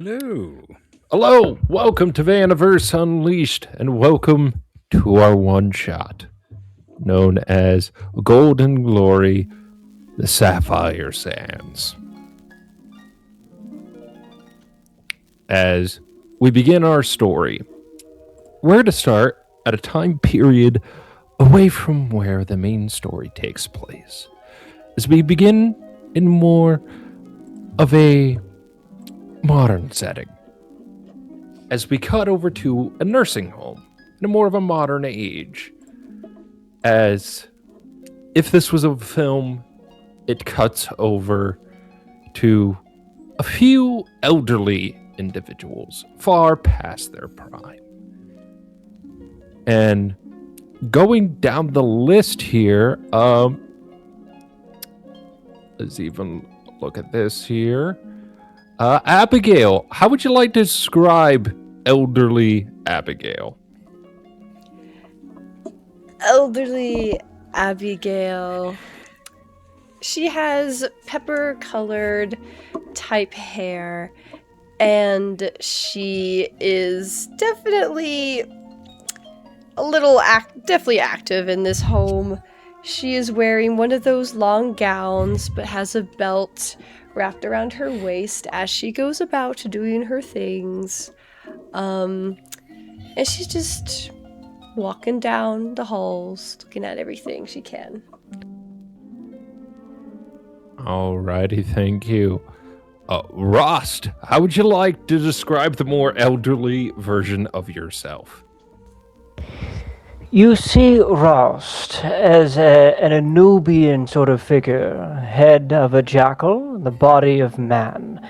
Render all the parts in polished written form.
Hello. Hello, welcome to Vaniverse Unleashed, and welcome to our one shot, known as Golden Glory, the Sapphire Sands. As we begin our story, we're to start at a time period away from where the main story takes place, as we begin in more of a modern setting. As we cut over to a nursing home in a more of a modern age. As if this was a film, it cuts over to a few elderly individuals far past their prime. And going down the list here, let's even look at this here. Abigail, how would you like to describe elderly Abigail? Elderly Abigail. She has pepper-colored type hair, and she is definitely definitely active in this home. She is wearing one of those long gowns, but has a belt wrapped around her waist as she goes about doing her things. And she's just walking down the halls, looking at everything she can. Alrighty, thank you. Rhast, how would you like to describe the more elderly version of yourself? You see Rhast as an Anubian sort of figure, head of a jackal, the body of man.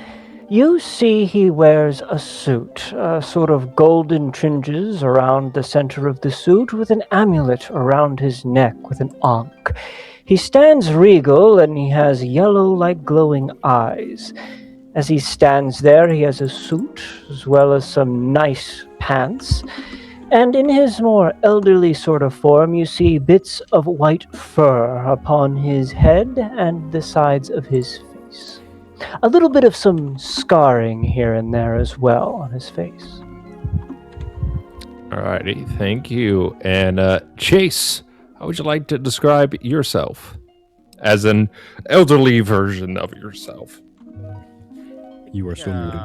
You see he wears a suit, sort of golden fringes around the center of the suit with an amulet around his neck with an ankh. He stands regal and he has yellow like glowing eyes. As he stands there, he has a suit as well as some nice pants. And in his more elderly sort of form, you see bits of white fur upon his head and the sides of his face. A little bit of some scarring here and there as well on his face. Alrighty, thank you. And Chase, how would you like to describe yourself as an elderly version of yourself? You are still muted.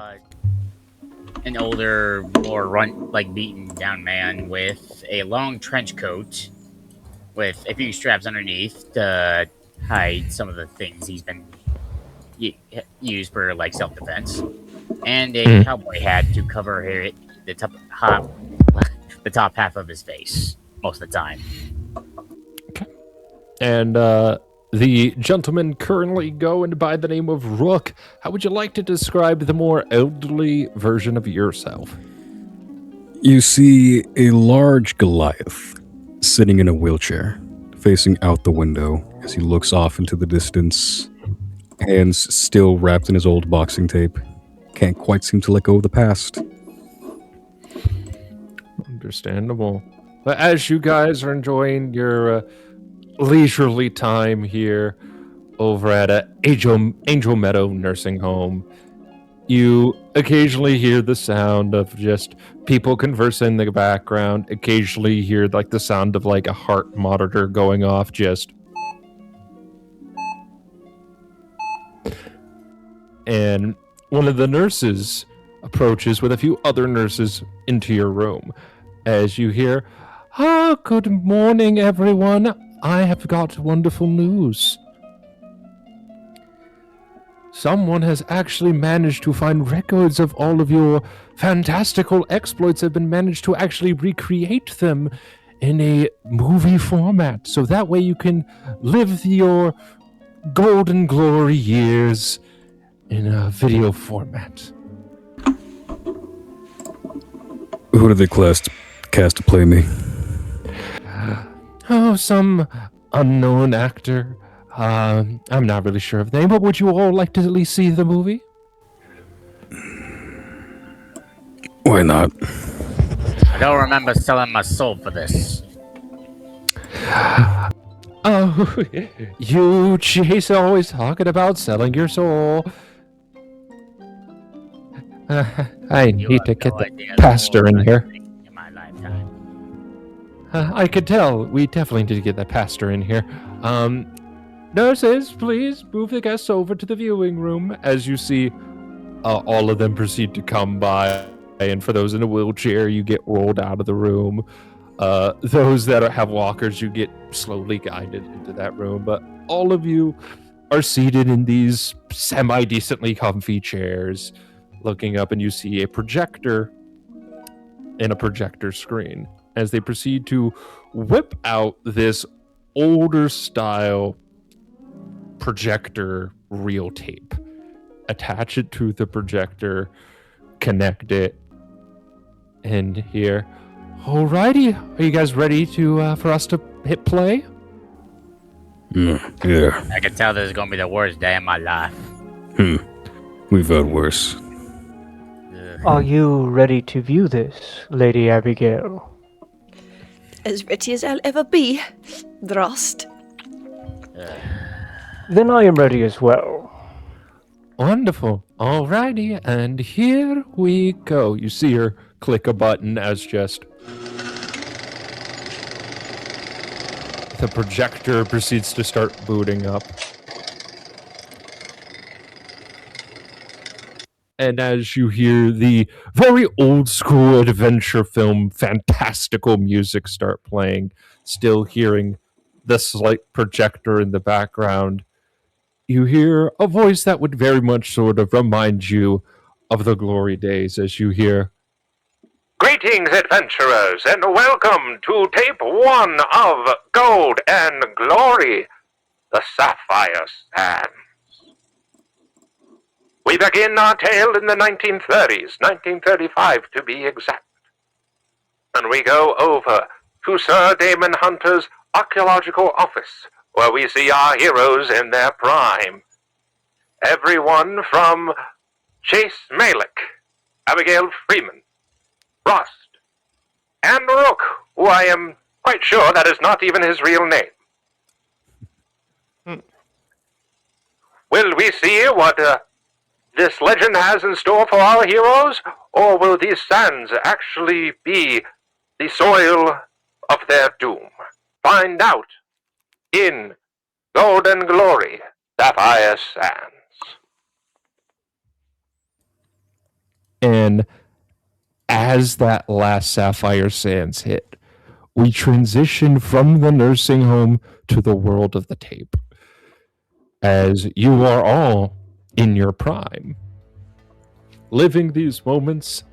An older, more beaten down man with a long trench coat with a few straps underneath to hide some of the things he's been used for self-defense, and a cowboy hat to cover the top half of his face most of the time. Okay. And the gentleman currently going by the name of Rook, how would you like to describe the more elderly version of yourself? You see a large Goliath sitting in a wheelchair, facing out the window as he looks off into the distance, hands still wrapped in his old boxing tape. Can't quite seem to let go of the past. Understandable. But as you guys are enjoying your leisurely time here over at Angel Meadow Nursing Home, you occasionally hear the sound of just people conversing in the background. Occasionally you hear the sound of a heart monitor going off, just. And one of the nurses approaches with a few other nurses into your room as you hear, good morning, everyone. I have got wonderful news. Someone has actually managed to find records of all of your fantastical exploits, have been managed to actually recreate them in a movie format. So that way you can live your golden glory years in a video format. Who did they cast to play me? Oh, some unknown actor. I'm not really sure of the name, but would you all like to at least see the movie? Why not? I don't remember selling my soul for this. Oh, you, Chase, always talking about selling your soul. I You need have to get no the idea pastor in what here. I've seen in my lifetime. I could tell. We definitely need to get that pastor in here. Nurses, please move the guests over to the viewing room. As you see, all of them proceed to come by. And for those in a wheelchair, you get rolled out of the room. Those that have walkers, you get slowly guided into that room. But all of you are seated in these semi-decently comfy chairs, looking up, and you see a projector and a projector screen as they proceed to whip out this older style projector reel tape, attach it to the projector, connect it, and here. Alrighty, are you guys ready to for us to hit play? Yeah. I can tell this is gonna be the worst day of my life. We've had worse. Ugh. Are you ready to view this, Lady Abigail? As ready as I'll ever be, Rhast. Then I am ready as well. Wonderful. Alrighty, and here we go. You see her click a button as just the projector proceeds to start booting up. And as you hear the very old school adventure film fantastical music start playing, still hearing the slight projector in the background, you hear a voice that would very much sort of remind you of the glory days as you hear, Greetings, adventurers, and welcome to tape 1 of Gold and Glory, the Sapphire Sands. We begin our tale in the 1930s, 1935 to be exact. And we go over to Sir Damon Hunter's archaeological office, where we see our heroes in their prime. Everyone from Chase Malek, Abigail Freedmen, Rhast, and Rook, who I am quite sure that is not even his real name. Will we see what this legend has in store for our heroes, or will these sands actually be the soil of their doom? Find out in Gold and Glory, Sapphire Sands. and as that last Sapphire Sands hit, we transition from the nursing home to the world of the tape. As you are all in your prime, living these moments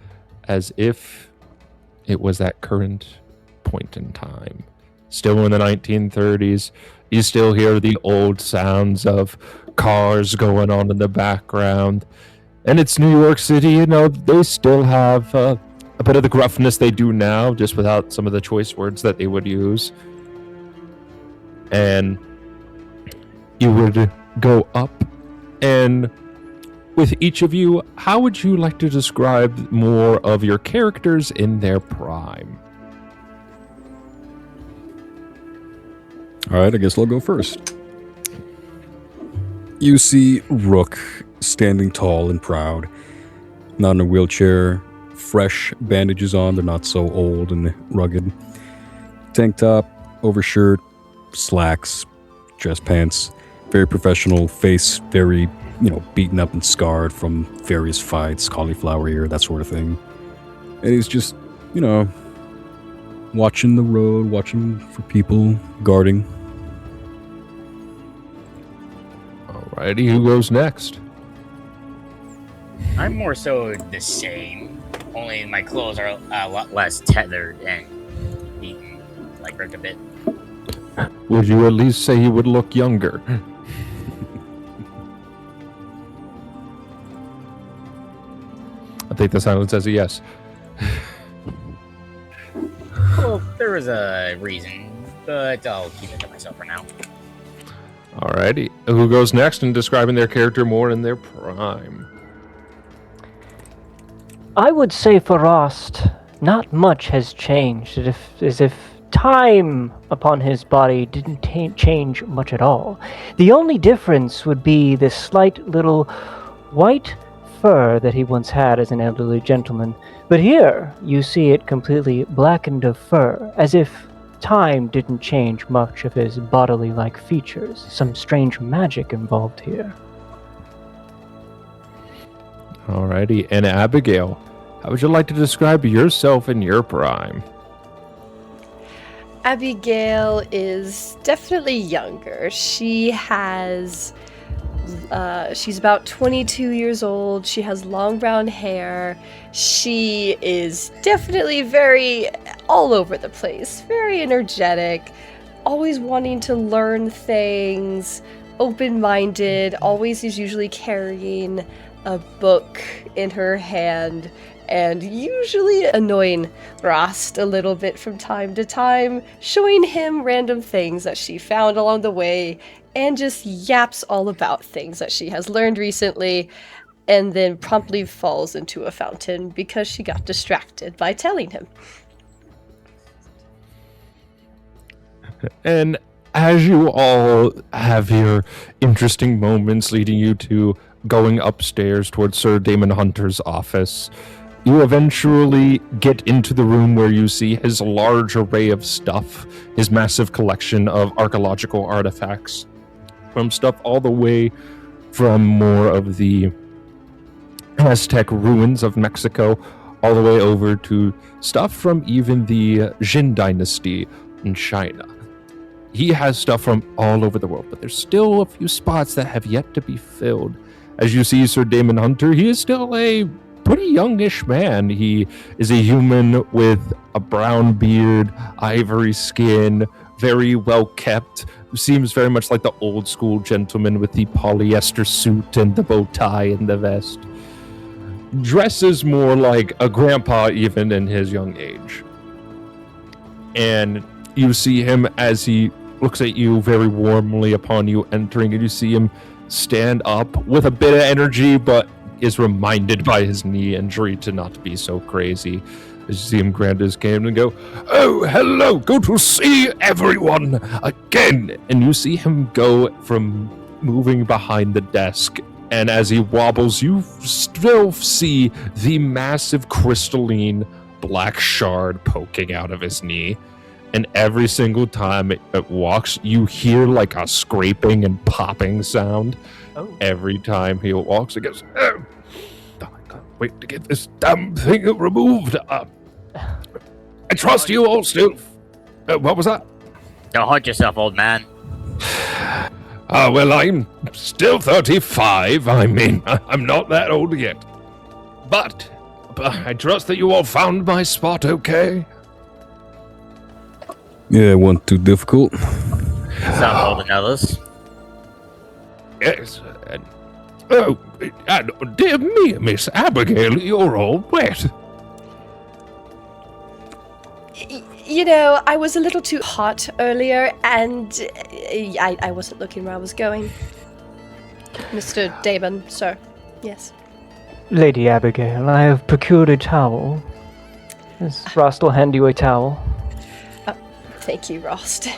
as if it was that current point in time. Still in the 1930s, you still hear the old sounds of cars going on in the background. And it's New York City, you know, they still have a bit of the gruffness they do now, just without some of the choice words that they would use. And you would go up, and with each of you, how would you like to describe more of your characters in their prime? All right, I guess I'll go first. You see Rook standing tall and proud, not in a wheelchair, fresh bandages on, they're not so old and rugged. Tank top, overshirt, slacks, dress pants, very professional, face very, beaten up and scarred from various fights, cauliflower ear, that sort of thing. And he's just, watching the road, watching for people, guarding. Alrighty, who goes next? I'm more so the same, only my clothes are a lot less tethered and beaten, like Rick a bit. Would you at least say he would look younger? I think the silence says a yes. Well, there was a reason, but I'll keep it to myself for now. Alrighty, who goes next in describing their character more in their prime? I would say for Rhast, not much has changed, as if time upon his body didn't change much at all. The only difference would be this slight little white fur that he once had as an elderly gentleman, but here you see it completely blackened of fur, as if time didn't change much of his bodily-like features. Some strange magic involved here. Alrighty, and Abigail, how would you like to describe yourself in your prime? Abigail is definitely younger. She's about 22 years old. She has long brown hair. She is definitely very all over the place, very energetic, always wanting to learn things, open-minded, always is usually carrying a book in her hand, and usually annoying Rhast a little bit from time to time, showing him random things that she found along the way, and just yaps all about things that she has learned recently, and then promptly falls into a fountain because she got distracted by telling him. And as you all have your interesting moments leading you to going upstairs towards Sir Damon Hunter's office, you eventually get into the room where you see his large array of stuff, his massive collection of archaeological artifacts, from stuff all the way from more of the Aztec ruins of Mexico, all the way over to stuff from even the Jin Dynasty in China. He has stuff from all over the world, but there's still a few spots that have yet to be filled. As you see Sir Damon Hunter, he is still a pretty youngish man. He is a human with a brown beard, ivory skin, very well kept. Seems very much like the old school gentleman with the polyester suit and the bow tie and the vest. Dresses more like a grandpa even in his young age. And you see him as he looks at you very warmly upon you entering, and you see him stand up with a bit of energy, but is reminded by his knee injury to not be so crazy. As you see him grab his cane and go, "Oh, hello, good to see everyone again." And you see him go from moving behind the desk, and as he wobbles, you still see the massive crystalline black shard poking out of his knee. And every single time it walks, you hear like a scraping and popping sound. Oh. Every time he walks, it goes, "Oh, I can't wait to get this damn thing removed. I trust you all still." What was that? Don't hurt yourself, old man. Well, I'm still 35. I mean, I'm not that old yet. But I trust that you all found my spot okay. Yeah, it wasn't too difficult. Some older than others. Yes. Dear me, Miss Abigail, you're all wet. You know, I was a little too hot earlier, and I wasn't looking where I was going. Mr. Damon, sir. Yes. Lady Abigail, I have procured a towel. Does Rhast will hand you a towel? Thank you, Rhast.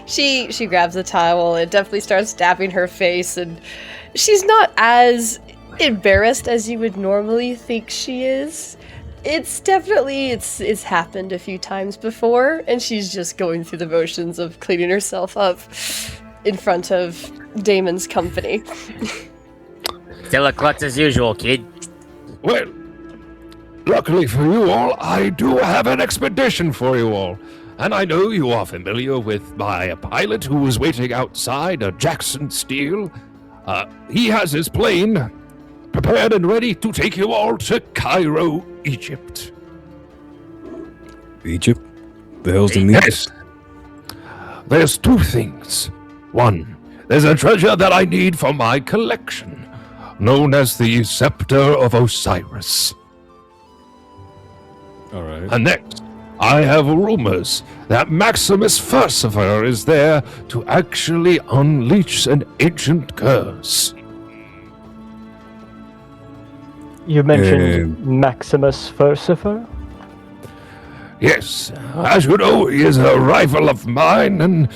She grabs the towel and definitely starts dabbing her face, and she's not as embarrassed as you would normally think she is. It's definitely, it's happened a few times before, and she's just going through the motions of cleaning herself up in front of Damon's company. Still a klutz as usual, kid. Well, luckily for you all, I do have an expedition for you all. And I know you are familiar with my pilot who was waiting outside, Jackson Steele. He has his plane prepared and ready to take you all to Cairo, Egypt. Egypt? The hell's the need? Yes. There's two things. One, there's a treasure that I need for my collection, known as the Scepter of Osiris. All right. And next, I have rumors that Maximus Pharaoh is there to actually unleash an ancient curse. You mentioned Maximus Pharaoh? Yes, as you know, he is a rival of mine and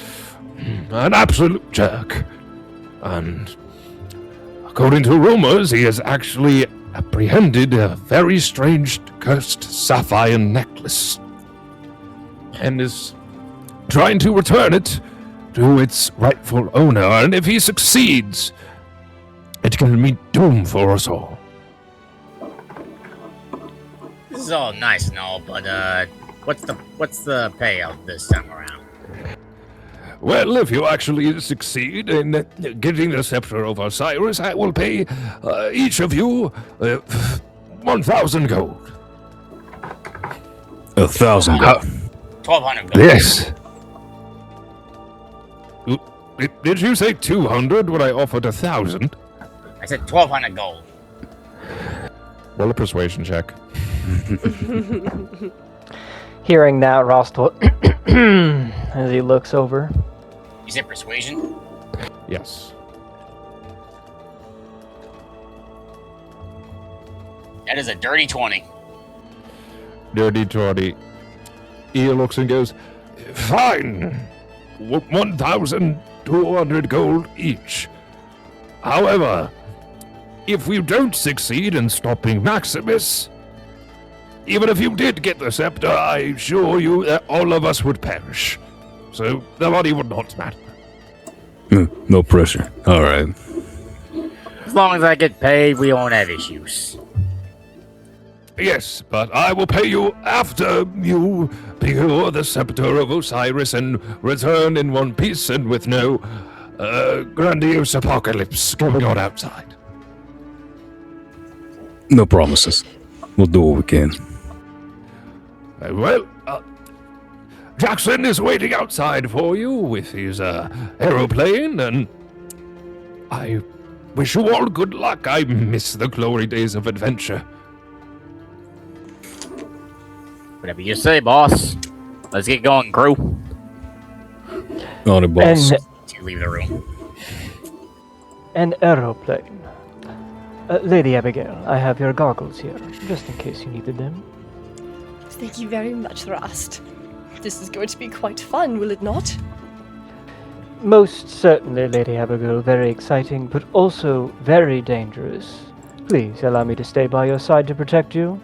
an absolute jerk. And according to rumors, he is actually apprehended a very strange cursed sapphire necklace and is trying to return it to its rightful owner. And if he succeeds, it can mean doom for us all. This is all nice and all, but what's the payout this time around? Well, if you actually succeed in getting the scepter of Osiris, I will pay each of you 1,000 gold. 1,000 gold. 1,200 gold. Yes. Did you say 200 when I offered 1,000? I said 1,200 gold. Roll a persuasion check. Hearing that, Rhast will, as he looks over. You said persuasion? Yes. That is a dirty 20. Dirty 20. He looks and goes, fine. 1,200 gold each. However, if we don't succeed in stopping Maximus, even if you did get the scepter, I assure you that all of us would perish. So the money would not matter. No pressure. All right. As long as I get paid, we won't have issues. Yes, but I will pay you after you procure the scepter of Osiris and return in one piece and with no grandiose apocalypse going on outside. No promises. We'll do what we can. Well, Jackson is waiting outside for you with his aeroplane, and I wish you all good luck. I miss the glory days of adventure. Whatever you say, boss. Let's get going, crew. On the boss. To leave the room. An aeroplane. Lady Abigail, I have your goggles here, just in case you needed them. Thank you very much, Rhast. This is going to be quite fun, will it not? Most certainly, Lady Abigail. Very exciting, but also very dangerous. Please allow me to stay by your side to protect you.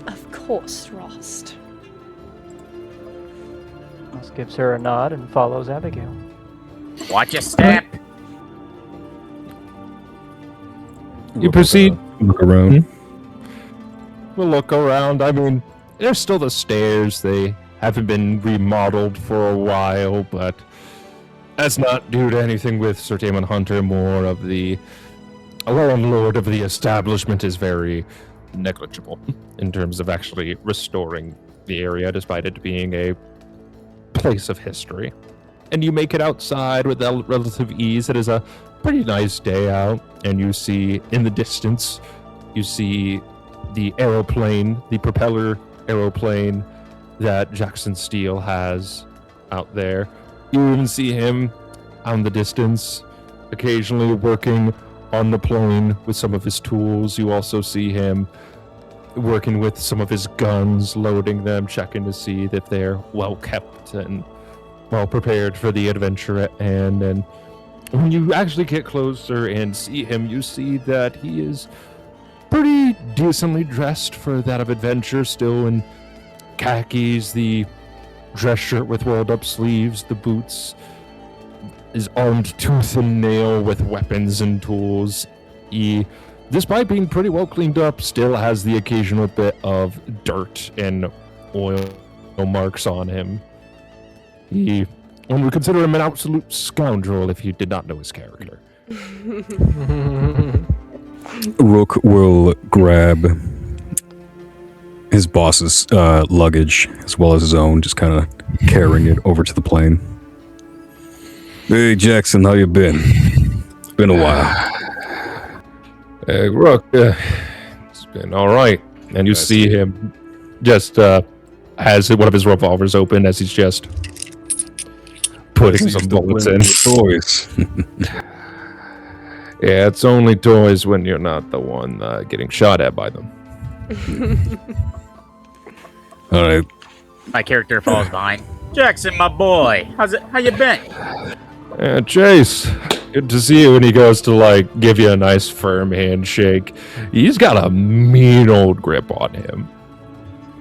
Of course, Rhast. Ross gives her a nod and follows Abigail. Watch your step. You proceed. Look around. We'll look around. I mean, there's still the stairs. They haven't been remodeled for a while, but that's not due to anything with Sir Damon Hunter. More of the landlord of the establishment is very negligible in terms of actually restoring the area, despite it being a place of history. And you make it outside with relative ease. It is a pretty nice day out, and you see in the distance, you see the aeroplane, the propeller aeroplane that Jackson Steele has out there. You even see him out in the distance, occasionally working on the plane with some of his tools. You also see him working with some of his guns, loading them, checking to see that they're well kept and well prepared for the adventure at hand. And when you actually get closer and see him, you see that he is pretty decently dressed for that of adventure, still in khakis, the dress shirt with rolled up sleeves, the boots, is armed tooth and nail with weapons and tools. He, despite being pretty well cleaned up, still has the occasional bit of dirt and oil marks on him. One would consider him an absolute scoundrel if you did not know his character. Rook will grab his boss's luggage as well as his own, just kind of carrying it over to the plane. Hey Jackson, how you been? It's been a while. Rook, it's been all right. And you see him just has one of his revolvers open as he's just putting some bullets in. Toys. Yeah, it's only toys when you're not the one getting shot at by them. All right. My character falls behind. Jackson, my boy. How you been? Chase, good to see you. And he goes to like give you a nice firm handshake. He's got a mean old grip on him,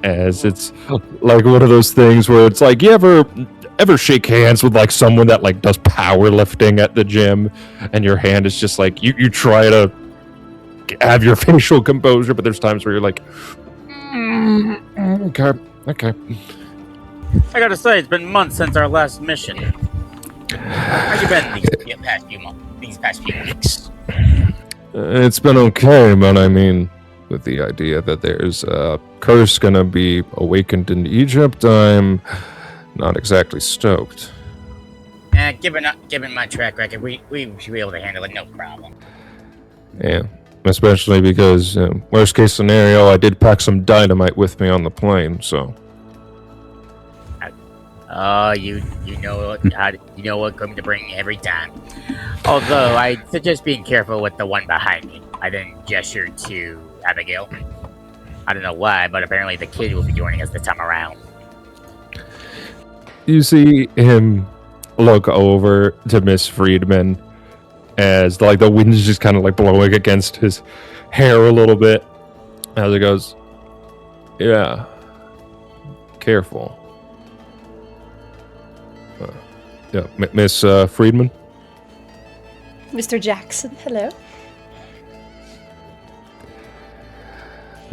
as it's like one of those things where it's like, you ever shake hands with like someone that like does powerlifting at the gym, and your hand is just like you try to have your facial composure, but there's times where you're like, okay. I gotta say, it's been months since our last mission. How you been these past few weeks? It's been okay, but I mean, with the idea that there's a curse gonna be awakened in Egypt, I'm not exactly stoked. Given my track record, we should be able to handle it, no problem. Yeah, especially because worst case scenario, I did pack some dynamite with me on the plane, so. You know what coming to bring every time. Although I suggest being careful with the one behind me. I then gesture to Abigail. I don't know why, but apparently the kid will be joining us this time around. You see him look over to Miss Freedmen as like the wind's just kind of like blowing against his hair a little bit. As it goes, yeah, careful. Yeah, Miss Freedman? Mr. Jackson, hello.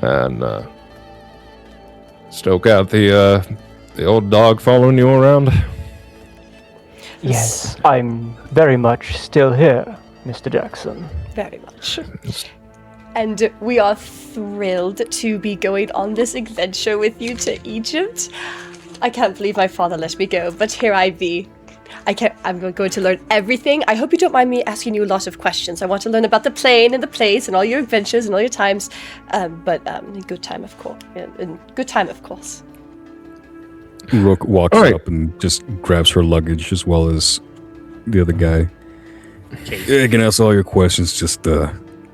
And stoke out the old dog following you around? Yes, I'm very much still here, Mr. Jackson. Very much. And we are thrilled to be going on this adventure with you to Egypt. I can't believe my father let me go, but here I be. I'm going to learn everything. I hope you don't mind me asking you a lot of questions. I want to learn about the plane and the place and all your adventures and all your times, but in good time, of course. In good time, of course. Rook walks up and just grabs her luggage as well as the other guy. Yeah, I can ask all your questions just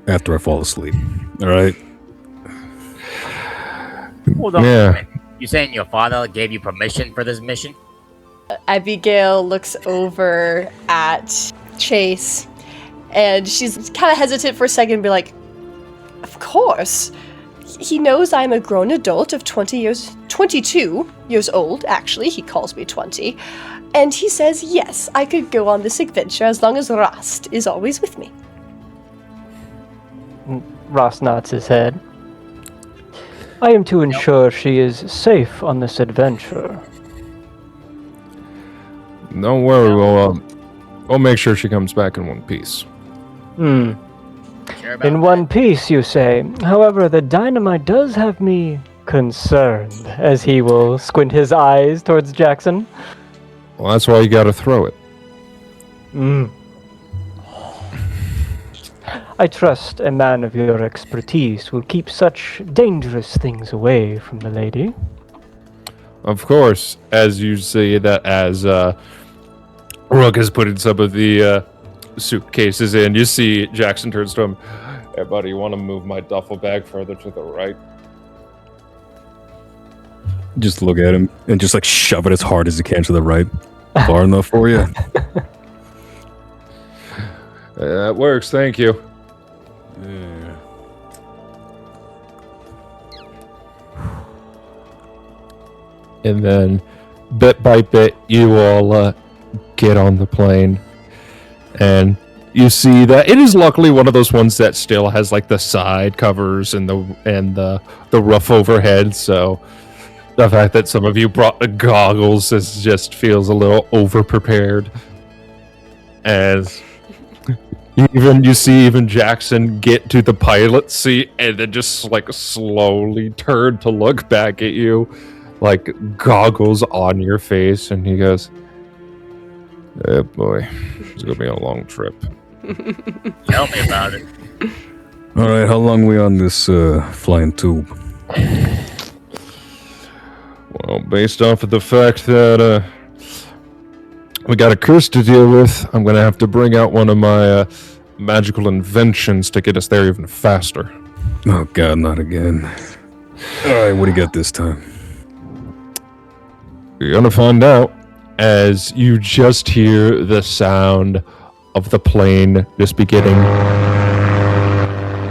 after I fall asleep. All right? Hold on. Yeah. You saying your father gave you permission for this mission? Abigail looks over at Chase, and she's kind of hesitant for a second and be like, of course. He knows I'm a grown adult of 22 years old, actually. He calls me 20. And he says, yes, I could go on this adventure as long as Rhast is always with me. Rhast nods his head. I am to ensure she is safe on this adventure. Don't worry, we'll make sure she comes back in one piece. Sure about In one piece, you say. However, the dynamite does have me concerned, as he will squint his eyes towards Jackson. Well, that's why you gotta throw it. I trust a man of your expertise will keep such dangerous things away from the lady. Of course, as you see that as Rook is putting some of the suitcases in, you see Jackson turns to him. Hey, buddy, you want to move my duffel bag further to the right? Just look at him and just like shove it as hard as you can to the right. Far enough for you? That works, thank you. Yeah. And then, bit by bit, you all get on the plane, and you see that it is luckily one of those ones that still has like the side covers and the roof overhead. So the fact that some of you brought the goggles just feels a little over prepared. As you see Jackson get to the pilot seat and then just like slowly turn to look back at you, like goggles on your face, and he goes, "Oh boy, it's gonna be a long trip." Tell me about it. All right, how long we on this flying tube? Well, based off of the fact that we got a curse to deal with, I'm gonna have to bring out one of my magical inventions to get us there even faster. Oh God, not again. All right, what do you got this time? You're gonna find out as you just hear the sound of the plane just beginning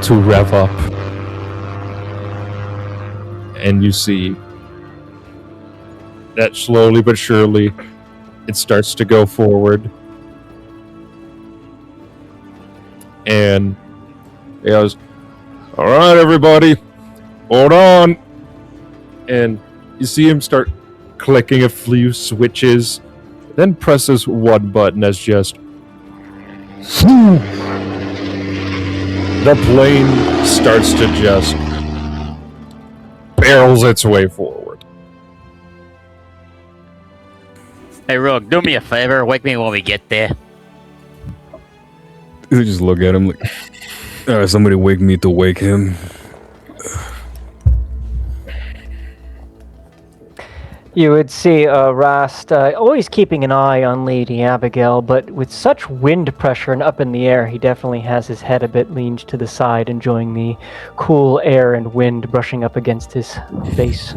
to rev up. And you see that slowly but surely it starts to go forward. And he goes, "All right, everybody, hold on." And you see him start clicking a few switches, then presses one button as just the plane starts to just barrels its way forward. Hey, Rook, do me a favor. Wake me when we get there. They just look at him like, all right, somebody wake me to wake him. You would see Rhast always keeping an eye on Lady Abigail, but with such wind pressure and up in the air, he definitely has his head a bit leaned to the side, enjoying the cool air and wind brushing up against his face.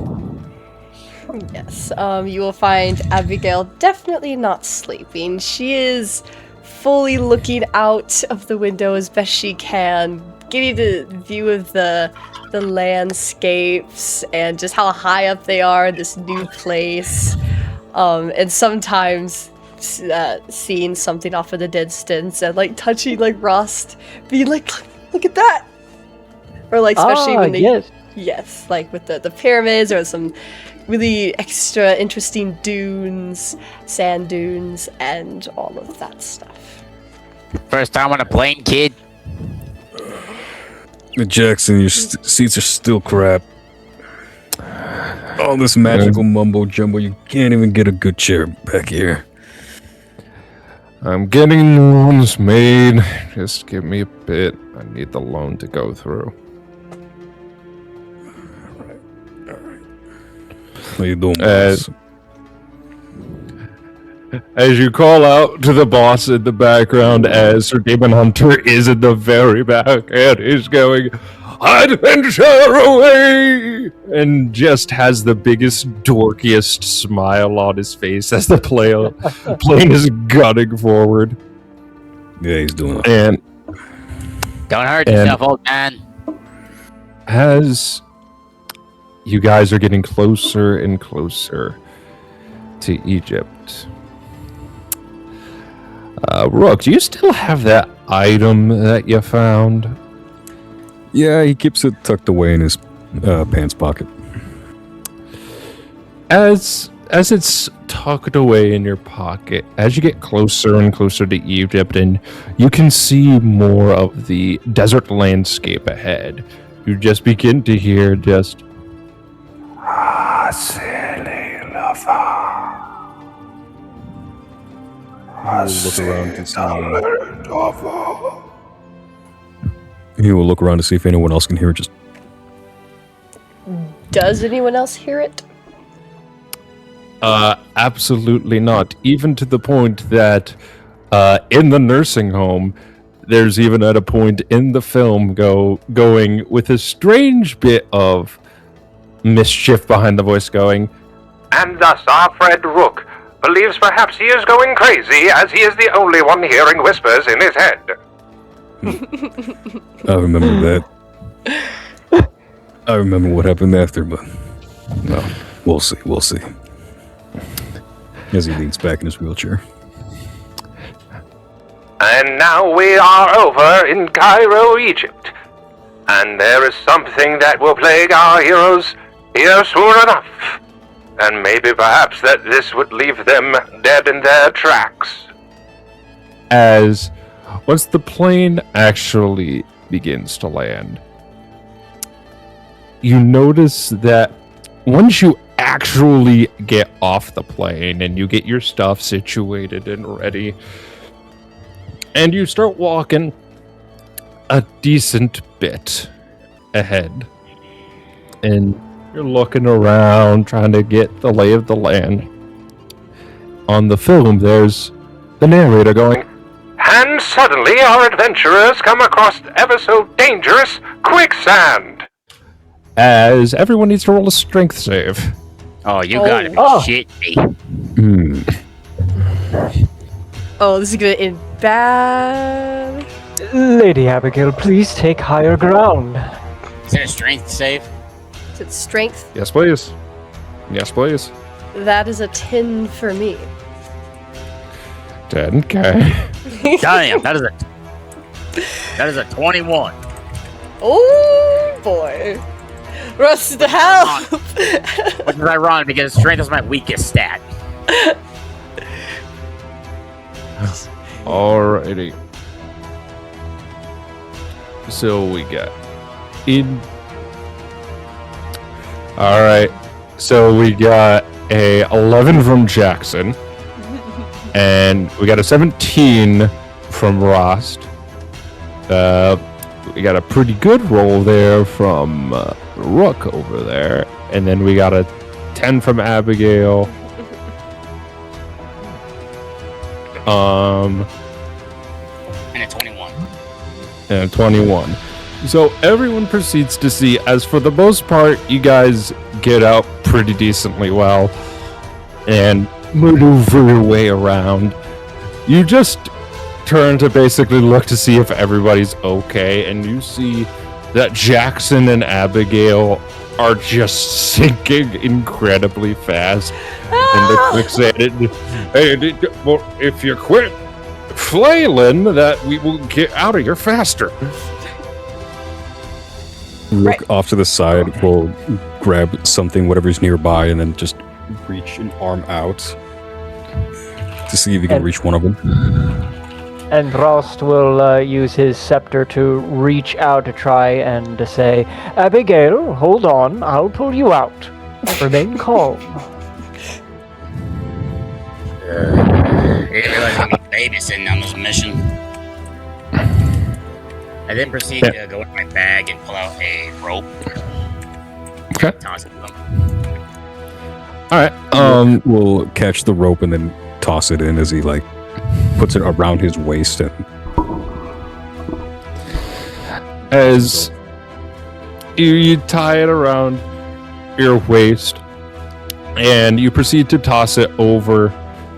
Yes, you will find Abigail definitely not sleeping. She is fully looking out of the window as best she can, getting a view of the landscapes and just how high up they are in this new place. And sometimes seeing something off in the distance and like touching like Rhast, being like, look at that! Or like especially when they yes, like with the pyramids or some really extra interesting dunes, sand dunes, and all of that stuff. First time on a plane, kid? Jackson, your seats are still crap. All this magical mumbo jumbo, you can't even get a good chair back here. I'm getting new ones made. Just give me a bit. I need the loan to go through. How you doing, boss? As you call out to the boss in the background, as Sir Demon Hunter is in the very back and is going, "Adventure away!" and just has the biggest, dorkiest smile on his face as the plane is gunning forward. Yeah, he's doing it. And Don't hurt yourself, old man. as you guys are getting closer and closer to Egypt, Rook, do you still have that item that you found? Yeah, he keeps it tucked away in his pants pocket. As it's tucked away in your pocket, as you get closer and closer to Egypt, and you can see more of the desert landscape ahead, you just begin to hear just Look around to see. He will look around to see if anyone else can hear it. Just Does anyone else hear it? absolutely not. Even to the point that in the nursing home, there's even at a point in the film going with a strange bit of mischief behind the voice going, And thus our friend Rook believes perhaps he is going crazy, as he is the only one hearing whispers in his head. I remember that. I remember what happened after, but no, we'll see. We'll see. As he leans back in his wheelchair. And now we are over in Cairo, Egypt. And there is something that will plague our heroes here soon enough. And maybe perhaps that this would leave them dead in their tracks. as once the plane actually begins to land, you notice that once you actually get off the plane and you get your stuff situated and ready, and you start walking a decent bit ahead, and you're looking around trying to get the lay of the land. On the film, there's the narrator going, And suddenly our adventurers come across ever so dangerous quicksand. as everyone needs to roll a strength save. Oh, you gotta be shitting me. Hmm. Oh, this is gonna bad. Lady Abigail, please take higher ground. Is it a strength save? Is it strength? Yes, please. Yes, please. That is a 10 for me. 10K. Damn, that is a 21. Oh boy. Rhast, help! Which is ironic because strength is my weakest stat. Alrighty. So we got in. Alright. So we got a 11 from Jackson. And we got a 17 from Rhast. We got a pretty good roll there from Rook over there. And then we got a 10 from Abigail. And a 21. And 21. So everyone proceeds to see, as for the most part, you guys get out pretty decently well and maneuver your way around. You just turn to basically look to see if everybody's okay, and you see that Jackson and Abigail are just sinking incredibly fast. And the quicksand, well, if you quit flailing, that we will get out of here faster. Look off to the side, will grab something, whatever's nearby, and then just reach an arm out to see if he can reach one of them. And Rhast will use his scepter to reach out to try and to say, Abigail, hold on, I'll pull you out. Remain calm. I didn't realize I'm going to be babysitting on this mission. I then proceed to go in my bag and pull out a rope. Okay. Toss it to them. Alright, We'll catch the rope and then toss it in as he puts it around his waist. And as you tie it around your waist and you proceed to toss it over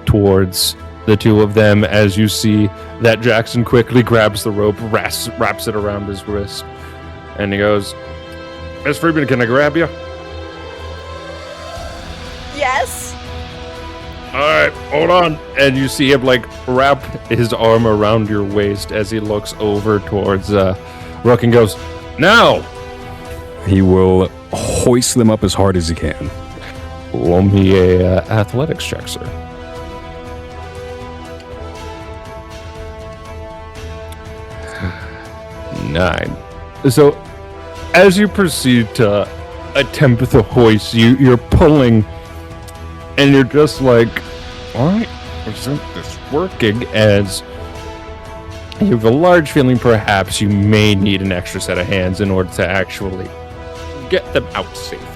towards the two of them, as you see that Jackson quickly grabs the rope, wraps it around his wrist, and he goes, Miss Freedmen, can I grab you? Yes. Alright, hold on. And you see him wrap his arm around your waist as he looks over towards Rook and goes, now! he will hoist them up as hard as he can. Roll me a athletics check, sir. 9. So, as you proceed to attempt the hoist, you're pulling, and you're just like, alright, isn't this working? As you have a large feeling perhaps you may need an extra set of hands in order to actually get them out safely.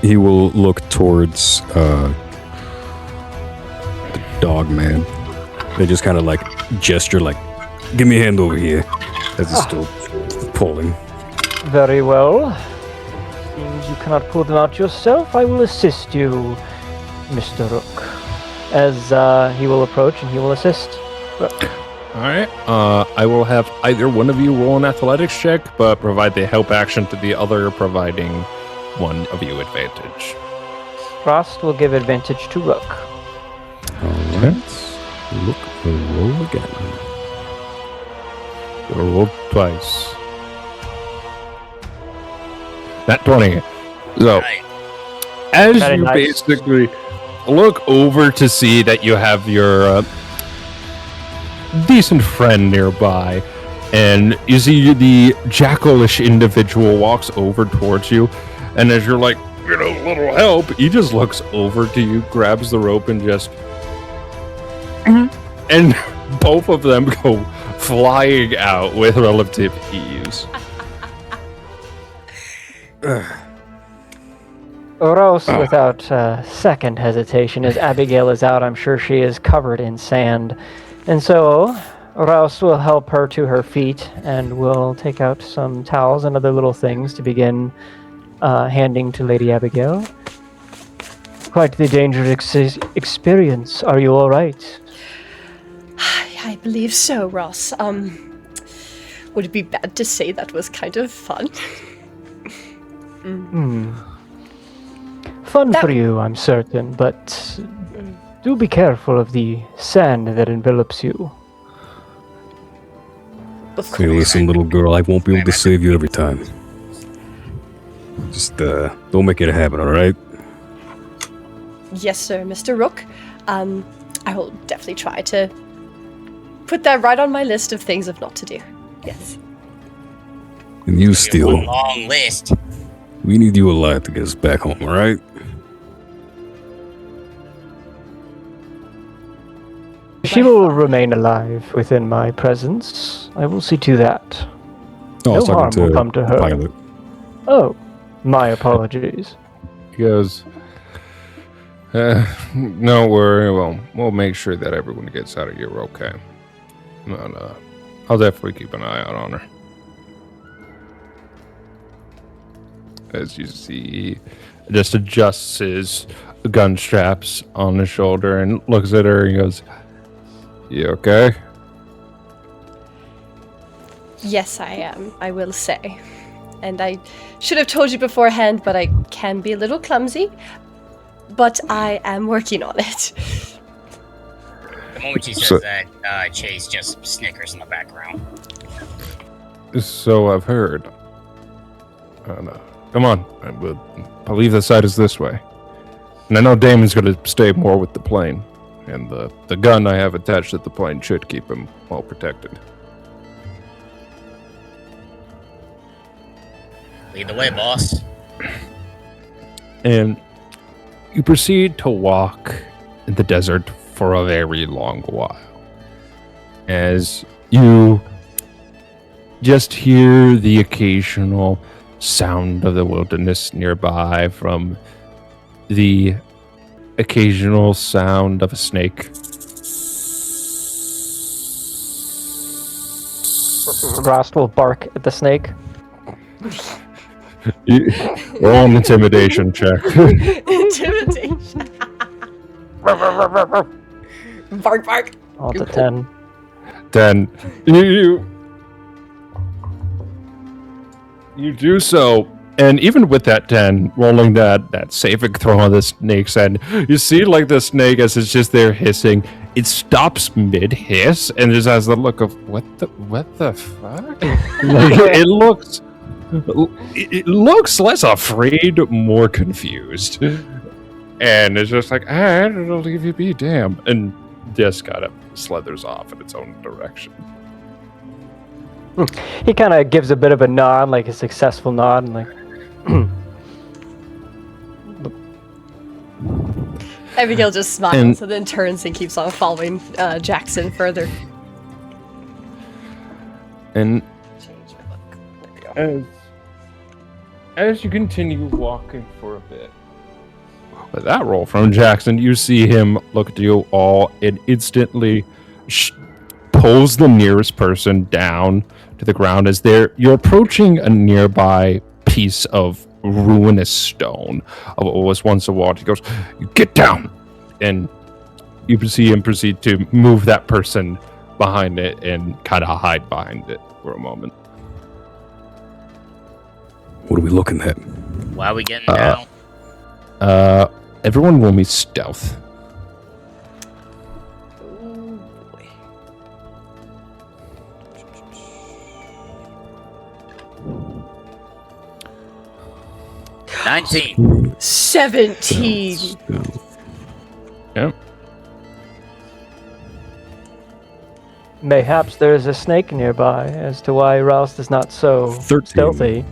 He will look towards the dog man. They just kind of gesture give me a hand over here, as he's still pulling. Very well. Seems you cannot pull them out yourself. I will assist you, Mr. Rook. As he will approach and he will assist Rook. Alright, I will have either one of you roll an athletics check, but provide the help action to the other, providing one of you advantage. Rhast will give advantage to Rook. Alright, look the roll again. Roll twice. That 20. So, Right. as Very you nice. basically look over to see that you have your decent friend nearby, and you see the jackalish individual walks over towards you, and as you're a little help, he just looks over to you, grabs the rope, and just... And both of them go flying out with relative ease. Rose, without second hesitation, as Abigail is out, I'm sure she is covered in sand. And so, Rose will help her to her feet and will take out some towels and other little things to begin handing to Lady Abigail. Quite the dangerous experience. Are you all right? believe so, Ross. Would it be bad to say that was kind of fun? Fun for you, I'm certain, but do be careful of the sand that envelops you. Of Hey, course. listen, little girl, I won't be able to save you every time. Just, don't make it a habit, alright? Yes, sir, Mr. Rook. I will definitely try to put that right on my list of things of not to do. Yes. And you, Steel, One long list. we need you alive to get us back home, alright? She will remain alive within my presence. I will see to that. Oh, I was No harm talking will to come to her. Pilot. Oh, my apologies. He goes, no worry. Well, we'll make sure that everyone gets out of here okay. And, I'll definitely keep an eye out on her. As you see, he just adjusts his gun straps on his shoulder and looks at her and goes, you okay? Yes, I am, I will say. And I should have told you beforehand, but I can be a little clumsy. But I am working on it. The moment she says So- that, Chase just snickers in the background. So I've heard. Come on, I believe the side is this way. And I know Damon's going to stay more with the plane. And the gun I have attached to the plane should keep him well protected. Lead the way, boss. And you proceed to walk in the desert for a very long while. As you just hear the occasional sound of the wilderness nearby from the occasional sound of a snake. Rhast will bark at the snake. Roll an intimidation check. Intimidation. Bark, bark. All to 10. 10. You do so, and even with that 10, rolling that saving throw on the snake's end, you see like the snake as it's just there hissing, it stops mid-hiss and just has the look of what the fuck? Like, it looks less afraid, more confused. And it's just like, I don't leave you be, damn. And just kind of slithers off in its own direction. He kind of gives a bit of a nod, like a successful nod, and like, Abigail just smiles And- and then turns and keeps on following Jackson further. And Change my look. There we go. as you continue walking for a bit, with that roll from Jackson, you see him look at you all and instantly pulls the nearest person down to the ground as you're approaching a nearby piece of ruinous stone of what was once a wall. He goes, "Get down!" And you see him proceed to move that person behind it and kind of hide behind it for a moment. What are we looking at? Why are we getting down? Everyone roll me stealth. Ooh, boy. 19. 17. Yep. mayhaps there is a snake nearby, as to why Rhast is not so 13. stealthy.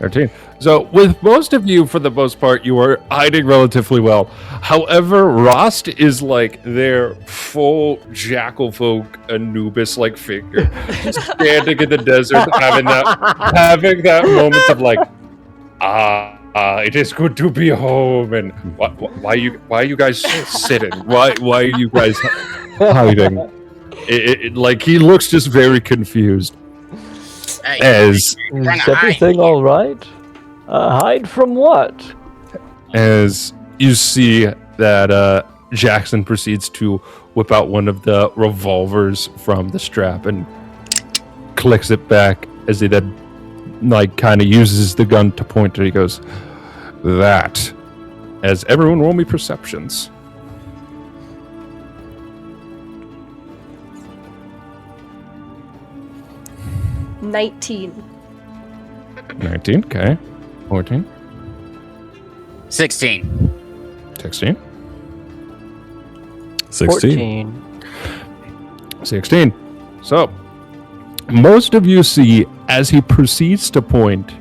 13. So, with most of you, for the most part, you are hiding relatively well. However, Rhast is like their full jackal folk Anubis-like figure, standing in the desert, having that moment of like, it is good to be home. And why are you guys sitting? Why are you guys hiding? Like he looks just very confused. Hey, As we're gonna Is hide. everything all right? Hide from what? as you see that Jackson proceeds to whip out one of the revolvers from the strap and clicks it back as he then kind of uses the gun to point it. He goes, "That." As everyone roll me perceptions. 19. 19, okay. 14. 16. 16. 16. 16. So, most of you see as he proceeds to point,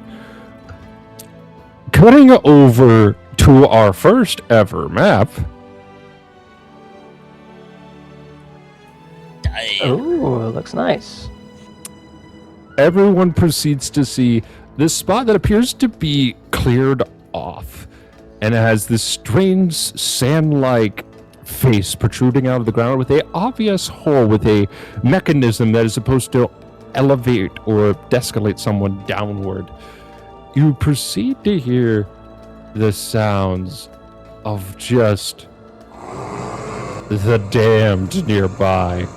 cutting over to our first ever map. Ooh, looks nice. Everyone proceeds to see this spot that appears to be cleared off, and it has this strange sand-like face protruding out of the ground with a obvious hole with a mechanism that is supposed to elevate or descalate someone downward. You proceed to hear the sounds of just the damned nearby.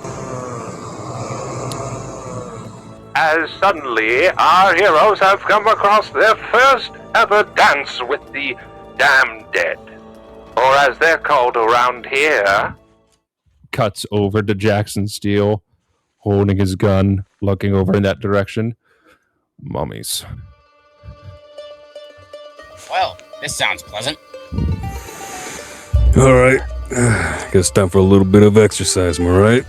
As suddenly our heroes have come across their first ever dance with the damn dead, or as they're called around here. Cuts over to Jackson Steele, holding his gun, looking over in that direction. Mummies. Well, this sounds pleasant. All right. Guess time for a little bit of exercise, am I right?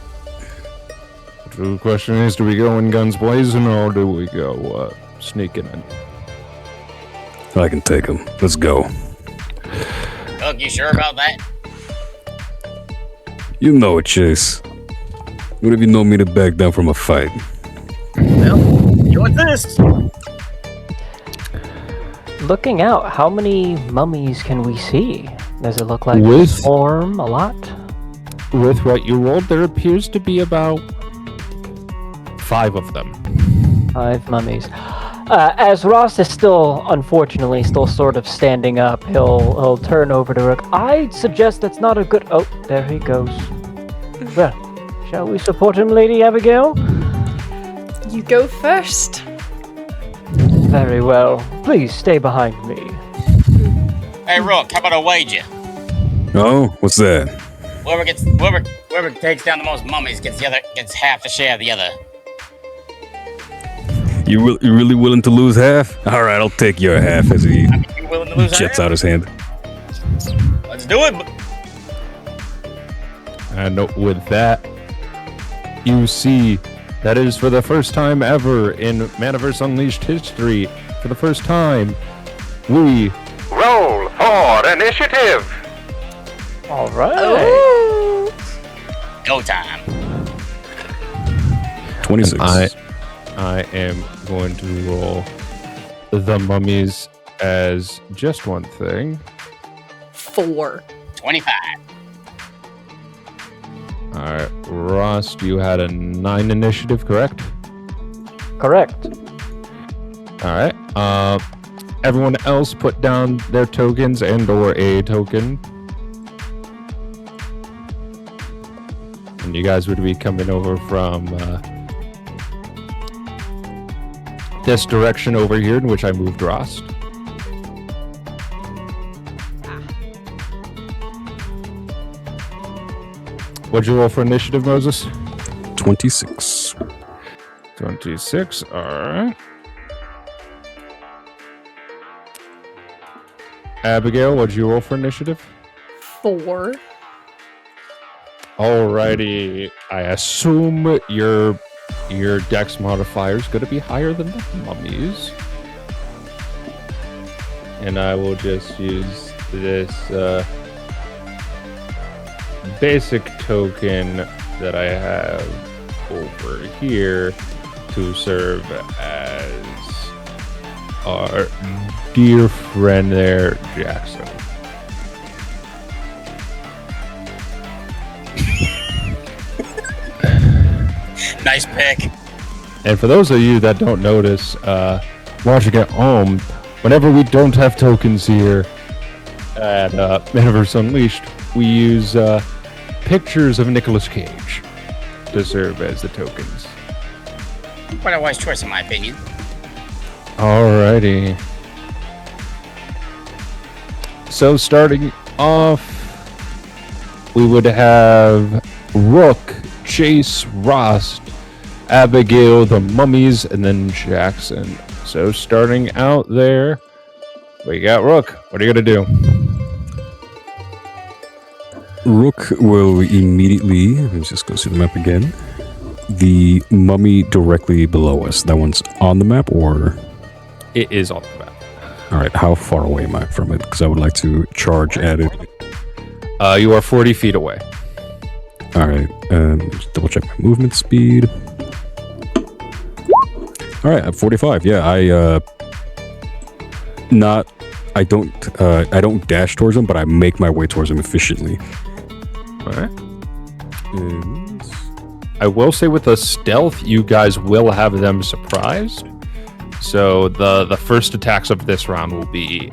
The question is, do we go in guns blazing or do we go sneaking in? I can take him. Let's go. Look, you sure about that? You know it, Chase. What if you know me to back down from a fight? Well, you insist. Looking out, how many mummies can we see? Does it look like With- a swarm a lot? With what you rolled, there appears to be about 5 of them. 5 mummies. As Rhast is still, unfortunately, still sort of standing up, he'll turn over to Rook. I'd suggest that's not a good... Oh, there he goes. Well, shall we support him, Lady Abigail? You go first. Very well. Please stay behind me. Hey, Rook, how about a wager? Oh, what's that? Whoever takes down the most mummies gets half the share of the other. You really willing to lose half? All right, I'll take your half as he I mean, you willing to lose jets half? out his hand. Let's do it. And with that, you see that is for the first time ever in Manaverse Unleashed history. For the first time, we Roll for initiative. All right. Oh. Go time. 26. I am going to roll the mummies as just one thing. 4. 25. All right, Ross, you had a 9 initiative, correct? Correct. All right. Everyone else put down their tokens and/or a token, and you guys would be coming over from this direction over here, in which I moved Ross. What'd you roll for initiative, Moses? 26. 26. All right. Abigail, what'd you roll for initiative? 4. Alrighty. I assume your dex modifier is going to be higher than the mummies. And I will just use this basic token that I have over here to serve as our dear friend there, Jackson. Nice pick. And for those of you that don't notice, watching at home, whenever we don't have tokens here at Manaverse Unleashed, we use pictures of Nicolas Cage to serve as the tokens. Quite a wise choice, in my opinion. Alrighty. So starting off, we would have Rook, Chase, Rhast, Abigail, the mummies, and then Jackson. So starting out there, we got Rook. What are you gonna do? Rook will immediately, let's just go see the map again. The mummy directly below us, that one's on the map, or? It is on the map. Alright, how far away am I from it? Because I would like to charge at it. You are 40 feet away. Alright, just double check my movement speed. Alright, I'm 45. Yeah, I don't dash towards them, but I make my way towards them efficiently. Alright. And I will say with the stealth, you guys will have them surprised. So the first attacks of this round will be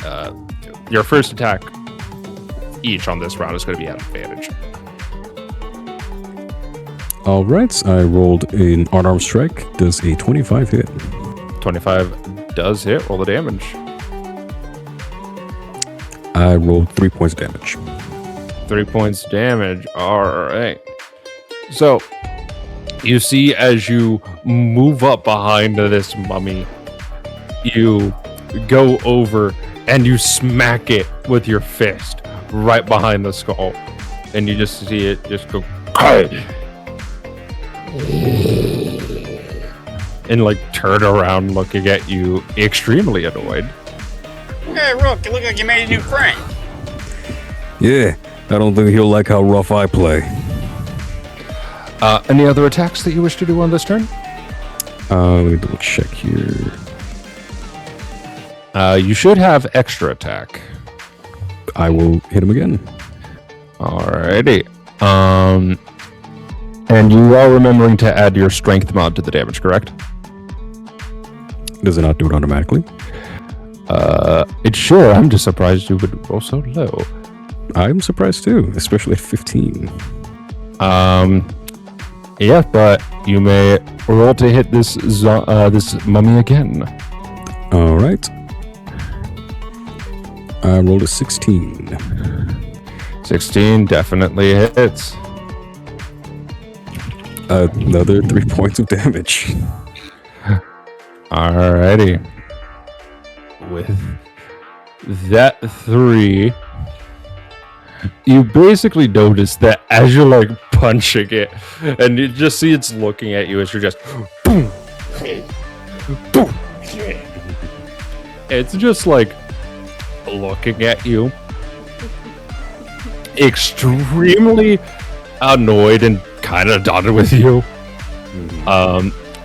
your first attack each on this round is going to be at advantage. Alright, I rolled an unarmed strike. Does a 25 hit? 25 does hit. Roll the damage. I rolled 3 points of damage. 3 points damage. All right. So you see as you move up behind this mummy, you go over and you smack it with your fist right behind the skull, and you just see it just go and like turn around looking at you extremely annoyed. Hey, Rook, you look like you made a new friend. Yeah, I don't think he'll like how rough I play. Any other attacks that you wish to do on this turn? Let me double check here. You should have extra attack. I will hit him again. Alrighty. And you are remembering to add your strength mod to the damage, correct? Does it not do it automatically? It's sure. I'm just surprised you would roll so low. I'm surprised too, especially at 15. Yeah, but you may roll to hit this this mummy again. All right. I rolled a 16. 16 definitely hits. Another 3 points of damage. Alrighty. With that 3, you basically notice that as you're like punching it, and you just see it's looking at you as you're just boom, boom. It's just like looking at you, extremely annoyed and kind of done with you.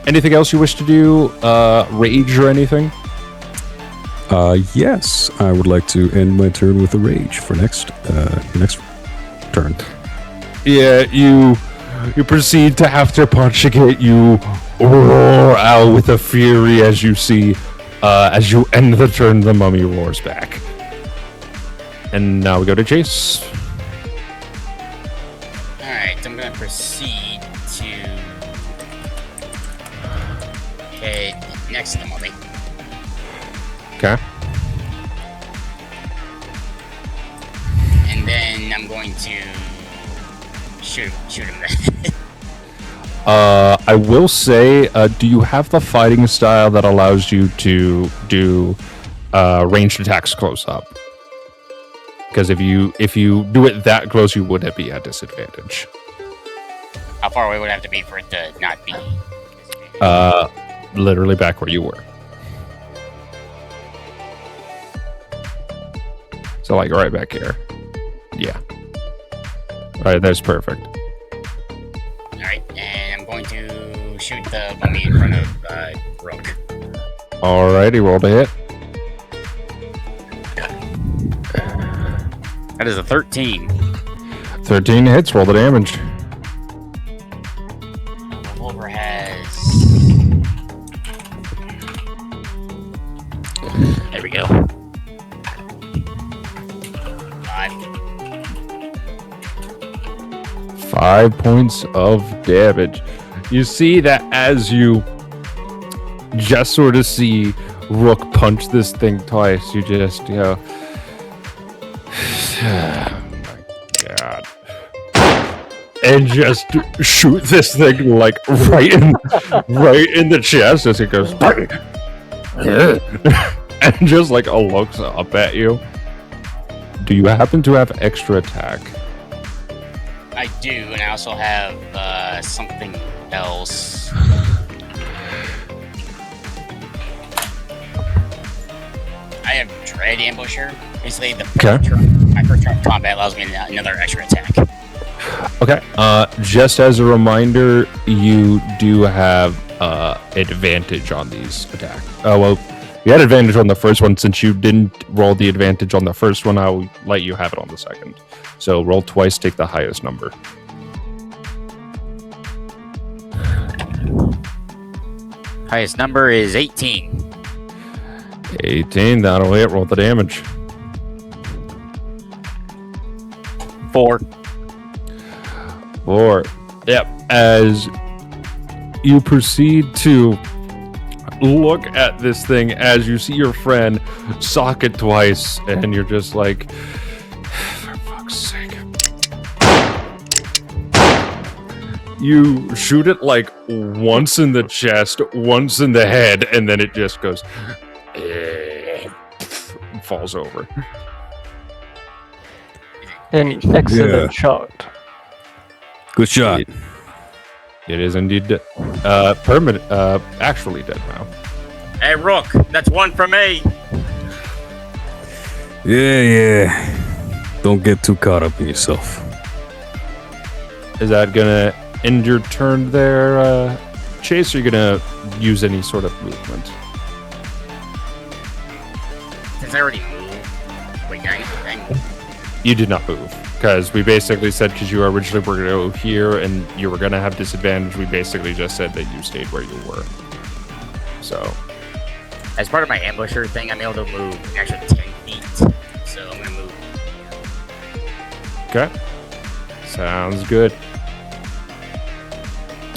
Anything else you wish to do? Rage or anything? Yes, I would like to end my turn with a rage for next turn. Yeah, you proceed to, after punching it, you roar out with a fury as you see, as you end the turn, the mummy roars back. And now we go to Chase. Alright, I'm gonna proceed to head next to the mummy. Okay. And then I'm going to shoot him then. I will say, do you have the fighting style that allows you to do ranged attacks close up? Because if you do it that close, you would be at disadvantage. How far away would it have to be for it to not be? Literally back where you were. So like right back here. Yeah. Right, that's perfect. Alright, and I'm going to shoot the mummy in front of Rook. Alrighty, roll to hit. That is a 13. 13 hits, roll the damage. The revolver has... There we go. 5. 5 points of damage. You see that as you just sort of see Rook punch this thing twice, you just, oh my god. And just shoot this thing like right in the chest as it goes and just like looks up at you. Do you happen to have extra attack? I do, and I also have something else. I have Dread Ambusher. Basically, my first turn of combat allows me another extra attack. Okay. Just as a reminder, you do have advantage on these attacks. Well, you had advantage on the first one. Since you didn't roll the advantage on the first one, I'll let you have it on the second. So roll twice, take the highest number. Highest number is 18. 18, that'll hit. Roll the damage. 4. 4. Yep. As you proceed to look at this thing, as you see your friend sock it twice, and you're just like, for fuck's sake. You shoot it like once in the chest, once in the head, and then it just goes, falls over. An excellent shot. Good shot. It is indeed permanent, actually dead now. Hey, Rook, that's one for me. Yeah. Don't get too caught up in yourself. Is that gonna end your turn there, Chase, or are you gonna use any sort of movement? Since I already moved. Wait, You did not move, because we basically said, because you originally were going to go here and you were going to have disadvantage, we basically just said that you stayed where you were. So, as part of my ambusher thing, I'm able to move an extra 10 feet. So I'm going to move. okay. Sounds good.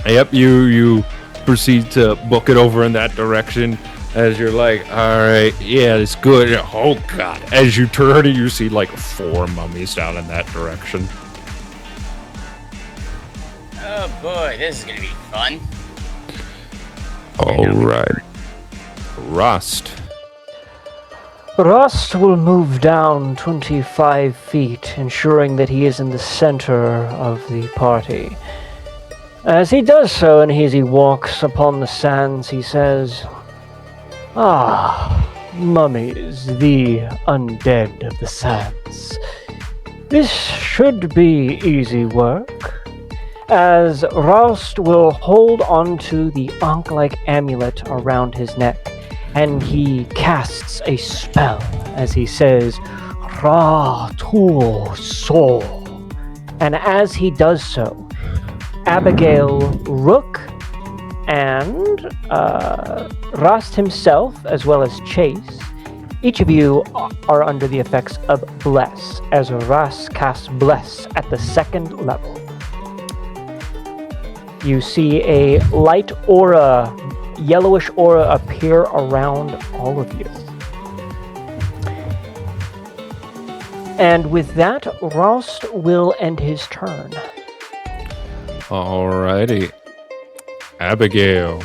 Yep, you proceed to book it over in that direction. As you're like, all right, yeah, it's good. Oh, God. As you turn, you see like 4 mummies down in that direction. Oh, boy, this is going to be fun. All right. Rhast. Rhast will move down 25 feet, ensuring that he is in the center of the party. As he does so, and as he walks upon the sands, he says, mummies, the undead of the sands. This should be easy work, as Rhast will hold onto the ankh-like amulet around his neck, and he casts a spell as he says, Ra-Tul Sol. And as he does so, Abigail, Rook, and Rhast himself, as well as Chase, each of you are under the effects of Bless, as Rhast casts Bless at the 2nd level. You see a light aura, yellowish aura appear around all of you. And with that, Rhast will end his turn. Alrighty. Abigail.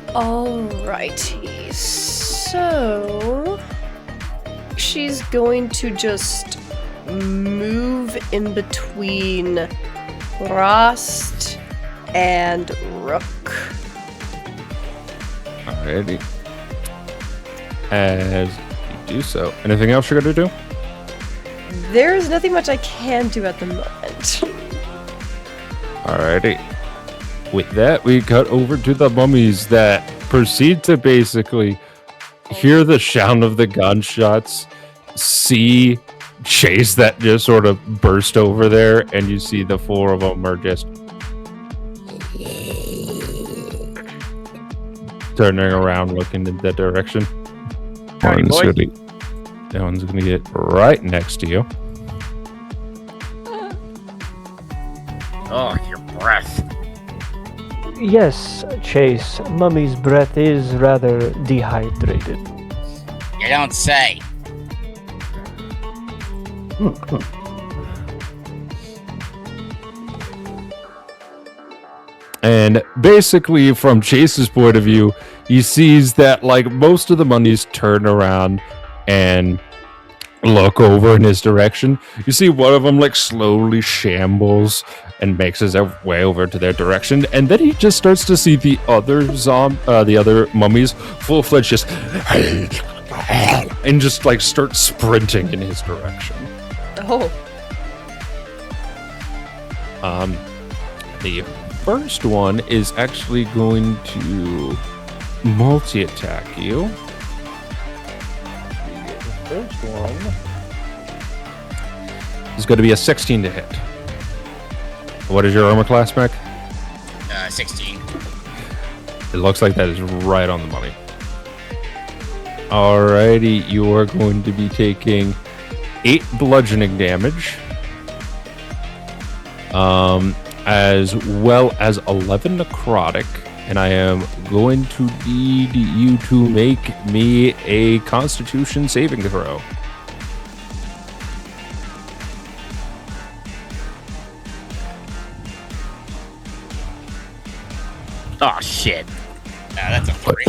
Alrighty, so she's going to just move in between Rhast and Rook. Alrighty. As you do so, anything else you're gonna do? There's nothing much I can do at the moment. Alrighty. With that, we cut over to the mummies that proceed to basically hear the sound of the gunshots, see Chase that just sort of burst over there, and you see the 4 of them are just turning around, looking in that direction. That one's gonna get right next to you. Yes, Chase. Mummy's breath is rather dehydrated. You don't say. And basically, from Chase's point of view, he sees that like most of the mummies turn around and look over in his direction. You see one of them like slowly shambles and makes his way over to their direction, and then he just starts to see the other the other mummies full-fledged just and just like start sprinting in his direction. Oh. The first one is actually going to multi-attack you. The first one is going to be a 16 to hit. What is your armor class, Mac? 16. It looks like that is right on the money. Alrighty, you are going to be taking 8 bludgeoning damage. As well as 11 necrotic, and I am going to need you to make me a Constitution saving throw. Oh, shit. That's a 3.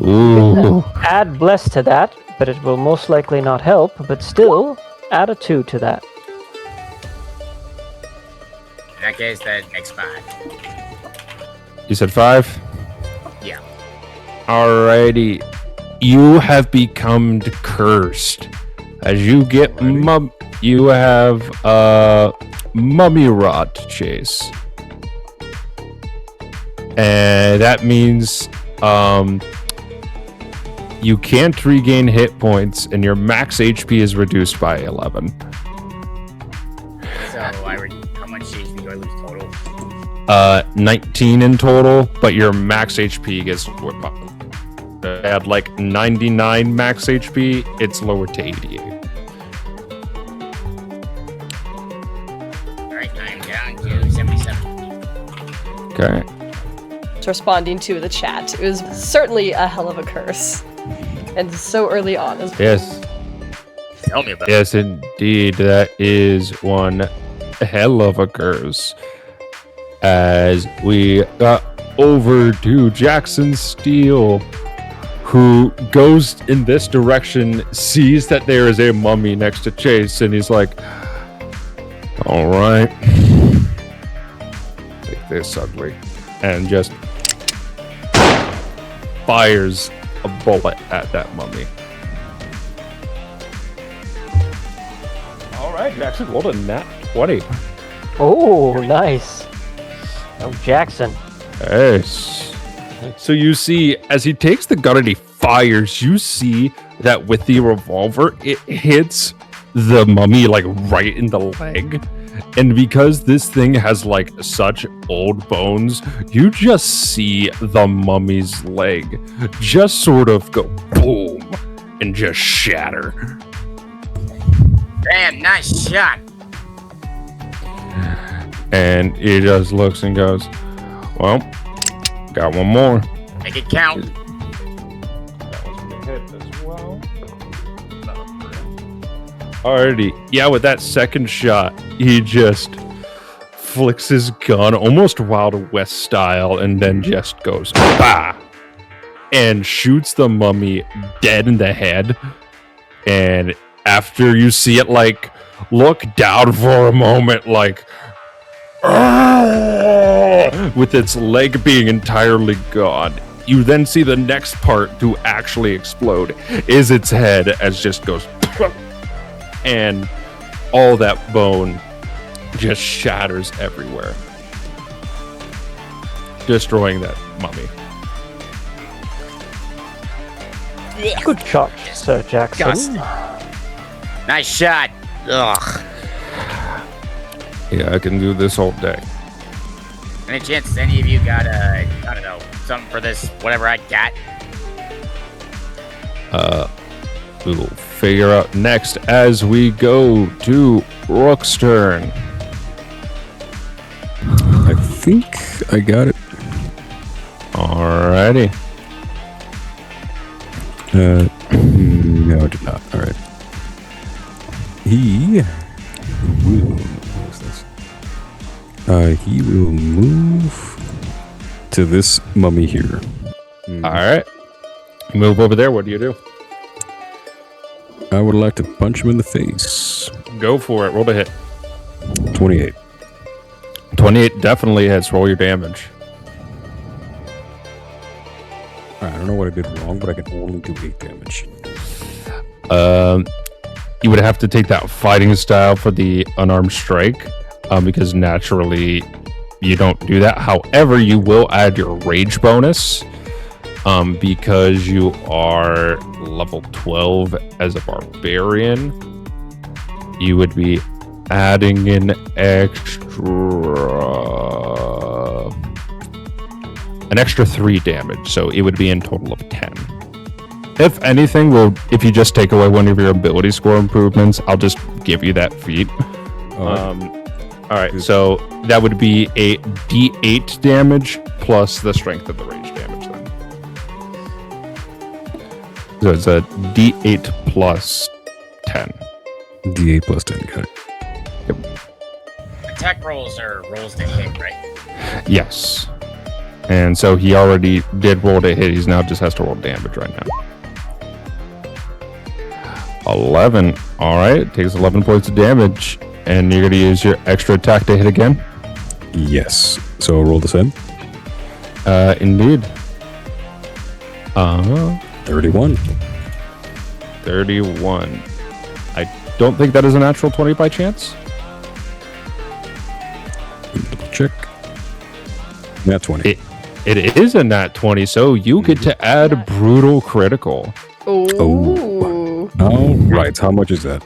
Ooh. Add bless to that, but it will most likely not help, but still, add a 2 to that. In that case, that makes 5. You said 5? Yeah. Alrighty. You have become cursed. As you get you have mummy rot to chase. And that means you can't regain hit points, and your max HP is reduced by 11. So how much HP do I lose total? 19 in total, but your max HP gets at like 99 max HP, it's lowered to 88. Alright, I'm down to 77. Okay. Responding to the chat. It was certainly a hell of a curse. And so early on as well. Yes. Tell me about it. Yes, indeed. That is one hell of a curse. As we got over to Jackson Steele, who goes in this direction, sees that there is a mummy next to Chase, and he's like, all right. Take this, ugly. And just fires a bullet at that mummy. All right, Jackson, rolled a nat 20. Oh, nice. Oh, Jackson. Yes. So you see, as he takes the gun and he fires, you see that with the revolver, it hits the mummy like right in the leg. And because this thing has like such old bones, you just see the mummy's leg just sort of go boom and just shatter. Damn, nice shot. And he just looks and goes, well, got one more. Make it count. That one's gonna hit as well. Alrighty. Yeah, with that second shot, he just flicks his gun almost Wild West style and then just goes bah and shoots the mummy dead in the head. And after you see it like look down for a moment like with its leg being entirely gone, you then see the next part to actually explode is its head as just goes and all that bone just shatters everywhere, destroying that mummy. Good shot, Sir Jackson. Disgusting. Nice shot. Ugh. Yeah, I can do this all day. Any chance any of you got I don't know, something for this, whatever I got? We will figure out next as we go to Rook's turn. I think I got it. Alrighty. No, I did not. All right. He will. What is this? He will move to this mummy here. Alright. You move over there. What do you do? I would like to punch him in the face. Go for it. Roll to hit. 28. 28 definitely hits. Roll your damage. I don't know what I did wrong, but I can only do 8 damage. You would have to take that fighting style for the unarmed strike, because naturally you don't do that. However, you will add your rage bonus, because you are level 12 as a barbarian. You would be adding an extra 3 damage, so it would be in total of 10. If anything, if you just take away one of your ability score improvements, I'll just give you that feat. Alright, so that would be a d8 damage plus the strength of the rage damage then. So it's a d8 plus 10. D8 plus 10, got it. Attack rolls are rolls to hit, right? Yes. And so he already did roll to hit. He's now just has to roll damage right now. 11. All right. Takes 11 points of damage. And you're going to use your extra attack to hit again? Yes. So roll the same. Indeed. 31. 31. I don't think that is a natural 20 by chance. Check. Nat 20. It is a nat 20, so you get to add brutal critical. Oh. All right. How much is that?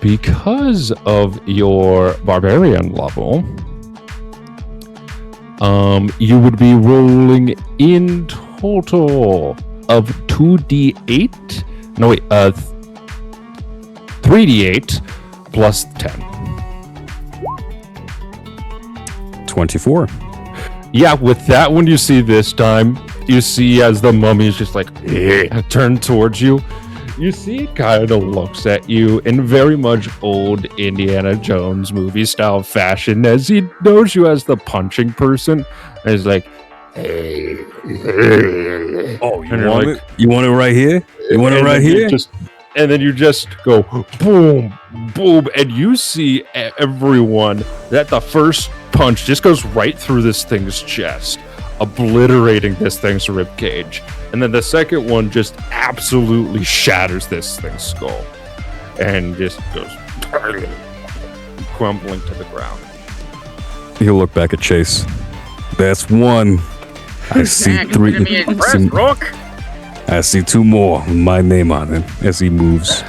Because of your barbarian level, you would be rolling in total of 2d8. No, wait, 3d8 plus 10. 24. Yeah, with that one you see this time, you see as the mummy is just like turned towards you. You see it kind of looks at you in very much old Indiana Jones movie style fashion as he knows you as the punching person. And he's like, hey. Oh, you want it? You want it right here? You want it right here? And then you just go boom, boom, and you see everyone that the first punch just goes right through this thing's chest, obliterating this thing's rib cage. And then the second one just absolutely shatters this thing's skull and just goes crumbling to the ground. He'll look back at Chase. That's one. I see 3. Rook. I see 2 more with my name on it as he moves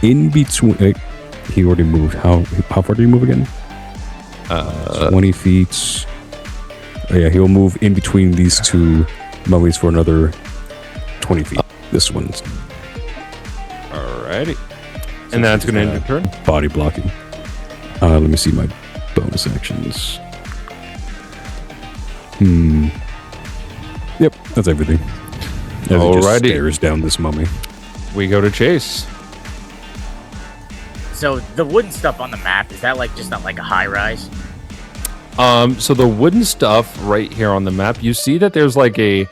in between. He already moved. How far did he move again? 20 feet. Oh, yeah, he'll move in between these 2 mummies for another 20 feet. This one's. Alrighty. And that's going to end your turn. Body blocking. Let me see my bonus actions. Yep, that's everything. As he just stares down this mummy. We go to Chase. So the wooden stuff on the map, is that like just not like a high rise? So the wooden stuff right here on the map, you see that there's like a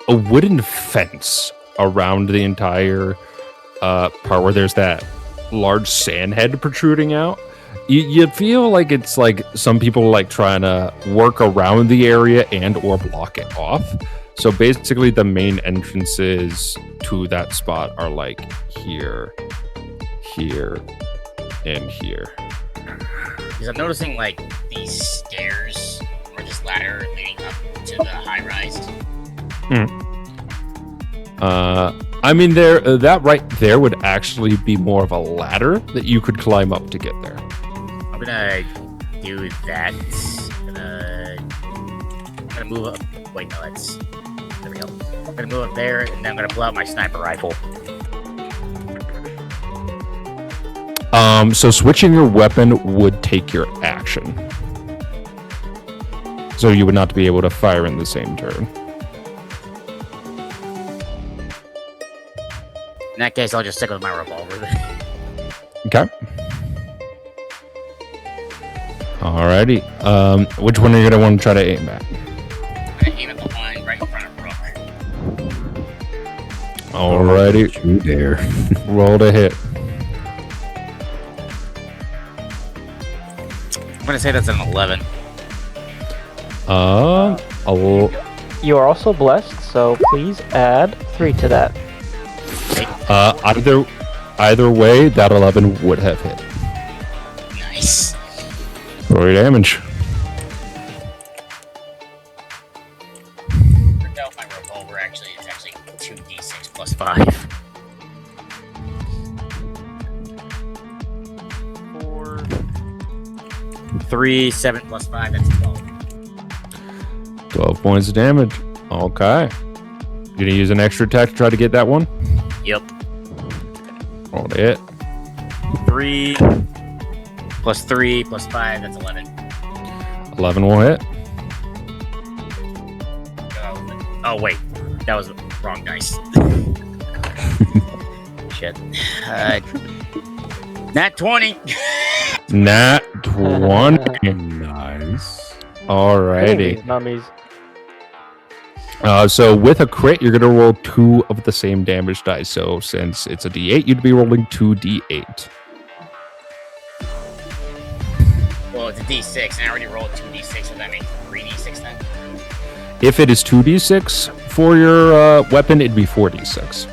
wooden fence around the entire part where there's that large sand head protruding out. You feel like it's like some people like trying to work around the area and or block it off. So basically the main entrances to that spot are like here, here, and here. Because I'm noticing like these stairs or this ladder leading up to the high rise. I mean, that right there would actually be more of a ladder that you could climb up to get there. I'm gonna do that. I'm gonna move up. Wait, no, that's. There we go. I'm gonna move up there, and then I'm gonna pull out my sniper rifle. So switching your weapon would take your action. So you would not be able to fire in the same turn. In that case, I'll just stick with my revolver. Okay. Alrighty. Which one are you gonna want to try to aim at? I'm gonna aim at the one right in front of Rook. Alrighty. You dare. Roll to hit. I'm gonna say that's an 11. You are also blessed, so please add 3 to that. Either way, that 11 would have hit. Nice. Roll your damage. Worked out my revolver. Actually, it's actually 2d6 plus 5. 4, 3, 7 plus 5. That's 12. 12 points of damage. Okay. You gonna use an extra attack to try to get that one? Yep. Roll to hit. 3 plus 3 plus 5. That's 11. 11 will hit. Oh wait, that was the wrong dice. Shit. Nat 20. Nat 20. Nice. Alrighty. Mummies. So with a crit, you're gonna roll 2 of the same damage dice. So since it's a D8, you'd be rolling 2d8. Well, it's a d6, and I already rolled 2d6, so that makes 3d6 then. If it is 2d6 for your weapon, it'd be 4d6.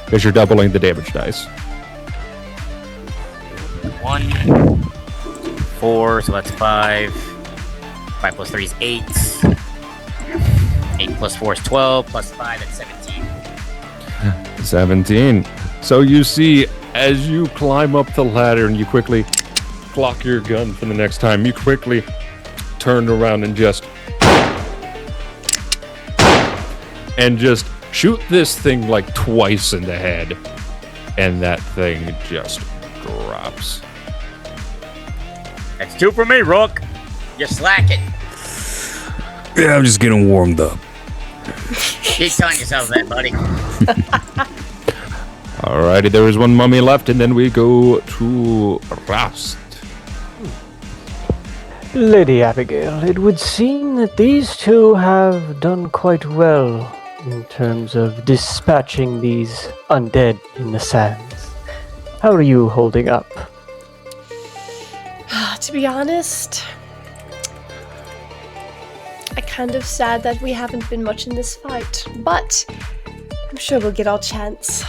Because you're doubling the damage dice. 1, 4, so that's 5. 5 plus 3 is 8. 8 plus 4 is 12. Plus 5, that's 17. 17. So you see, as you climb up the ladder and you quickly clock your gun for the next time, you quickly turn around and just shoot this thing like twice in the head, and that thing just drops. That's 2 for me, Rook. You're slacking. Yeah, I'm just getting warmed up. Keep telling yourself that, buddy. Alrighty, there is one mummy left, and then we go to Rhast. Lady Abigail, it would seem that these two have done quite well in terms of dispatching these undead in the sands. How are you holding up? To be honest, I'm kind of sad that we haven't been much in this fight, but I'm sure we'll get our chance.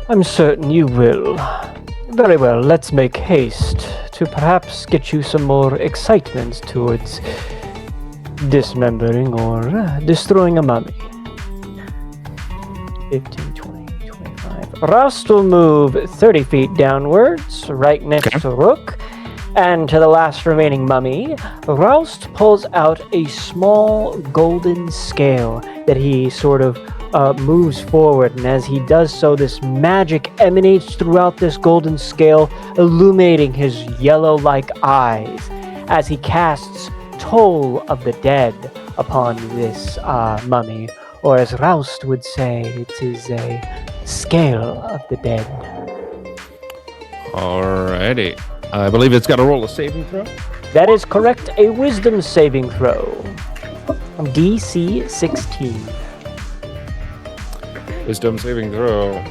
I'm certain you will. Very well, let's make haste to perhaps get you some more excitement towards dismembering or destroying a mummy. 15, 20, 25. Rhast will move 30 feet downwards, right next to Rook. And to the last remaining mummy, Rhast pulls out a small golden scale that he sort of moves forward, and as he does so, this magic emanates throughout this golden scale, illuminating his yellow-like eyes as he casts Toll of the Dead upon this mummy, or as Rhast would say, it is a Scale of the Dead. Alrighty. I believe it's got to roll a saving throw. That is correct, a wisdom saving throw. DC 16. Wisdom saving throw.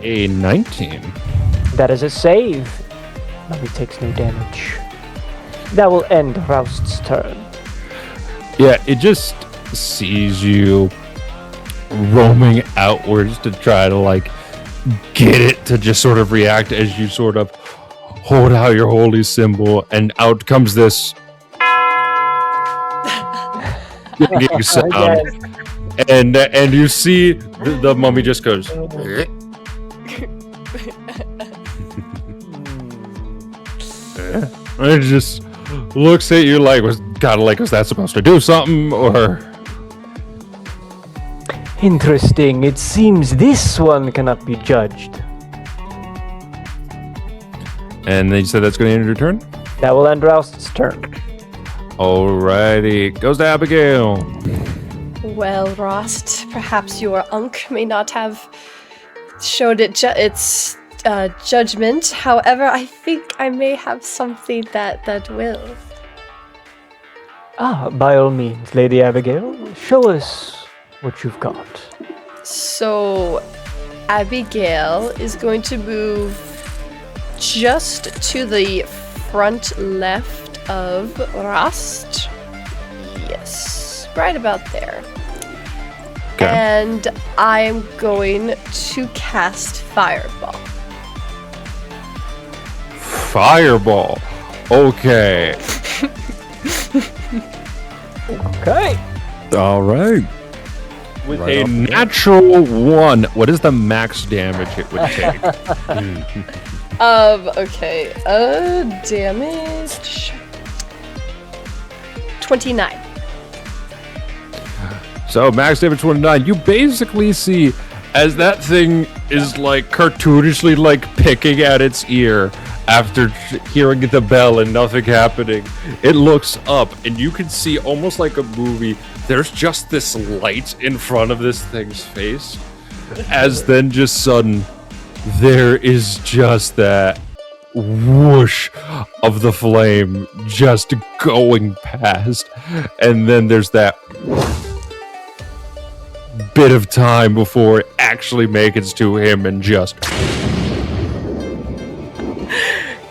A 19. That is a save. Mummy takes no damage. That will end Rhast's turn. Yeah, it just sees you roaming outwards to try to get it to just sort of react as you sort of hold out your holy symbol, and out comes this sound. And you see the mummy just goes. And it just looks at you like, was that supposed to do something, or? Interesting. It seems this one cannot be judged. And then you said that's going to end your turn? That will end Rhast's turn. Alrighty. Goes to Abigail. Well, Rhast, perhaps your unk may not have showed its judgment. However, I think I may have something that will. By all means, Lady Abigail, show us what you've got. So, Abigail is going to move just to the front left of Rhast. Yes, right about there. Okay. And I'm going to cast Fireball. Fireball. Okay. Okay. All right. With Right a off the bat. natural 1, what is the max damage it would take? Okay. Damage. 29. So max damage 29. You basically see as that thing is like cartoonishly like picking at its ear after hearing the bell and nothing happening. It looks up and you can see almost like a movie. There's just this light in front of this thing's face. As then just sudden, there is just that whoosh of the flame just going past. And then there's that bit of time before it actually makes it to him and just...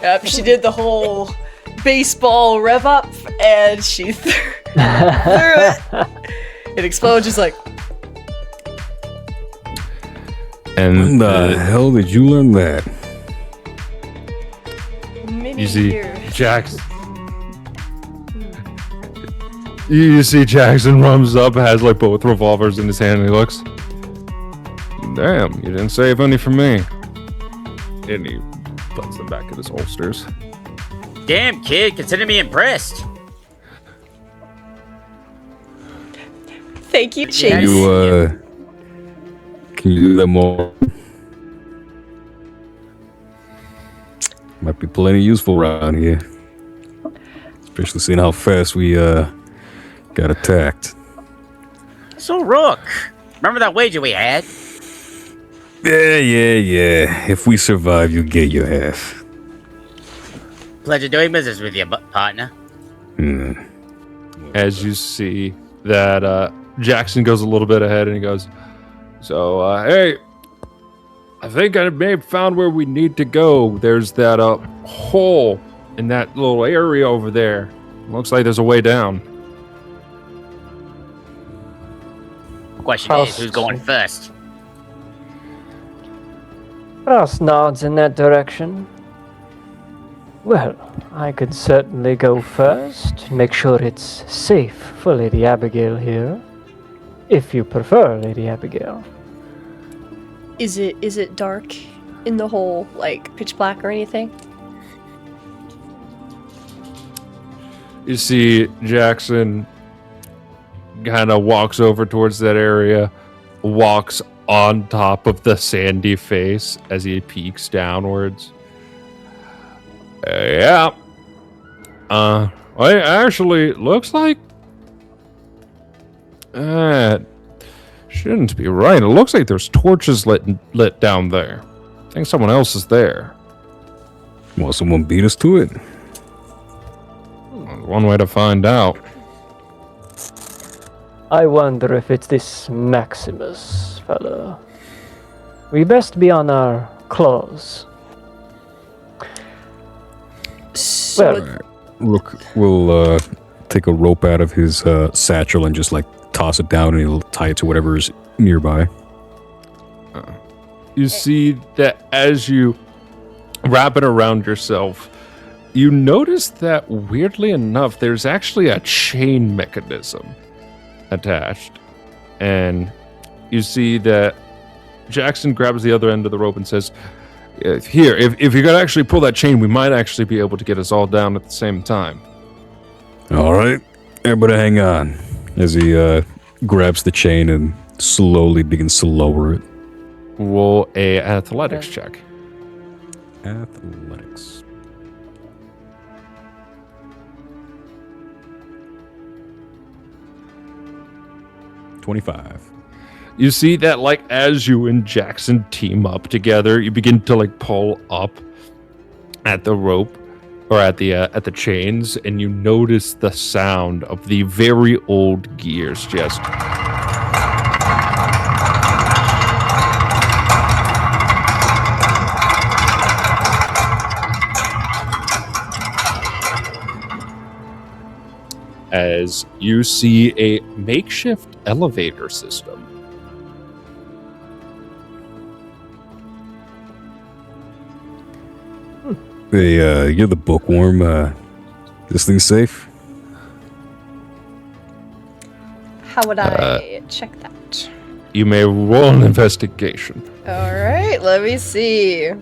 Yep, she did the whole baseball rev up, and she threw it. It explodes, just like... And When the hell did you learn that? Many you see years. Jackson. You see Jackson runs up, has like both revolvers in his hand, and he looks. Damn, you didn't save any for me. And he puts them back in his holsters. Damn, kid, consider me impressed. Thank you, Yeah, Chase. Can you do that more? Might be plenty useful around here. Especially seeing how fast we got attacked. So, Rook, remember that wager we had? Yeah. If we survive, you get your half. Pleasure doing business with you, partner. As you see that Jackson goes a little bit ahead and he goes, so, hey, I think I may have found where we need to go. There's that hole in that little area over there. Looks like there's a way down. Question is, who's going first? Rhast nods in that direction. Well, I could certainly go first, make sure it's safe for Lady Abigail here. If you prefer, Lady Abigail. Is it dark in the hole, like pitch black or anything? You see Jackson kind of walks over towards that area, walks on top of the sandy face as he peeks downwards. Yeah. Well, it actually looks like shouldn't be right. It looks like there's torches lit down there. I think someone else is there. Well, someone beat us to it. One way to find out. I wonder if it's this Maximus fellow. We best be on our claws. So Well, Rook will take a rope out of his satchel and just like toss it down, and he'll tie it to whatever is nearby. You see that as you wrap it around yourself, you notice that weirdly enough, there's actually a chain mechanism attached. And you see that Jackson grabs the other end of the rope and says, here, if you could actually pull that chain, we might actually be able to get us all down at the same time. All right, everybody hang on. As he grabs the chain and slowly begins to lower it. Roll a athletics check. Athletics. 25. You see that, like, as you and Jackson team up together, you begin to, like, pull up at the rope or at the chains, and you notice the sound of the very old gears just as you see a makeshift elevator system. Hey, you're the bookworm. This thing's safe? How would I check that? You may roll an investigation. All right, let me see.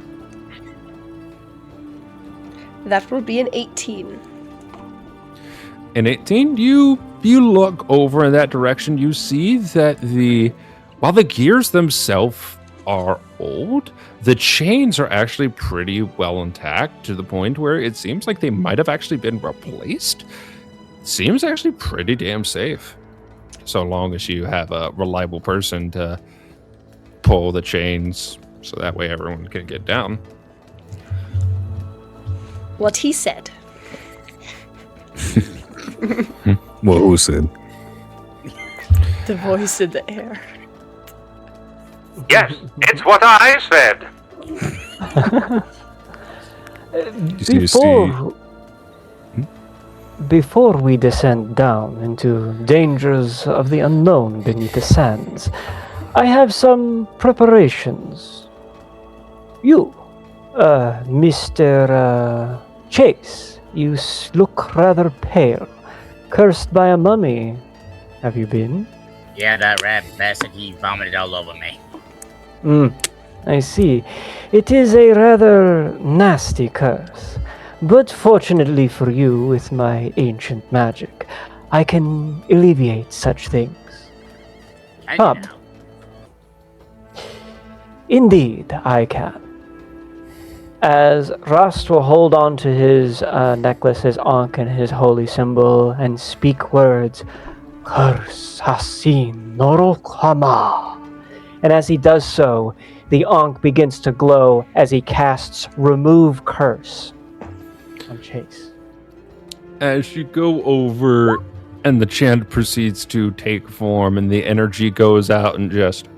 That will be an 18. In 18, you look over in that direction. You see that while the gears themselves are old, the chains are actually pretty well intact to the point where it seems like they might have actually been replaced. Seems actually pretty damn safe, so long as you have a reliable person to pull the chains, so that way everyone can get down. What he said. Well, who said? The voice in the air. Yes, it's what I said. Before we descend down into dangers of the unknown beneath the sands, I have some preparations. You, Mr. Chase, you look rather pale. Cursed by a mummy, have you been? Yeah, that rat bastard, he vomited all over me. I see. It is a rather nasty curse. But fortunately for you, with my ancient magic, I can alleviate such things. I know. Indeed, I can. As Rhast will hold on to his necklace, his ankh, and his holy symbol, and speak words, Curse Hasin Norokama. And as he does so, the ankh begins to glow as he casts Remove Curse on Chase. As you go over and the chant proceeds to take form and the energy goes out and just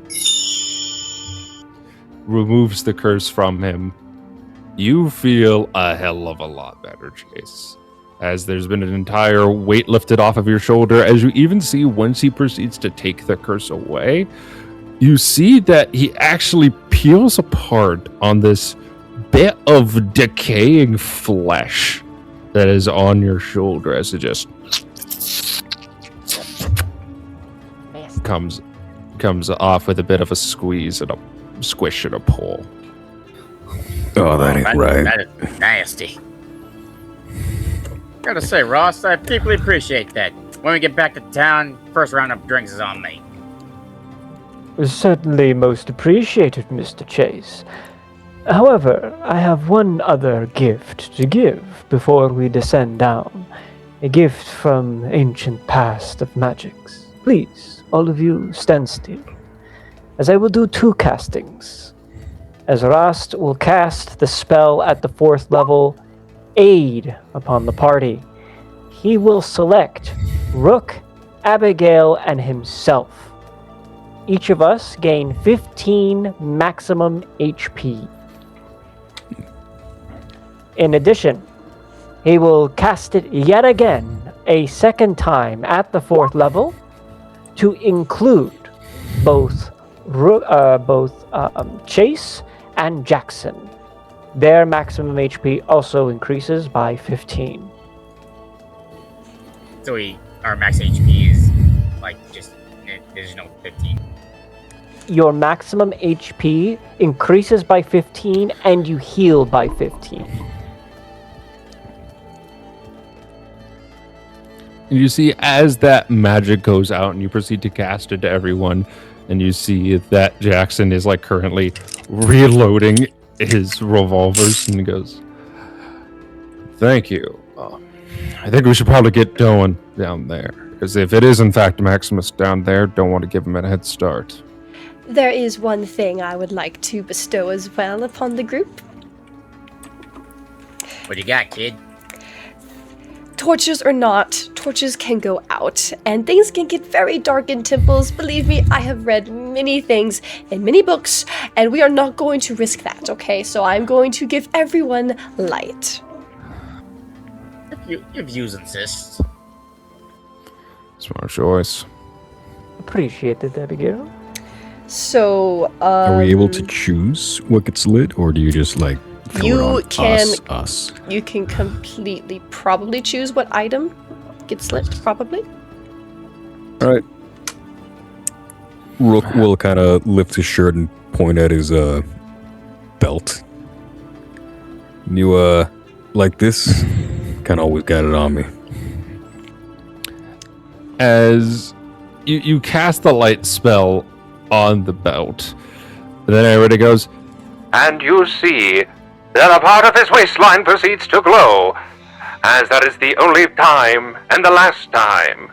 removes the curse from him, you feel a hell of a lot better, Chase. As there's been an entire weight lifted off of your shoulder, as you even see once he proceeds to take the curse away, you see that he actually peels apart on this bit of decaying flesh that is on your shoulder as it just comes off with a bit of a squeeze and a squish and a pull. Oh, that ain't right. That is nasty. Gotta say, Ross, I deeply appreciate that. When we get back to town, first round of drinks is on me. Certainly most appreciated, Mr. Chase. However, I have one other gift to give before we descend down. A gift from ancient past of magics. Please, all of you, stand still, as I will do 2 castings. As Rhast will cast the spell at the 4th level, Aid upon the party. He will select Rook, Abigail, and himself. Each of us gain 15 maximum HP. In addition, he will cast it yet again, a second time at the 4th level, to include both Chase and Jackson. Their maximum HP also increases by 15. So our max HP is like just, there's no 15. Your maximum HP increases by 15 and you heal by 15. And you see as that magic goes out and you proceed to cast it to everyone, and you see that Jackson is like currently reloading his revolvers, and he goes, "Thank you. I think we should probably get going down there. Because if it is in fact Maximus down there, don't want to give him a head start. There is one thing I would like to bestow as well upon the group. What you got, kid? Torches or not, torches can go out, and things can get very dark in temples. Believe me, I have read many things in many books, and we are not going to risk that, okay? So I'm going to give everyone light. Your views insist. Smart choice. Appreciate it, Abigail. So, Are we able to choose what gets lit, or do you just like throw You it on can- us? you can completely probably choose what item gets lit, probably. All right. Rook will kind of lift his shirt and point at his belt. You like this? Kind of always got it on me. As you cast the light spell on the belt, and then everybody goes, And you see that a part of his waistline proceeds to glow, as that is the only time and the last time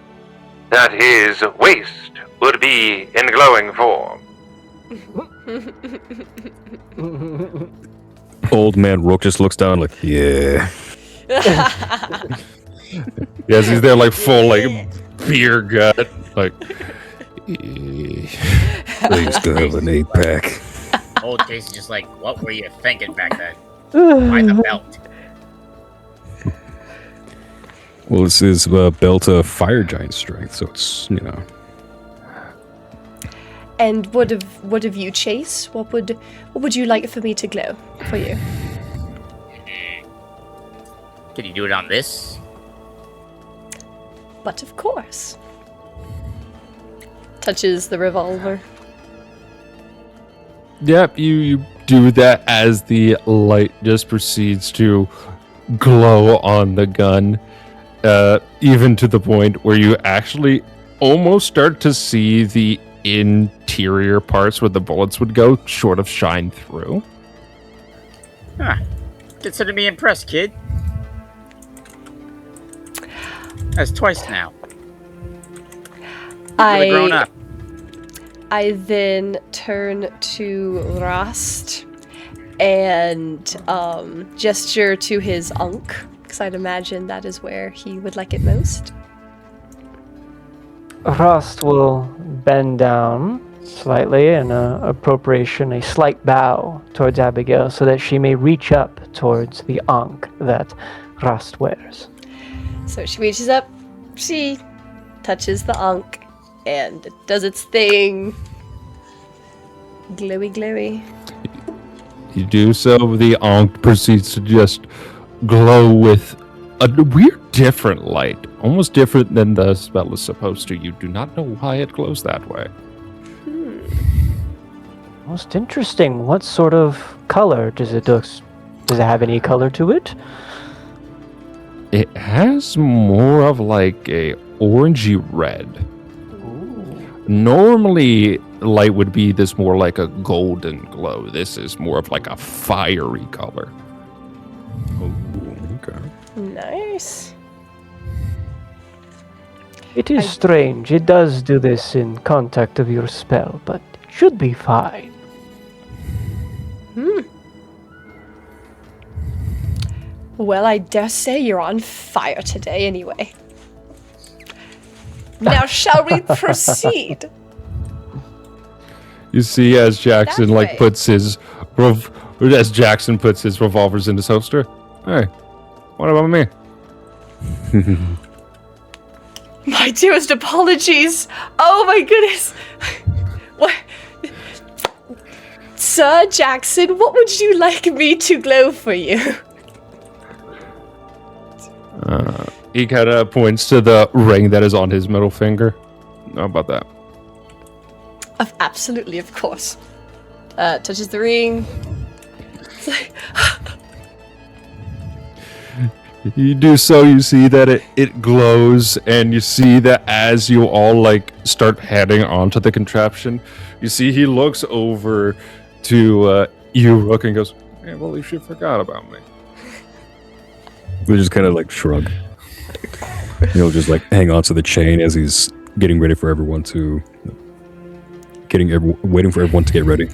that his waist would be in glowing form. Old man Rook just looks down like, yeah. yes, he's there like full like beer gut, like. "Eh." I used to have an 8-pack. Old Casey just like, what were you thinking back then? Why the belt? Well, this is belt of fire giant strength, so it's, you know. And what of you, Chase? What would you like for me to glow for you? Can you do it on this? But of course. Touches the revolver. Yep, you do that as the light just proceeds to glow on the gun, even to the point where you actually almost start to see the interior parts where the bullets would go sort of shine through. Huh. Consider me impressed, kid. That's twice now. Really grown up. I then turn to Rhast and gesture to his unk, because I'd imagine that is where he would like it most. Rhast will bend down slightly in appropriation, a slight bow towards Abigail so that she may reach up towards the ankh that Rhast wears. So she reaches up, she touches the ankh, and it does its thing. Glowy, glowy. You do so, the ankh proceeds to just glow with a weird different light, almost different than the spell is supposed to. You do not know why it glows that way. Most interesting. What sort of color does it have any color to it? It has more of like a orangey red. Normally, light would be this more like a golden glow. This is more of like a fiery color. Oh, okay. Nice. It is strange. It does do this in contact of your spell, but it should be fine. Well, I dare say you're on fire today anyway. Now shall we proceed? You see, as Jackson That way. puts his revolvers in his holster. Hey, what about me? My dearest apologies. Oh my goodness. What? Sir Jackson, what would you like me to glow for you? He kind of points to the ring that is on his middle finger. How about that? Absolutely, of course. Touches the ring. It's like, You do so, you see that it glows, and you see that as you all like start heading onto the contraption, you see he looks over to you, Rook, and goes, "Hey, well, you should forgot about me." We just kind of like shrug. He'll just like hang on to the chain as he's getting ready for everyone to waiting for everyone to get ready.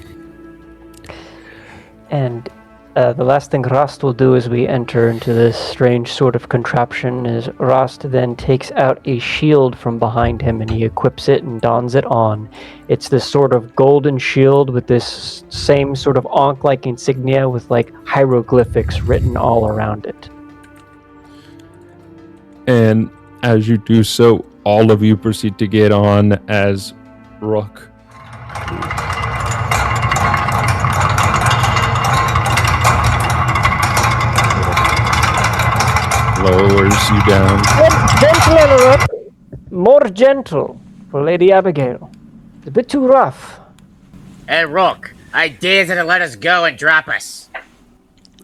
And the last thing Rhast will do as we enter into this strange sort of contraption is Rhast then takes out a shield from behind him and he equips it and dons it on. It's this sort of golden shield with this same sort of ankh-like insignia with like hieroglyphics written all around it. And as you do so, all of you proceed to get on as Rook lowers you down. Gentle, Rook. More gentle for Lady Abigail. It's a bit too rough. Hey, Rook, I dare you to let us go and drop us.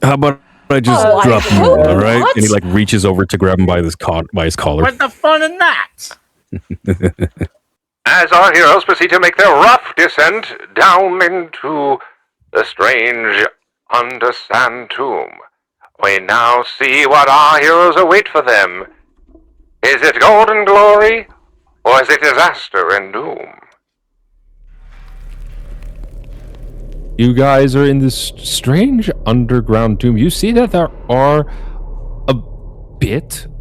How about I just drop you, all right? What? And he like reaches over to grab him by his collar. What's the fun in that? As our heroes proceed to make their rough descent down into the strange undersand tomb, we now see what our heroes await for them. Is it golden glory, or is it disaster and doom? You guys are in this strange underground tomb. You see that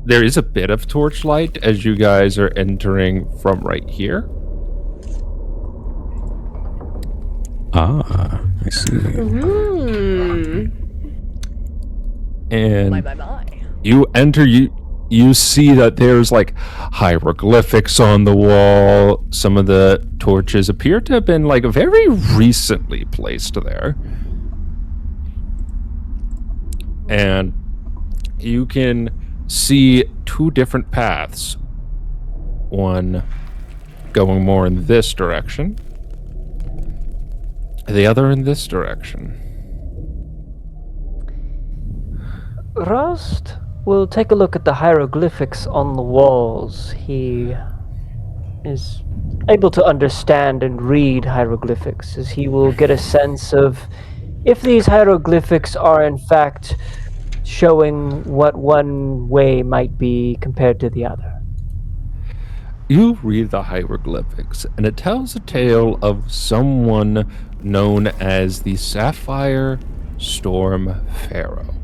there is a bit of torchlight as you guys are entering from right here. Ah, I see. And My. you enter, you see that there's like hieroglyphics on the wall. Some of the torches appear to have been like very recently placed there. And you can see two different paths. One going more in this direction, the other in this direction. Rhast will take a look at the hieroglyphics on the walls. He is able to understand and read hieroglyphics, as he will get a sense of if these hieroglyphics are in fact showing what one way might be compared to the other. You read the hieroglyphics, and it tells a tale of someone known as the Sapphire Storm Pharaoh.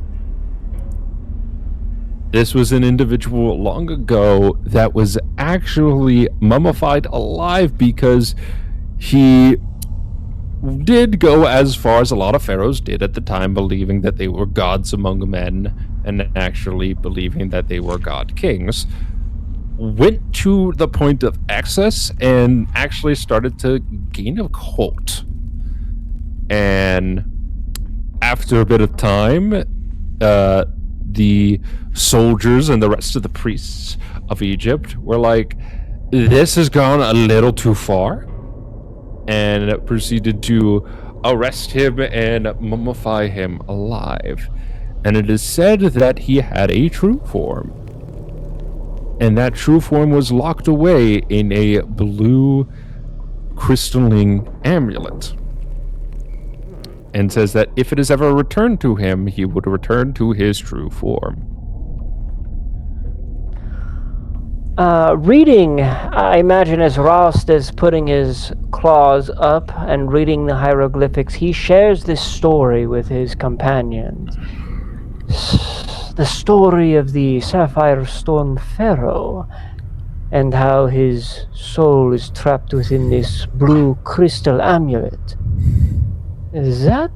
This was an individual long ago that was actually mummified alive because he did go as far as a lot of pharaohs did at the time, believing that they were gods among men and actually believing that they were god kings. Went to the point of excess and actually started to gain a cult. And after a bit of time, the soldiers and the rest of the priests of Egypt were like, this has gone a little too far, and proceeded to arrest him and mummify him alive. And it is said that he had a true form, and that true form was locked away in a blue crystalline amulet, and says that if it is ever returned to him, he would return to his true form. Reading, I imagine, as Rhast is putting his claws up and reading the hieroglyphics, he shares this story with his companions. The story of the Sapphire Storm Pharaoh, and how his soul is trapped within this blue crystal amulet. That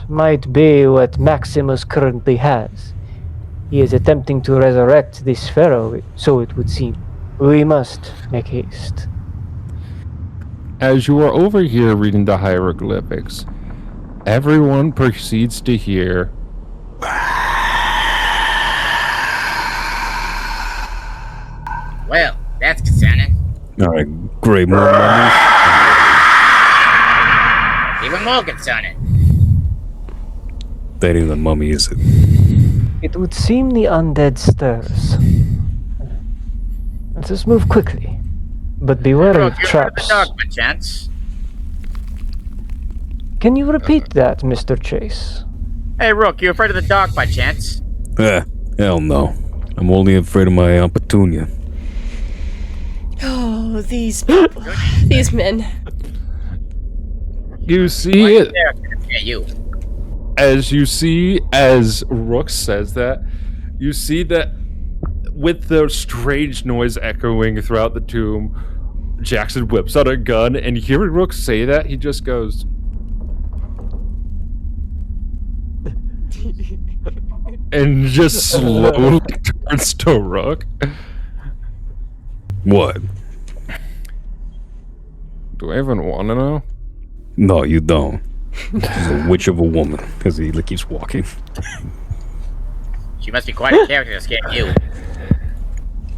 might be what Maximus currently has. He is attempting to resurrect this pharaoh, so it would seem. We must make haste. As you are over here reading the hieroglyphics, everyone proceeds to hear Well, that's concerning. All right, great. More mummies. Even more concerning. That ain't a mummy, is it? It would seem the undead stirs. Let us move quickly, but beware Rook, of you're part of the traps. dog by chance. Can you repeat that, Mr. Chase? Hey, Rook, you afraid of the dog by chance? Hell no. I'm only afraid of my Petunia. Oh, these people. These men. You see it Yeah, you. as Rook says that, you see that with the strange noise echoing throughout the tomb, Jackson whips out a gun, and hearing Rook say that, he just goes, and just slowly turns to Rook. What? Do I even want to know? No, you don't. She's a witch of a woman, because he keeps walking. She must be quite a character to scare you.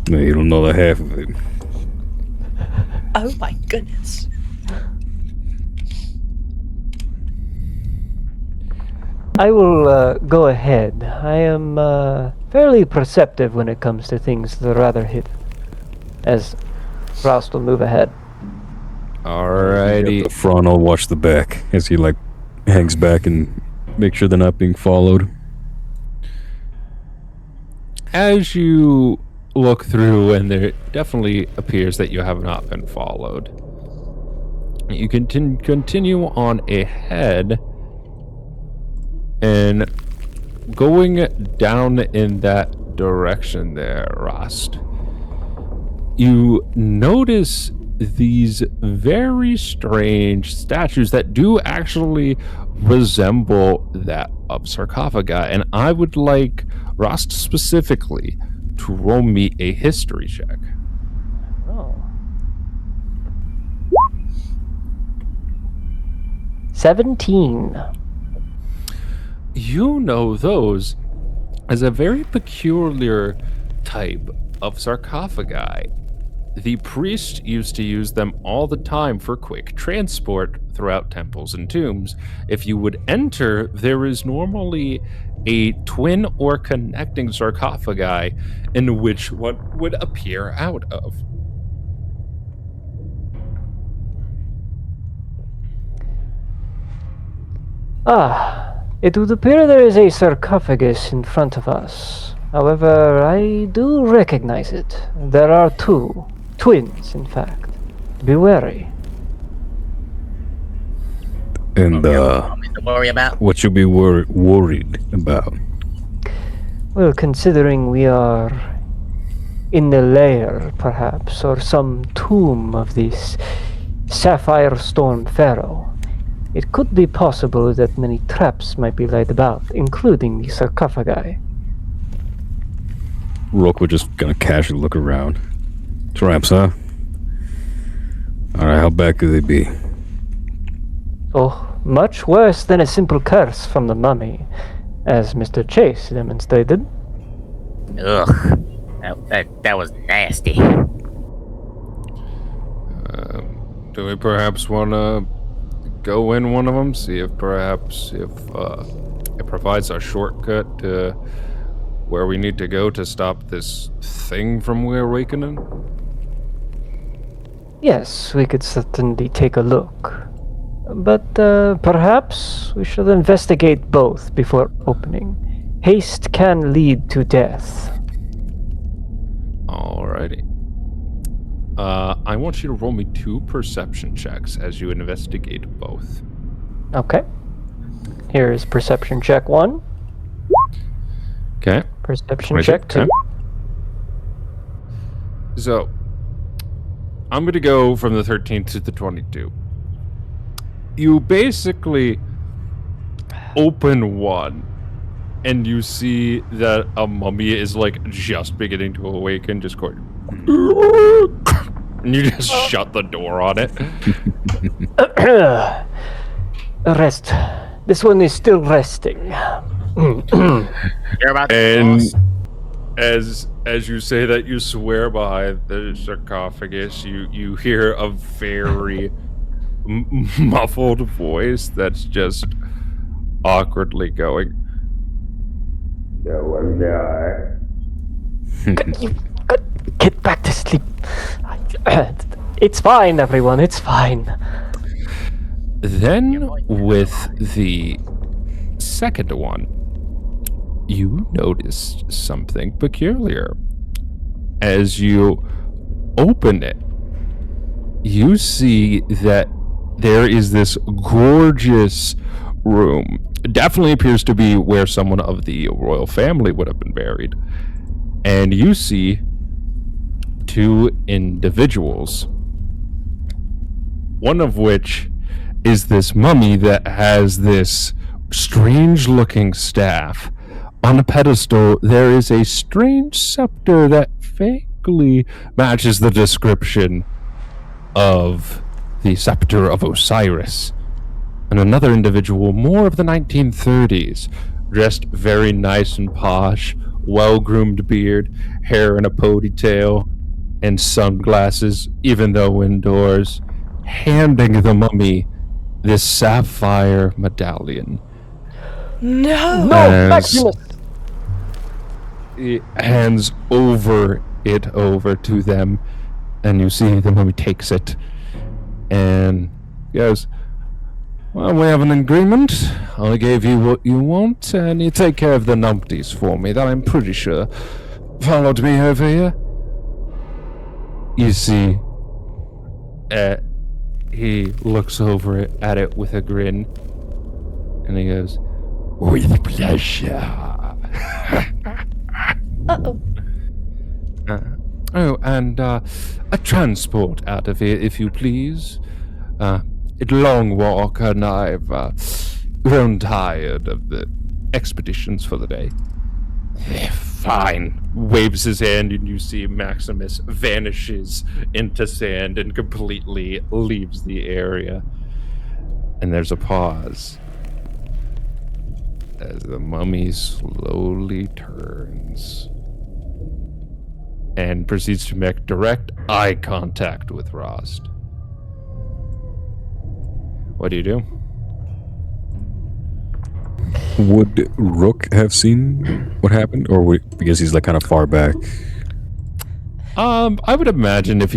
No, you don't know the half of it. Oh my goodness. I will go ahead. I am fairly perceptive when it comes to things that are rather hidden. As Rhast will move ahead. Alrighty. The front, I'll watch the back as he hangs back and make sure they're not being followed. As you look through, and there definitely appears that you have not been followed, you continue on ahead, and going down in that direction there, Rhast, you notice these very strange statues that do actually resemble that of sarcophagi, and I would like Rhast specifically to roll me a history check. Oh. 17. You know those as a very peculiar type of sarcophagi. The priest used to use them all the time for quick transport throughout temples and tombs. If you would enter, there is normally a twin or connecting sarcophagi in which one would appear out of. It would appear there is a sarcophagus in front of us. However, I do recognize it. There are two. Twins, in fact. Be wary. And Nothing to worry about. what you be worried about? Well, considering we are in the lair, perhaps, or some tomb of this Sapphire Storm Pharaoh, it could be possible that many traps might be laid about, including the sarcophagi. Rook was just gonna casually look around. Traps, huh? Alright, how bad could they be? Oh, much worse than a simple curse from the mummy, as Mr. Chase demonstrated. Ugh. That was nasty. Do we perhaps want to go in one of them, see if perhaps it provides a shortcut to where we need to go to stop this thing from awakening? Yes, we could certainly take a look. But perhaps we should investigate both before opening. Haste can lead to death. Alrighty. I want you to roll me 2 perception checks as you investigate both. Okay. Here is perception check 1. Okay. Perception check 2. So, I'm going to go from the 13 to the 22. You basically open one, and you see that a mummy is just beginning to awaken, just going, and you just shut the door on it. Rest. This one is still resting. You're about to And boss. as you say that, you swear by the sarcophagus, you hear a very muffled voice that's just awkwardly going, Get back to sleep. It's fine, everyone. It's fine. Then, with the second one, you noticed something peculiar. As you open it, you see that there is this gorgeous room. It definitely appears to be where someone of the royal family would have been buried. And you see two individuals, one of which is this mummy that has this strange looking staff. On a pedestal, there is a strange scepter that vaguely matches the description of the scepter of Osiris. And another individual, more of the 1930s, dressed very nice and posh, well-groomed beard, hair in a ponytail, and sunglasses, even though indoors, handing the mummy this sapphire medallion. No! No, Maximus! He hands it over to them, and you see the mummy takes it and goes, well, we have an agreement. I gave you what you want, and you take care of the numpties for me. That I'm pretty sure followed me over here. You see, he looks over at it with a grin, and he goes, with pleasure. Uh-oh. And a transport out of here, if you please. It's a long walk, and I've grown tired of the expeditions for the day. Fine. Waves his hand, and you see Maximus vanishes into sand and completely leaves the area. And there's a pause as the mummy slowly turns and proceeds to make direct eye contact with Rhast. What do you do? Would Rook have seen what happened, or because he's like kind of far back? I would imagine if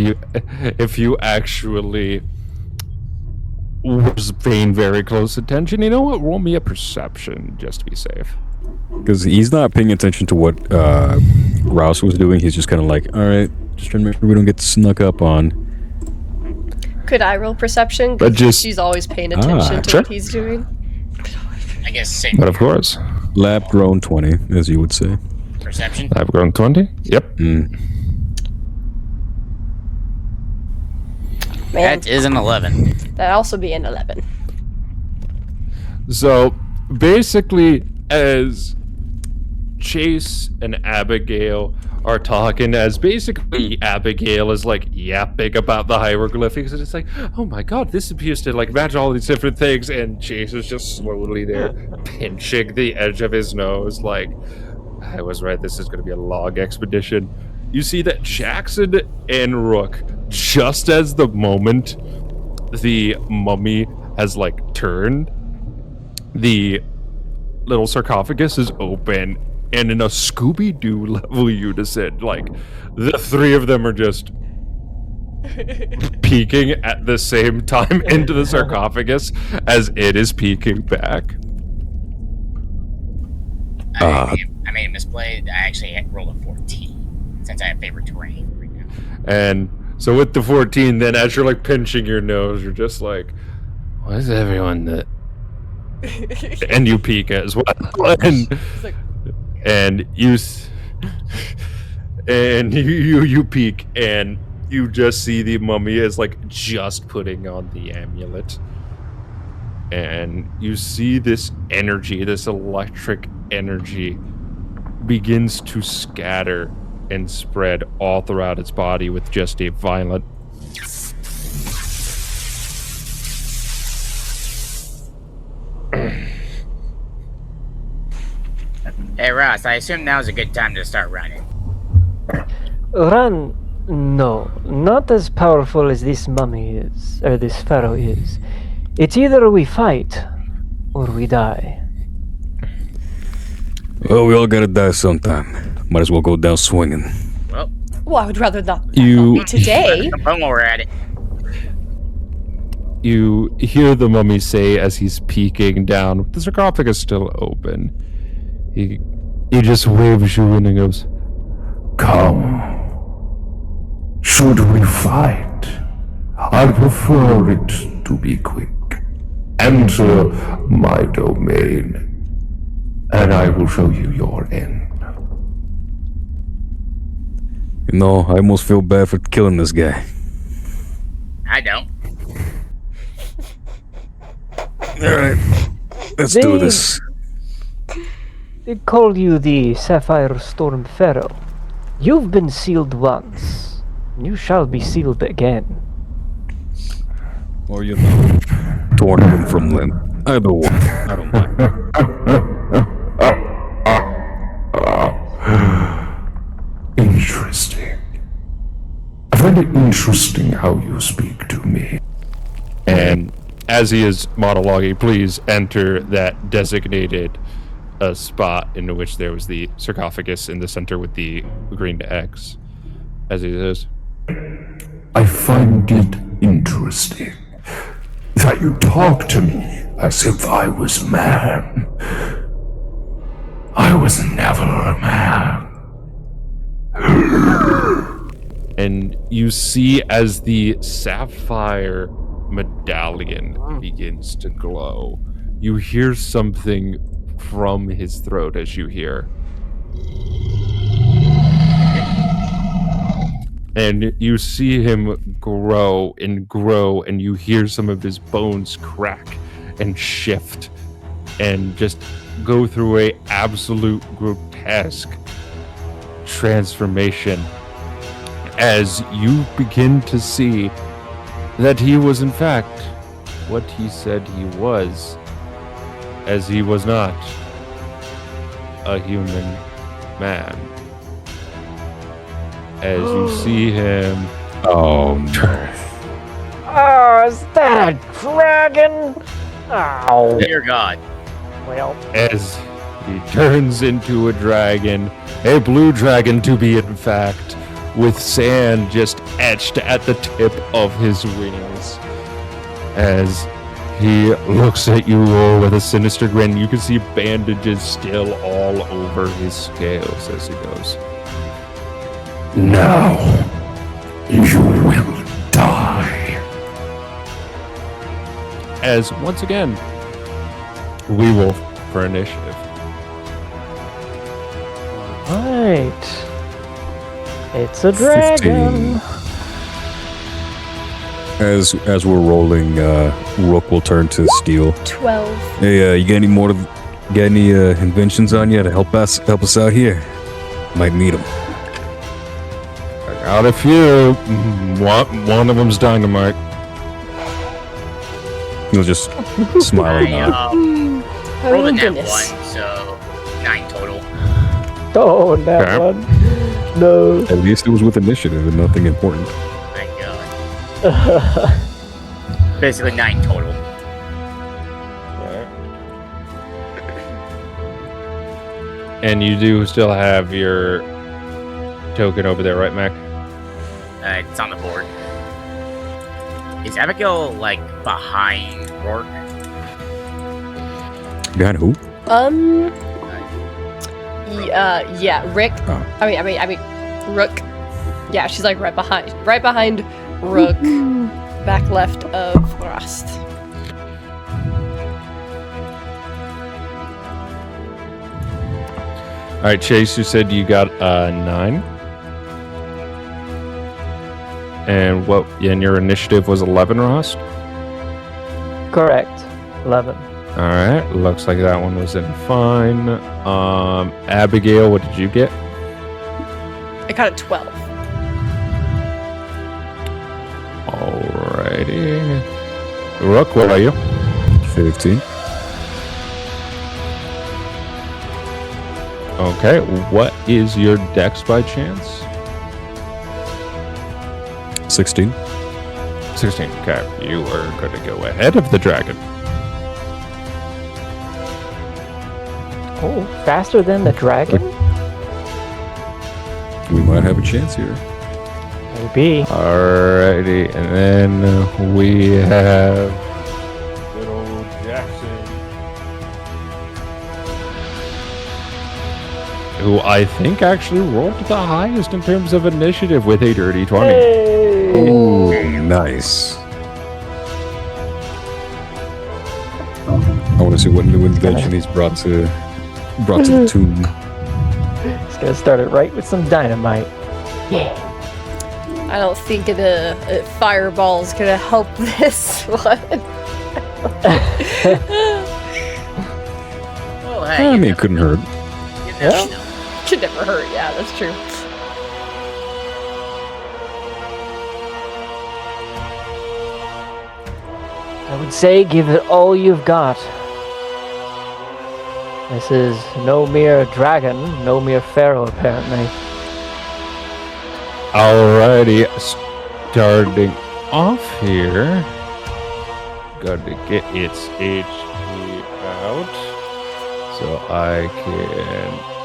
you actually was paying very close attention, you know what? Roll me a perception just to be safe. Because he's not paying attention to what Rouse was doing. He's just kind of like, all right, just trying to make sure we don't get snuck up on. Could I roll perception? But Because just- she's always paying attention to sure. what he's doing. I guess same. But of course, Lab grown 20, as you would say. Perception. I've grown 20. Yep. Man, That is an 11. that'd also be an 11. So basically, as Chase and Abigail are talking, as basically Abigail is like yapping about the hieroglyphics, and it's like, oh my god, this appears to like match all these different things, and Chase is just slowly there pinching the edge of his nose like, I was right, this is going to be a long expedition. You see that Jackson and Rook, just as the moment the mummy has like turned, the little sarcophagus is open, and in a Scooby-Doo level unison, like, the three of them are just peeking at the same time into the sarcophagus as it is peeking back. I made a misplay. I actually rolled a 14 since I have favorite terrain right now. And so with the 14, then as you're like pinching your nose, you're just like, why is everyone that... and you peek as well. And you peek, and you just see the mummy is like just putting on the amulet, and you see this energy, this electric energy, begins to scatter and spread all throughout its body with just a violent Hey, Ross, I assume now's a good time to start running. Run? No, not as powerful as this mummy is, or this pharaoh is. It's either we fight, or we die. Well, we all gotta die sometime. Might as well go down swinging. Well, Well, I would rather not You- be today. when we're at it. You hear the mummy say as he's peeking down, with the sarcophagus still open. He just waves you in and goes, Come. Should we fight? I prefer it to be quick. Enter my domain, and I will show you your end. You know, I almost feel bad for killing this guy. I don't. Alright, let's do this. They call you the Sapphire Storm Pharaoh. You've been sealed once. You shall be sealed again. Or you know, torn limb from limb. Either one. I don't mind. Interesting. I find it interesting how you speak to me. And as he is monologuing, please enter that designated spot into which there was the sarcophagus in the center with the green X. As he says, I find it interesting that you talk to me as if I was a man. I was never a man. and you see as the sapphire medallion begins to glow, you hear something from his throat as you hear. And you see him grow, and you hear some of his bones crack and shift and just go through a absolute grotesque transformation as you begin to see that he was in fact what he said he was, as he was not a human man. As you see him, Oh no. Oh, is that a dragon? Oh, Dear God. well. as he turns into a dragon, a blue dragon to be in fact, with sand just etched at the tip of his wings. As he looks at you all with a sinister grin, you can see bandages still all over his scales as he goes. Now, you will die. As once again, we will for initiative. Right. It's a dragon. 15. As we're rolling, Rook will turn to Steel. 12. Hey, you got any inventions on you to help us out here? Might need them. Got a few. One of them's dynamite. He'll just smile and I nod. rolled a Oh, net goodness. 1, so 9 total. Oh, that Okay. one. No. At least it was with initiative and nothing important. Thank God. Basically 9 total. And you do still have your token over there, right, Mac? It's on the board. Is Abigail, like, behind Rourke? Behind who? Yeah, Rick. Oh. I mean, Rook. Yeah, she's like right behind Rook, back left of Rhast. All right, Chase, you said you got 9. And your initiative was 11, Ross? Correct. 11. All right, looks like that one was in fine. Abigail, what did you get? I got a 12. Alrighty. Rook, what are you? 15. Okay, what is your dex by chance? 16. 16. Okay, you are going to go ahead of the dragon. Oh, faster than the dragon? We might have a chance here. Maybe. Alrighty, and then we have good old Jackson, who I think actually rolled the highest in terms of initiative with a dirty 20. Hey. Ooh, nice. I want to see what new invention he's brought to the tomb. He's gonna start it right with some dynamite. Yeah. I don't think a fireball's gonna help this one. Well, hey, I mean, it couldn't hurt. you never know. Could never hurt. Yeah, that's true. I would say give it all you've got. This is no mere dragon, no mere Pharaoh, apparently. Alrighty, starting off here. Got to get its HP out so I can.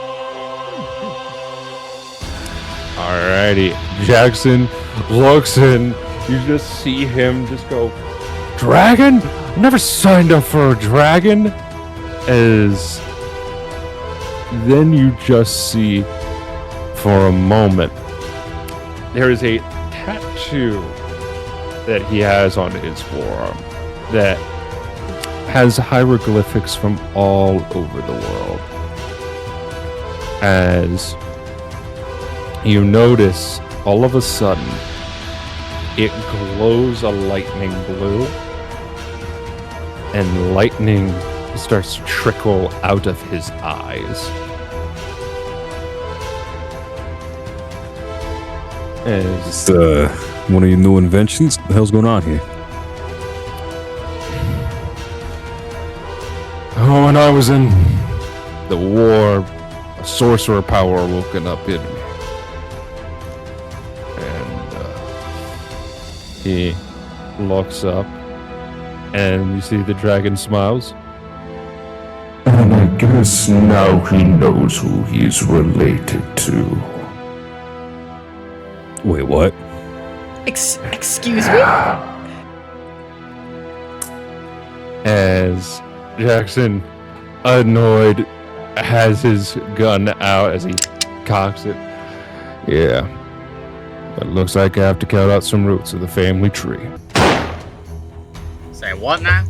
Alrighty, Jackson looks and you just see him just go, "Dragon? I never signed up for a dragon." As then you just see for a moment there is a tattoo that he has on his forearm that has hieroglyphics from all over the world. As you notice, all of a sudden, it glows a lightning blue, and lightning starts to trickle out of his eyes. As It's one of your new inventions. What the hell's going on here? oh, when I was in the war, a sorcerer power woken up in me. And he looks up, and you see the dragon smiles. And I guess now he knows who he's related to. Wait, what? Excuse me? As Jackson, annoyed, has his gun out as he cocks it. Yeah. It looks like I have to cut out some roots of the family tree. Say what now?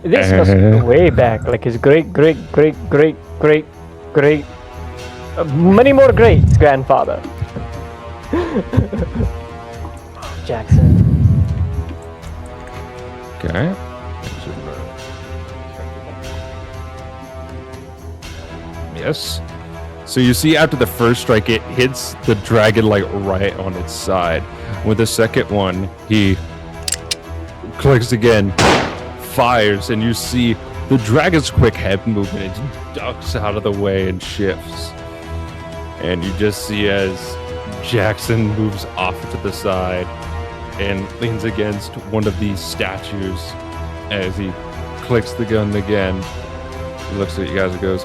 This must go way back, like his great, many more greats grandfather. Jackson. Okay. Yes. So you see after the first strike, it hits the dragon like right on its side. With the second one, he clicks again, fires, and you see the dragon's quick head movement. It ducks out of the way and shifts. And you just see as Jackson moves off to the side and leans against one of these statues as he clicks the gun again. He looks at you guys and goes,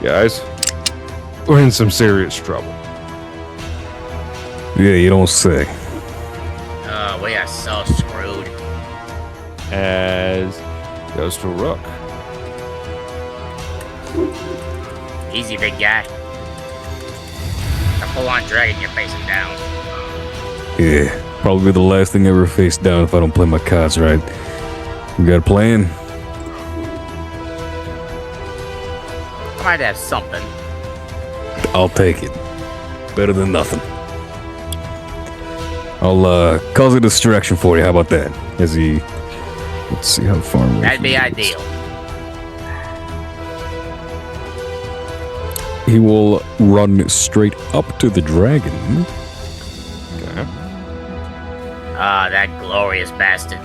"Guys, we're in some serious trouble." Yeah, you don't say. We are so screwed. As goes to Rook. Easy, big guy. A full-on dragon you're facing down. Yeah, probably the last thing I ever face down if I don't play my cards right. You got a plan? I might have something. I'll take it. Better than nothing. I'll cause a distraction for you. How about that? As he, let's see how far away. That'd be he is. ideal. He will run straight up to the dragon. Okay. Ah, that glorious bastard.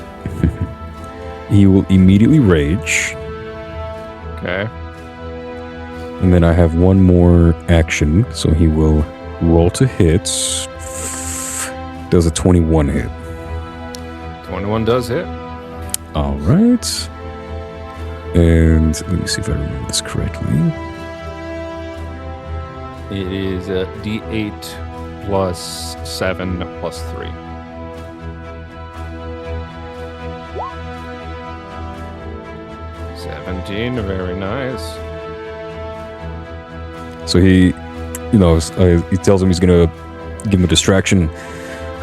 He will immediately rage, Okay. and then I have one more action, so he will roll to hit. Does a 21 hit? 21 does hit. All right. And let me see if I remember this correctly. It is a D8 plus 7 plus 3. $17, very nice. So he, he tells him he's gonna give him a distraction.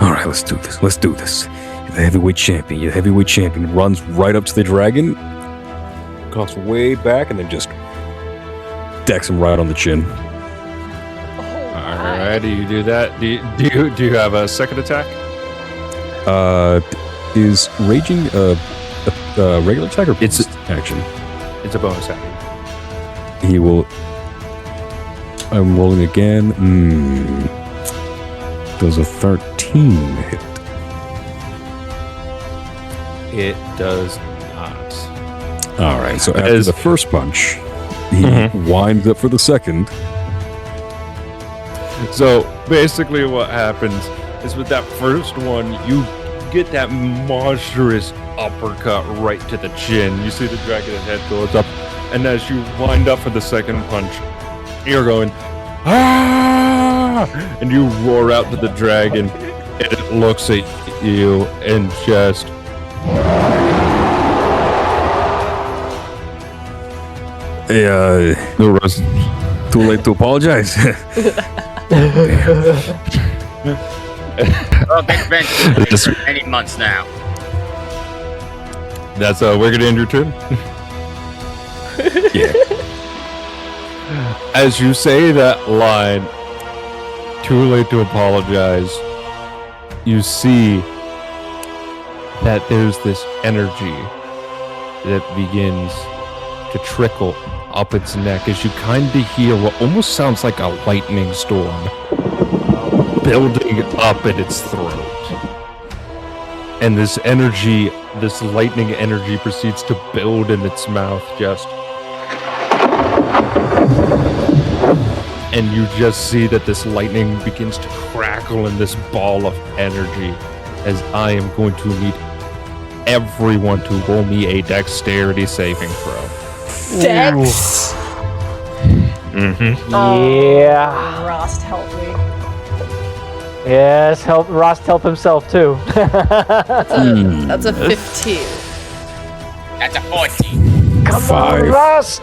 All right, let's do this. Let's do this. You're the heavyweight champion. You're the heavyweight champion. Runs right up to the dragon, comes way back, and then just decks him right on the chin. All right, do you do that? Do you have a second attack? Is raging a regular attack or It's action? It's a bonus action. He will. I'm rolling again. Does a 13 hit? It does not. All right. So after the first punch, he winds up for the second. So basically, what happens is with that first one, you get that monstrous uppercut right to the chin. You see the dragon's head goes up, and as you wind up for the second punch, you're going, ah! And you roar out to the dragon, and it looks at you and just. Hey, too late to apologize. Well, it's been many months now. That's we're gonna end your turn. Yeah. As you say that line, too late to apologize, you see that there's this energy that begins to trickle up its neck as you kind of hear what almost sounds like a lightning storm building up in its throat. And this energy, this lightning energy proceeds to build in its mouth just. And you just see that this lightning begins to crackle in this ball of energy as I am going to need everyone to roll me a dexterity saving throw. Dex. Mm-hmm. Yeah. Rhast, help me. Yes, Rhast help himself too. That's a 15. That's a 14. Come 5. on, Rhast!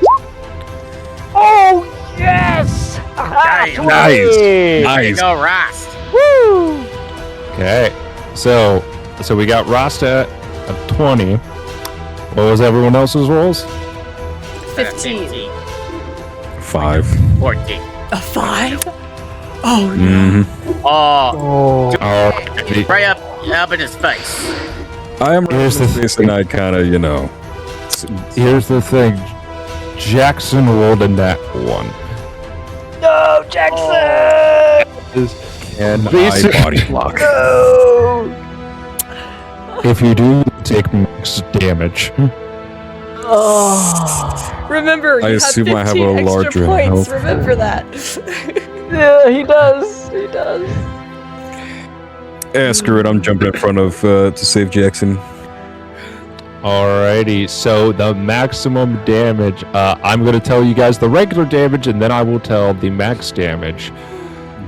Oh, yes! Nice. 20! There you Nice. go, Rhast. Woo! Okay, so we got Rasta at 20. What was everyone else's rolls? 15. 5. 14. A 5? Oh, Mm-hmm. Oh, Alrighty. right up in his face. I am Here's the face, and I kind of, Here's the thing. Jackson rolled a nat 1. No, Jackson! can I Basic- body block? No! If you do, take max damage. Oh. remember, you I have assume 15 I have a extra larger points. health. Remember that. Yeah, he does. He does. Yeah, screw it. I'm jumping in front of to save Jackson. Alrighty, so the maximum damage, I'm going to tell you guys the regular damage, and then I will tell the max damage.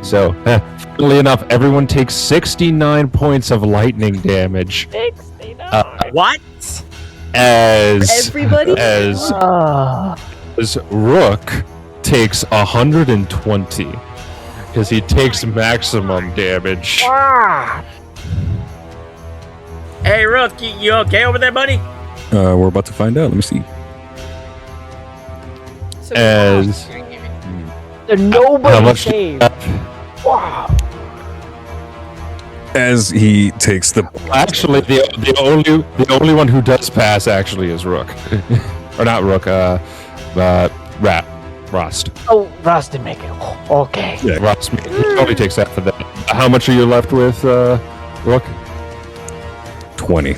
So, funnily enough, everyone takes 69 points of lightning damage. 69. What? As Everybody? as Rook takes 120 because he takes maximum damage. Hey, Rook, you okay over there, buddy? We're about to find out. Let me see. So As And nobody how much? saved. Wow. As he takes the Actually, the only one who does pass actually is Rook, or not Rook. Rhast. Oh, Rhast didn't make it. Oh, okay. Yeah, Rhast. He only takes that for that. How much are you left with, Rook? 20.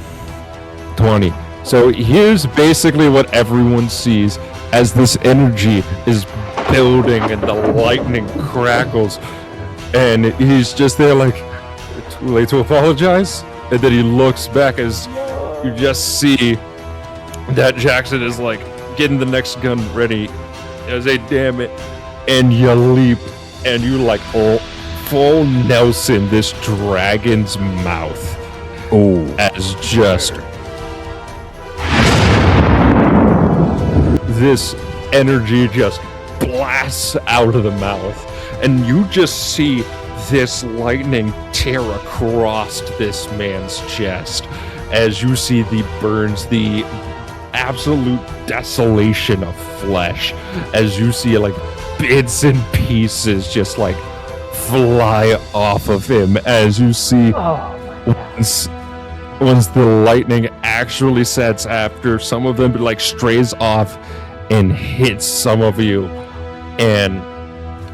20. So here's basically what everyone sees as this energy is building and the lightning crackles, and he's just there like, too late to apologize. And then he looks back as you just see that Jackson is like getting the next gun ready. As a damn it, and you leap and you like full Nelson this dragon's mouth. Oh, As just this energy just blasts out of the mouth, and you just see this lightning tear across this man's chest as you see the burns, the absolute desolation of flesh, as you see like bits and pieces just like fly off of him, as you see once the lightning actually sets, after some of them like strays off and hits some of you, and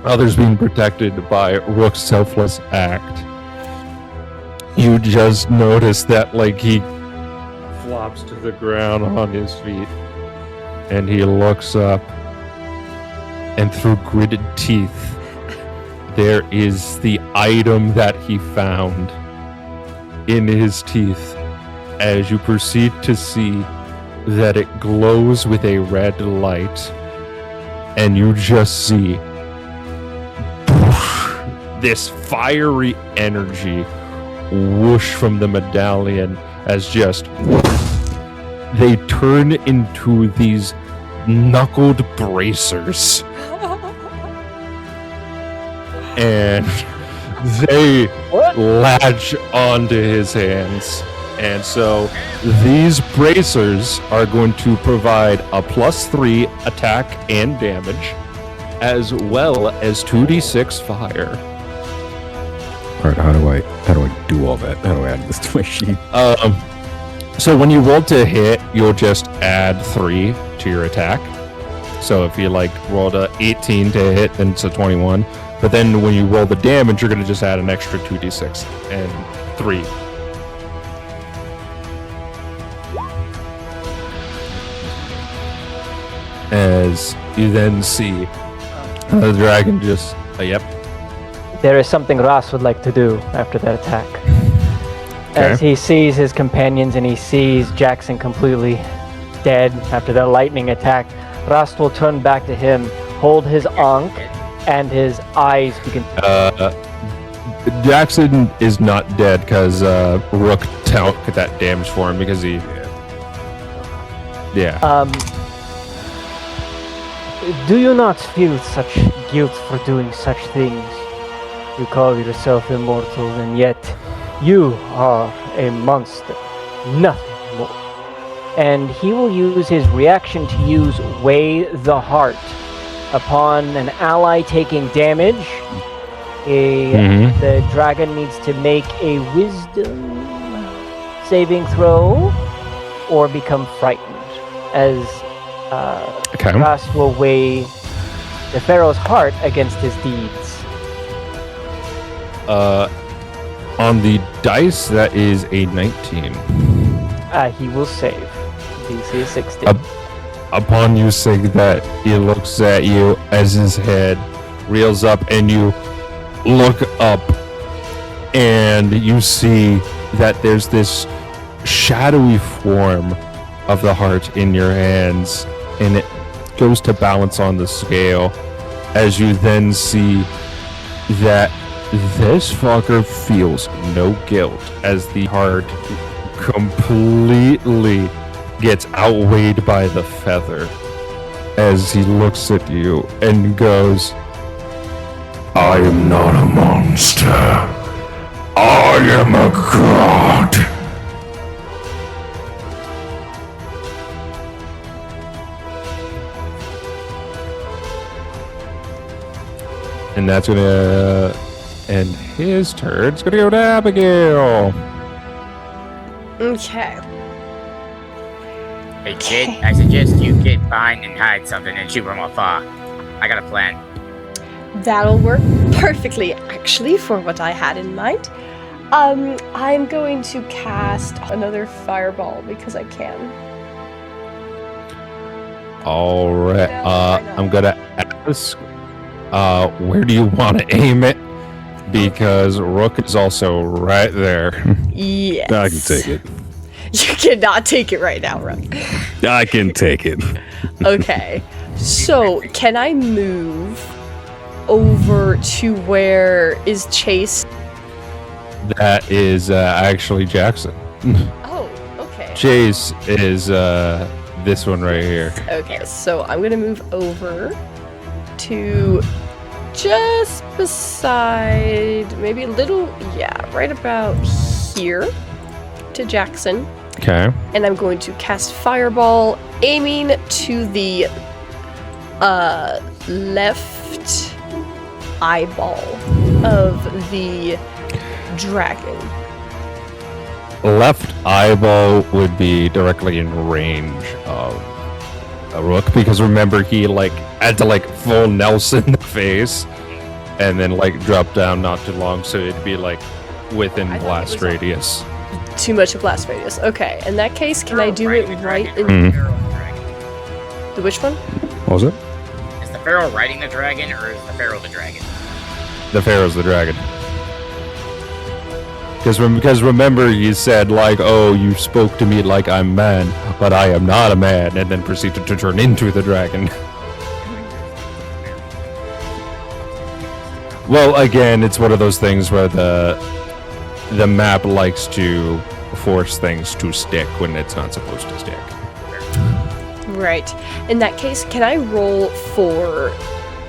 others being protected by Rook's selfless act. You just notice that like he flops to the ground on his feet, and he looks up, and through gritted teeth there is the item that he found in his teeth, as you proceed to see that it glows with a red light, and you just see this fiery energy whoosh from the medallion, as just they turn into these knuckled bracers, and they latch onto his hands. And so these bracers are going to provide a +3 attack and damage, as well as 2d6 fire. All right, how do I do all that? How do I add this to my sheet? So when you roll to hit, you'll just add 3 to your attack. So if you like rolled a 18 to hit, then it's a 21. But then when you roll the damage, you're going to just add an extra 2d6 and 3. As you then see the dragon just, yep. There is something Rhast would like to do after that attack. As he sees his companions and he sees Jackson completely dead after that lightning attack, Rhast will turn back to him, hold his ankh, and his eyes begin to... Jackson is not dead because Rook took that damage for him because he... Yeah. Do you not feel such guilt for doing such things? You call yourself immortal, and yet you are a monster, nothing more. And he will use his reaction to use Weigh the Heart. Upon an ally taking damage, the dragon needs to make a wisdom saving throw or become frightened, as Rhast will weigh the Pharaoh's heart against his deeds. On the dice, that is a 19. He will save. DC is 16. Upon you saying that, he looks at you as his head reels up, and you look up, and you see that there's this shadowy form of the heart in your hands, and it goes to balance on the scale, as you then see that this fucker feels no guilt, as the heart completely gets outweighed by the feather, as he looks at you and goes, I am not a monster. I am a god. and that's gonna end his turn. It's gonna go to Abigail. Okay. Hey kid, I suggest you get behind and hide something and shoot from afar. I got a plan. That'll work perfectly, actually, for what I had in mind. I'm going to cast another fireball because I can. All right. I'm gonna ask, where do you want to aim it? Because Rook is also right there. Yes. I can take it. You cannot take it right now, Rook. I can take it. Okay. So, can I move over to where is Chase? That is actually Jackson. Oh, okay. Chase is this one right here. Okay, so I'm gonna move over to just beside, maybe a little, right about here to Jackson. Okay. And I'm going to cast Fireball, aiming to the left eyeball of the dragon. Left eyeball would be directly in range of a Rook, because remember he had to full Nelson the face and then drop down not too long, so it'd be within blast radius. Too much of blast radius. Okay, in that case, can I do it right in the which one? What was it? Is the Pharaoh riding the dragon, or is the Pharaoh the dragon? The Pharaoh's the dragon. Because remember, you said, oh, you spoke to me like I'm man, but I am not a man, and then proceeded to turn into the dragon. Well, again, it's one of those things where the map likes to force things to stick when it's not supposed to stick. Right. In that case, can I roll for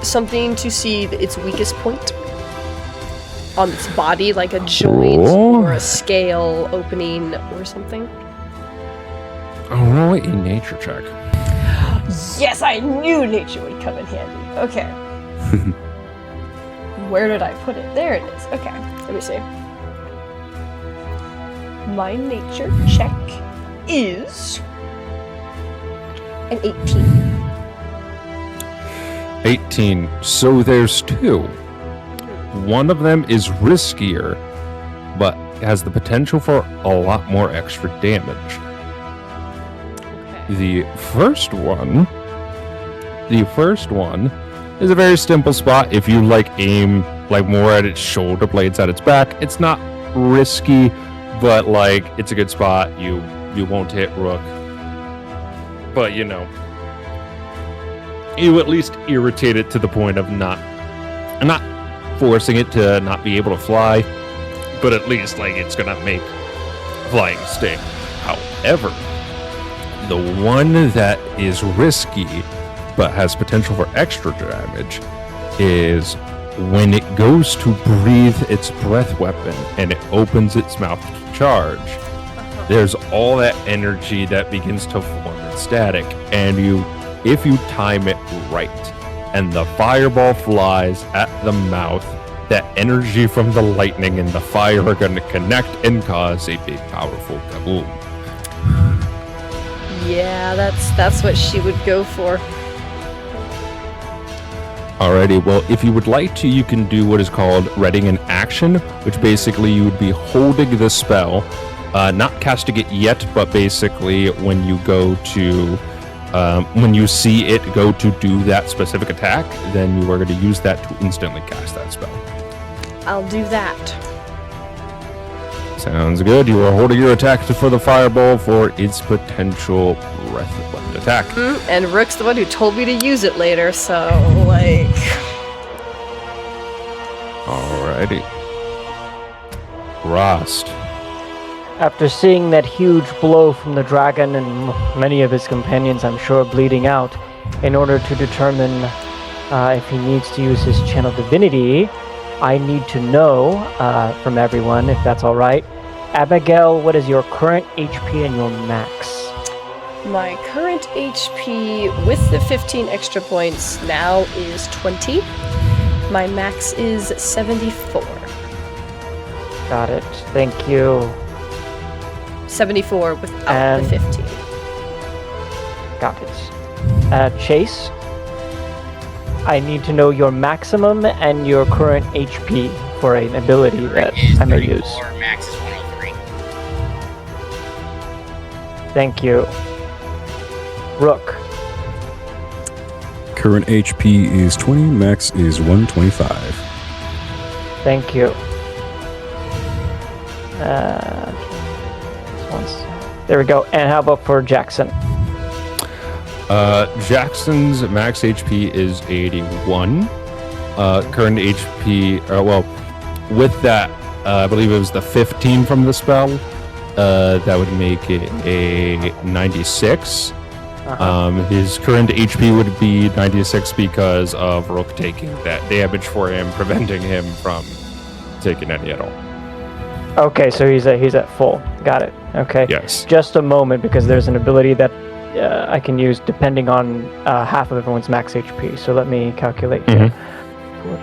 something to see its weakest point? On its body, like a joint or a scale opening or something? Roll a nature check. Yes, I knew nature would come in handy. Okay. Where did I put it? There it is. Okay, let me see. My nature check is an 18. 18. So there's two. One of them is riskier, but has the potential for a lot more extra damage. Okay. The first one is a very simple spot. If you aim more at its shoulder blades at its back, it's not risky, but it's a good spot. You won't hit Rook, but you at least irritate it to the point of not forcing it to not be able to fly, but at least it's gonna make flying stick. However, the one that is risky but has potential for extra damage is when it goes to breathe its breath weapon and it opens its mouth to charge. There's all that energy that begins to form in static, and if you time it right and the fireball flies at the mouth, that energy from the lightning and the fire are going to connect and cause a big, powerful kaboom. Yeah, that's what she would go for. Alrighty, well, if you would like to, you can do what is called readying an action, which basically you would be holding the spell, not casting it yet, but basically when you go to when you see it go to do that specific attack, then you are going to use that to instantly cast that spell. I'll do that. Sounds good. You are holding your attack for the fireball for its potential breath weapon attack. And Rook's the one who told me to use it later, so, Alrighty. Rhast. After seeing that huge blow from the dragon and many of his companions, I'm sure, bleeding out, in order to determine if he needs to use his channel divinity, I need to know from everyone, if that's all right. Abigail, what is your current HP and your max? My current HP with the 15 extra points now is 20. My max is 74. Got it. Thank you. 74 without the 15. Got it. Chase, I need to know your maximum and your current HP for an ability that I may use. Max is 103. Thank you. Rook. Current HP is 20, max is 125. Thank you. There we go. And how about for Jackson? Jackson's max HP is 81. Current HP, with that, I believe it was the 15 from the spell. That would make it a 96. His current HP would be 96 because of Rook taking that damage for him, preventing him from taking any at all. Okay, so he's at full. Got it. Okay. Yes. Just a moment, because there's an ability that I can use depending on half of everyone's max HP. So let me calculate here. 42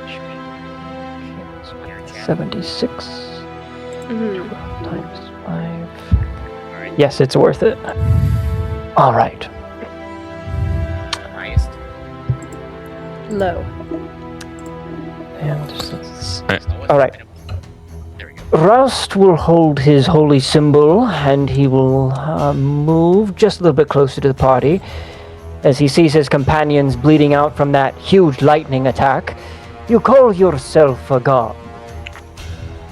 HP. 76 times 5. Yes, it's worth it. All right. Highest. Low. And all right. Rhast will hold his holy symbol, and he will move just a little bit closer to the party as he sees his companions bleeding out from that huge lightning attack. You call yourself a god.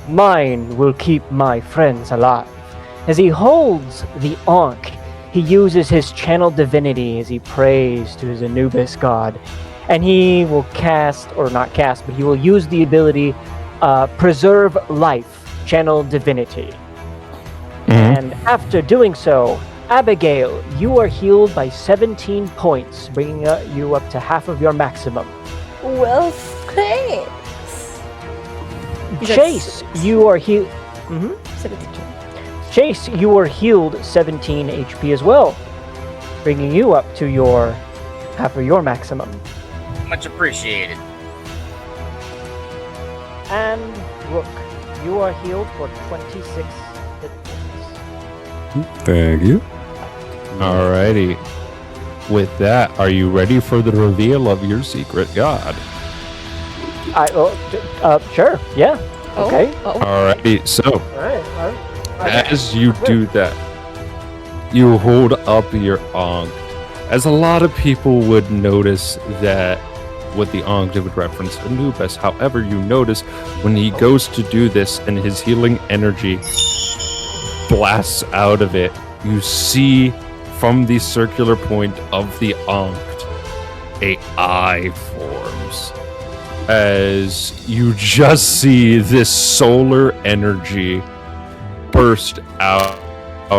Mine will keep my friends alive. As he holds the Ankh, he uses his channeled divinity as he prays to his Anubis god. And he will cast, or not cast, but he will use the ability Preserve Life, channel divinity. And after doing so, Abigail, you are healed by 17 points, bringing you up to half of your maximum. Well, thanks. Chase, you are healed. 17. Chase, you are healed 17 HP as well, bringing you up to your half of your maximum. Much appreciated. And Rook, you are healed for 26 hit points. Thank you. Alrighty. With that, are you ready for the reveal of your secret god? Sure, yeah. Oh, Okay. Oh. Alrighty, so All right. as you do that, you hold up your Ankh. As a lot of people would notice that with the Ankh, it would reference Anubis. However, you notice when he goes to do this and his healing energy blasts out of it, you see from the circular point of the Ankh, a eye forms. As you just see this solar energy burst out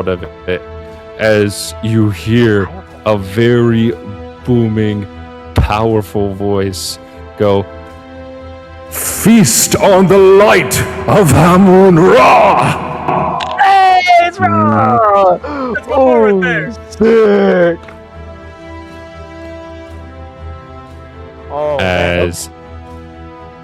of it, as you hear a very booming, powerful voice go, Feast on the light of Amun-Ra! Hey, it's Ra! Oh, sick! Oh, as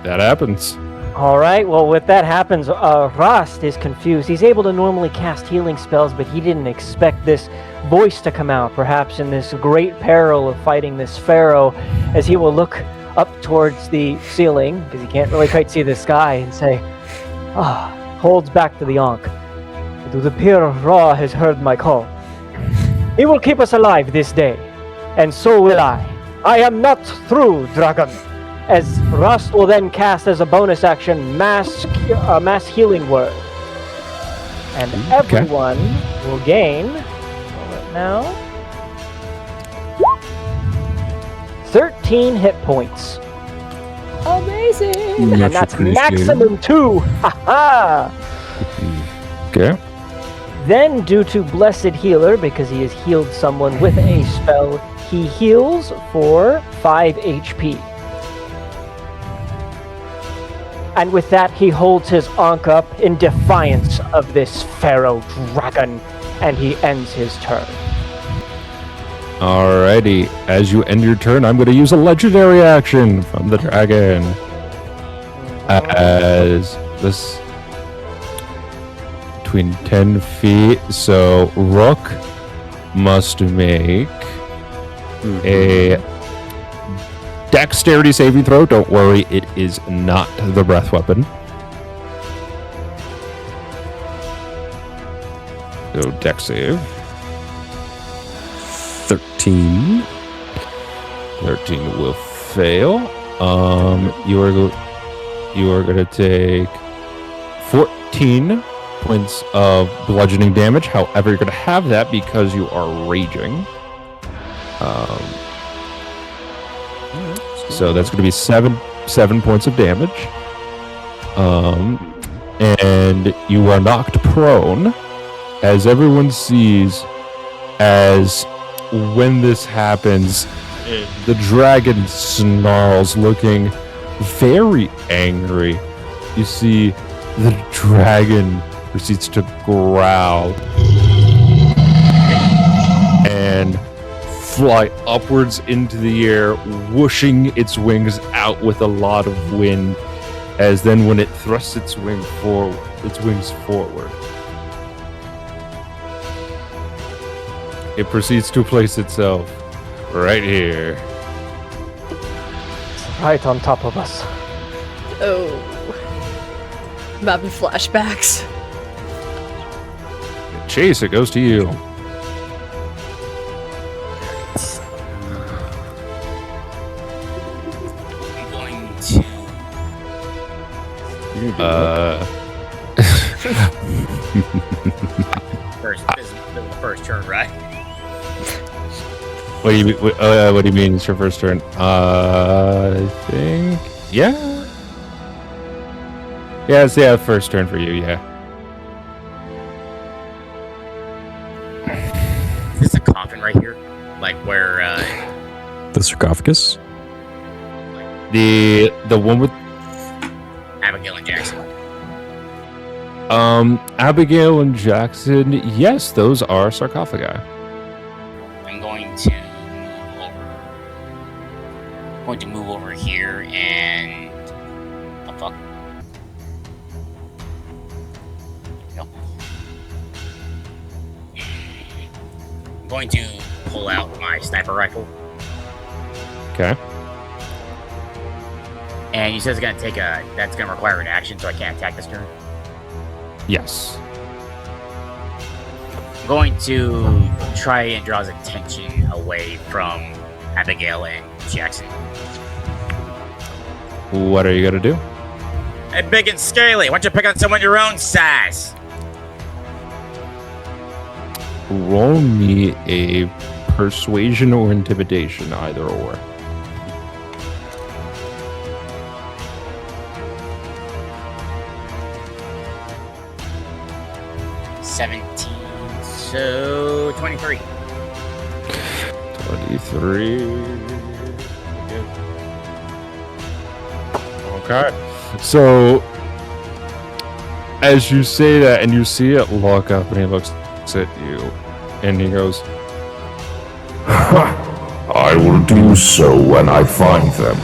that happens. all right. Well, with that happens, Rhast is confused. He's able to normally cast healing spells, but he didn't expect this voice to come out. Perhaps in this great peril of fighting this Pharaoh, as he will look up towards the ceiling because he can't really quite see the sky and say, holds back to the Ankh. "Do the peer of Ra has heard my call. He will keep us alive this day, and so will I. I am not through, dragon." As Rhast will then cast as a bonus action mass healing word, and everyone will gain now 13 hit points, Amazing. and that's maximum 2. Haha. Okay. Then, due to Blessed Healer, because he has healed someone with a spell, he heals for 5 HP. And with that, he holds his Ankh up in defiance of this Pharaoh dragon, and he ends his turn. Alrighty. As you end your turn, I'm going to use a legendary action from the dragon. As this between 10 feet, so Rook must make a dexterity saving throw. Don't worry, it is not the breath weapon. So dex save. 13. 13 will fail. You are going to take 14 points of bludgeoning damage. However, you're going to have that because you are raging. So that's going to be seven points of damage. And you are knocked prone as everyone sees As when this happens, the dragon snarls, looking very angry. You see the dragon proceeds to growl and fly upwards into the air, whooshing its wings out with a lot of wind, as then when it thrusts its wings forward, it proceeds to place itself right here. Right on top of us. Oh. I'm having flashbacks. Chase, it goes to you. I'm going to. This is the first turn, right? What do you mean? It's your first turn? I think. Yeah. Yeah, it's first turn for you. Yeah. Is this a coffin right here? Like where? The sarcophagus? The one with Abigail and Jackson. Abigail and Jackson. Yes, those are sarcophagi. I'm going to move over here and fuck. No. I'm going to pull out my sniper rifle. Okay. And you said it's gonna that's gonna require an action, so I can't attack this turn. Yes. I'm going to try and draw his attention away from Abigail and Jackson. What are you gonna do? Hey, big and scaly, why don't you pick on someone your own size? Roll me a persuasion or intimidation, either or. So 23. 23. Okay. So, as you say that, and you see it look up, and he looks at you, and he goes, I will do so when I find them.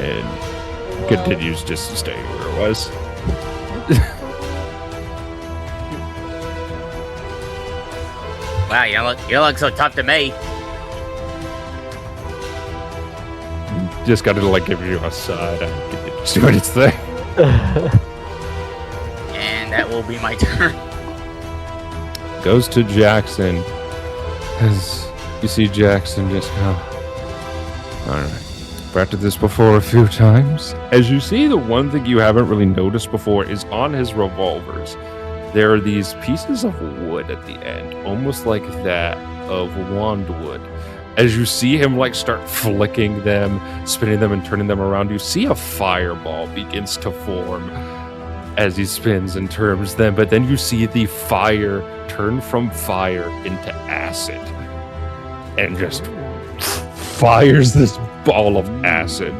and continues just to stay where it was. Wow, you don't look so tough to me. Just gotta like give you a side and get it to do its thing. And that will be my turn. Goes to Jackson. As you see Jackson just go, alright. Practiced this before a few times. As you see, the one thing you haven't really noticed before is on his revolvers, there are these pieces of wood at the end, almost like that of wandwood. As you see him like start flicking them, spinning them and turning them around, you see a fireball begins to form as he spins and turns them, but then you see the fire turn from fire into acid and just fires this ball of acid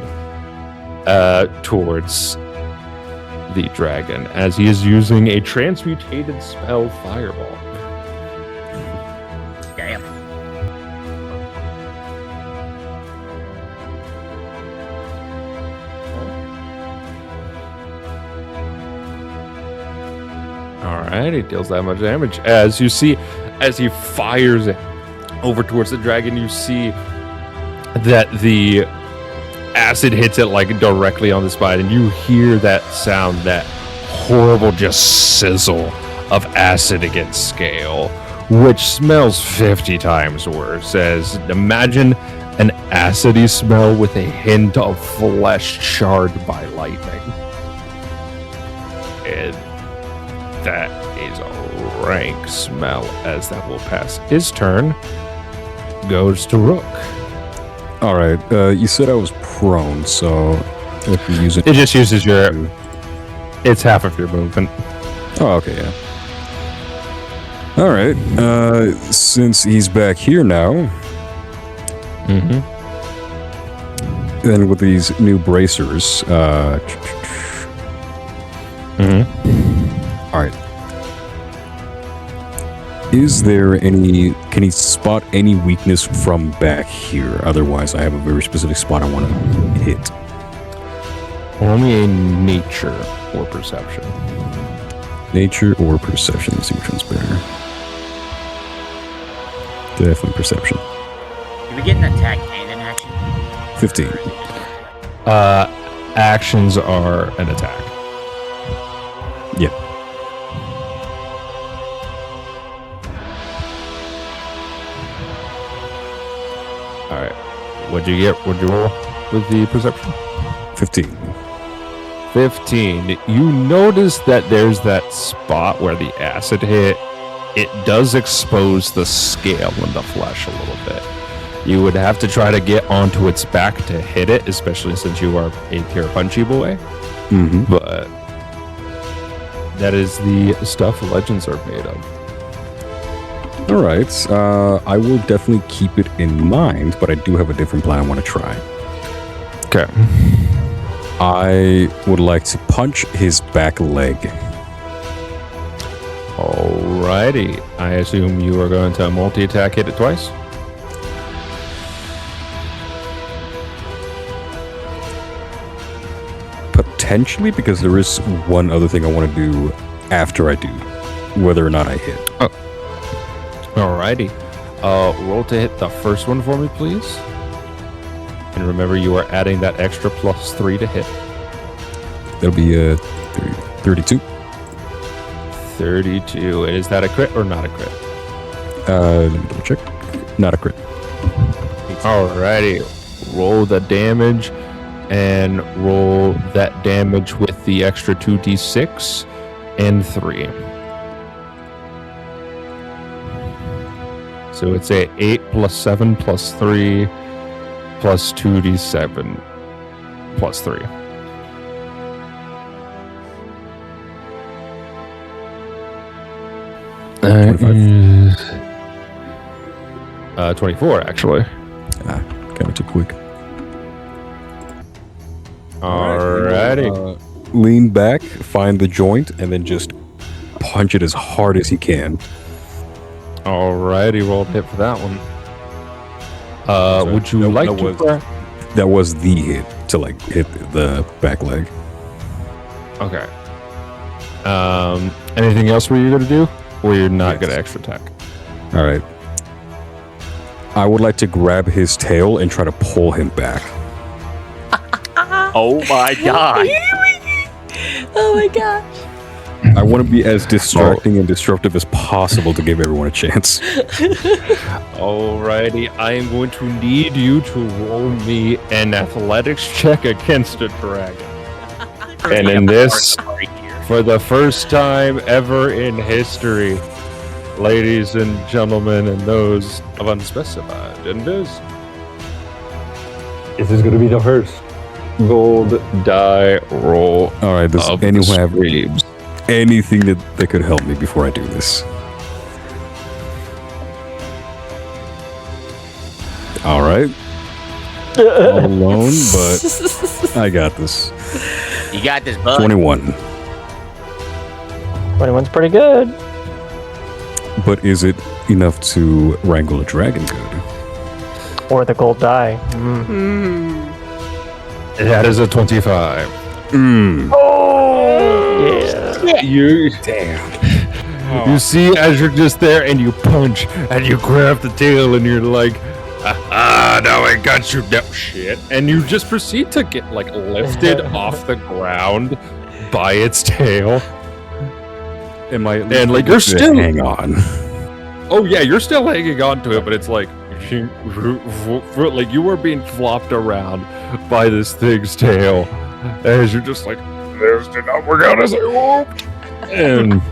towards the dragon as he is using a transmutated spell, Fireball. Damn. Alright, he deals that much damage. As you see, as he fires it over towards the dragon, you see that the acid hits it like directly on the spine, and you hear that sound, that horrible just sizzle of acid against scale, which smells 50 times worse. As imagine an acidy smell with a hint of flesh charred by lightning. And that is a rank smell, as that will pass his turn. Goes to Rook. All right. You said I was prone, so if you use it, It just uses your. It's half of your movement. Oh, okay, yeah. All right. Since he's back here now, Mm-hmm. then with these new bracers, Mm-hmm. all right. Is there any? Can he spot any weakness from back here? Otherwise, I have a very specific spot I want to hit. Only a nature or perception. Nature or perception? Let's see which one's better. Definitely perception. Do we get an attack and an action? 15. Actions are an attack. Yeah. All right. What'd you get? What'd you roll with the perception? 15. 15. You notice that there's that spot where the acid hit. It does expose the scale in the flesh a little bit. You would have to try to get onto its back to hit it, especially since you are a pure punchy boy. Mm-hmm. But that is the stuff legends are made of. All right. I will definitely keep it in mind, but I do have a different plan I want to try. Okay. I would like to punch his back leg. Alrighty. I assume you are going to multi-attack hit it twice? Potentially, because there is one other thing I want to do after I do, whether or not I hit. Alrighty. Roll to hit the first one for me, please. And remember, you are adding that extra +3 to hit. That'll be 32. 32. And is that a crit or not a crit? Let me double check. Not a crit. Alrighty. Roll the damage and roll that damage with the extra 2d6 and 3. So it's a 8 plus 7 plus 3 plus 2d7 plus 3. That is 24, actually. Kind of too quick. Alrighty. Lean back, find the joint, and then just punch it as hard as he can. Alrighty, roll to hit for that one. Would you like to? That was the hit to like hit the back leg. Okay. Anything else were you gonna do, or you're not gonna extra attack? All right. I would like to grab his tail and try to pull him back. Oh my god! Oh my gosh. I want to be as distracting and disruptive as possible to give everyone a chance. Alrighty, I am going to need you to roll me an athletics check against a dragon. And in this, for the first time ever in history, ladies and gentlemen, and those of unspecified genders, This is going to be the first. gold die roll. All right, does of anyone the have streams. anything that could help me before I do this? All right. All alone, but I got this. You got this, bud. 21. 21's pretty good. But is it enough to wrangle a dragon good? Or the gold die. That is a 25. Yeah. You You see, as you're just there and you punch and you grab the tail and you're like, now I got you, no shit. And you just proceed to get like lifted off the ground by its tail. Am I? And like you're still hang on. Oh yeah, you're still hanging on to it, but it's like like you were being flopped around by this thing's tail as you're just like, there's the number gun as I whooped. And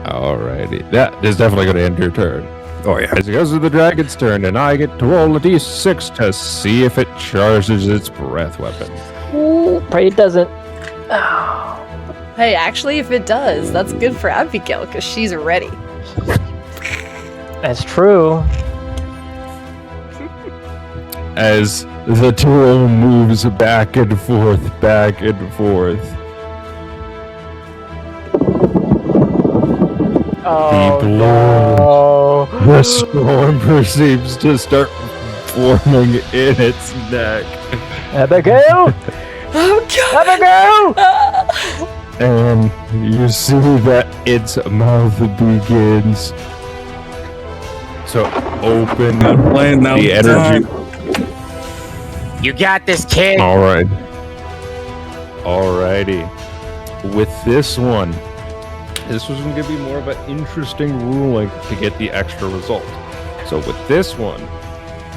alrighty, that is definitely going to end your turn. Oh yeah. As it goes to the dragon's turn, and I get to roll a d6 to see if it charges its breath weapon. Ooh, pray it doesn't. Hey, actually, if it does, that's good for Abigail because she's ready. That's true. As the duo moves back and forth, back and forth. Oh, blows. no. The storm seems to start forming in its neck. Abigail! Oh god! Abigail! And you see that its mouth begins to open Playing now. the energy. You got this, kid. All right. Alrighty. With this one, this was going to be more of an interesting ruling to get the extra result. So with this one,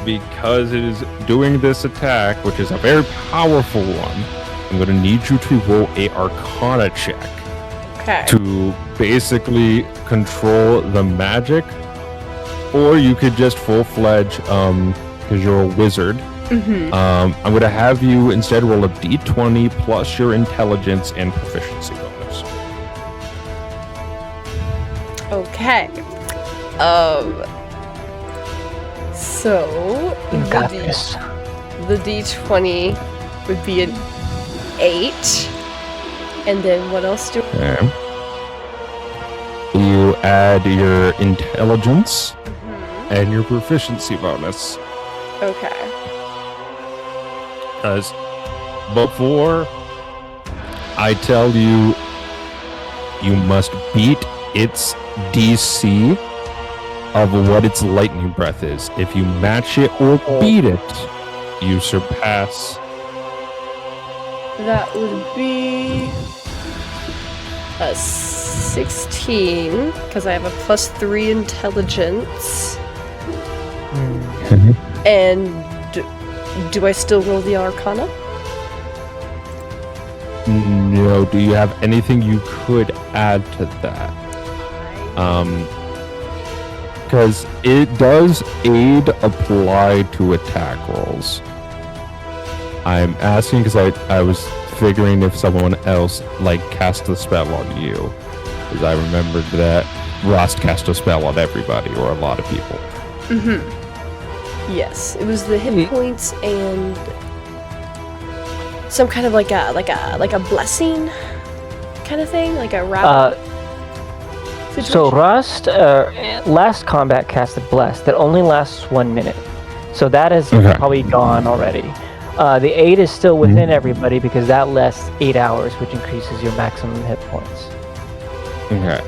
because it is doing this attack, which is a very powerful one, I'm going to need you to roll a Arcana check Okay. to basically control the magic, or you could just full-fledged, because you're a wizard. Mm-hmm. I'm going to have you instead roll a d20 plus your intelligence and proficiency bonus. Okay. So You got this. the D20 would be an 8. And then what else do Okay. You add your intelligence and your proficiency bonus. Okay. As before I tell you, you must beat its DC of what its lightning breath is. If you match it or beat it, you surpass. That would be a 16 because I have a +3 intelligence. And do I still roll the Arcana? No, do you have anything you could add to that? Because it does aid apply to attack rolls. I'm asking because I was figuring if someone else like cast a spell on you, because I remembered that Rhast cast a spell on everybody or a lot of people. Mm-hmm. Yes, it was the hit points and some kind of like a blessing kind of thing, like a wrap. So Rhast, last combat casted Bless. That only lasts 1 minute. So that is probably gone already. The 8 is still within everybody because that lasts 8 hours, which increases your maximum hit points. Okay.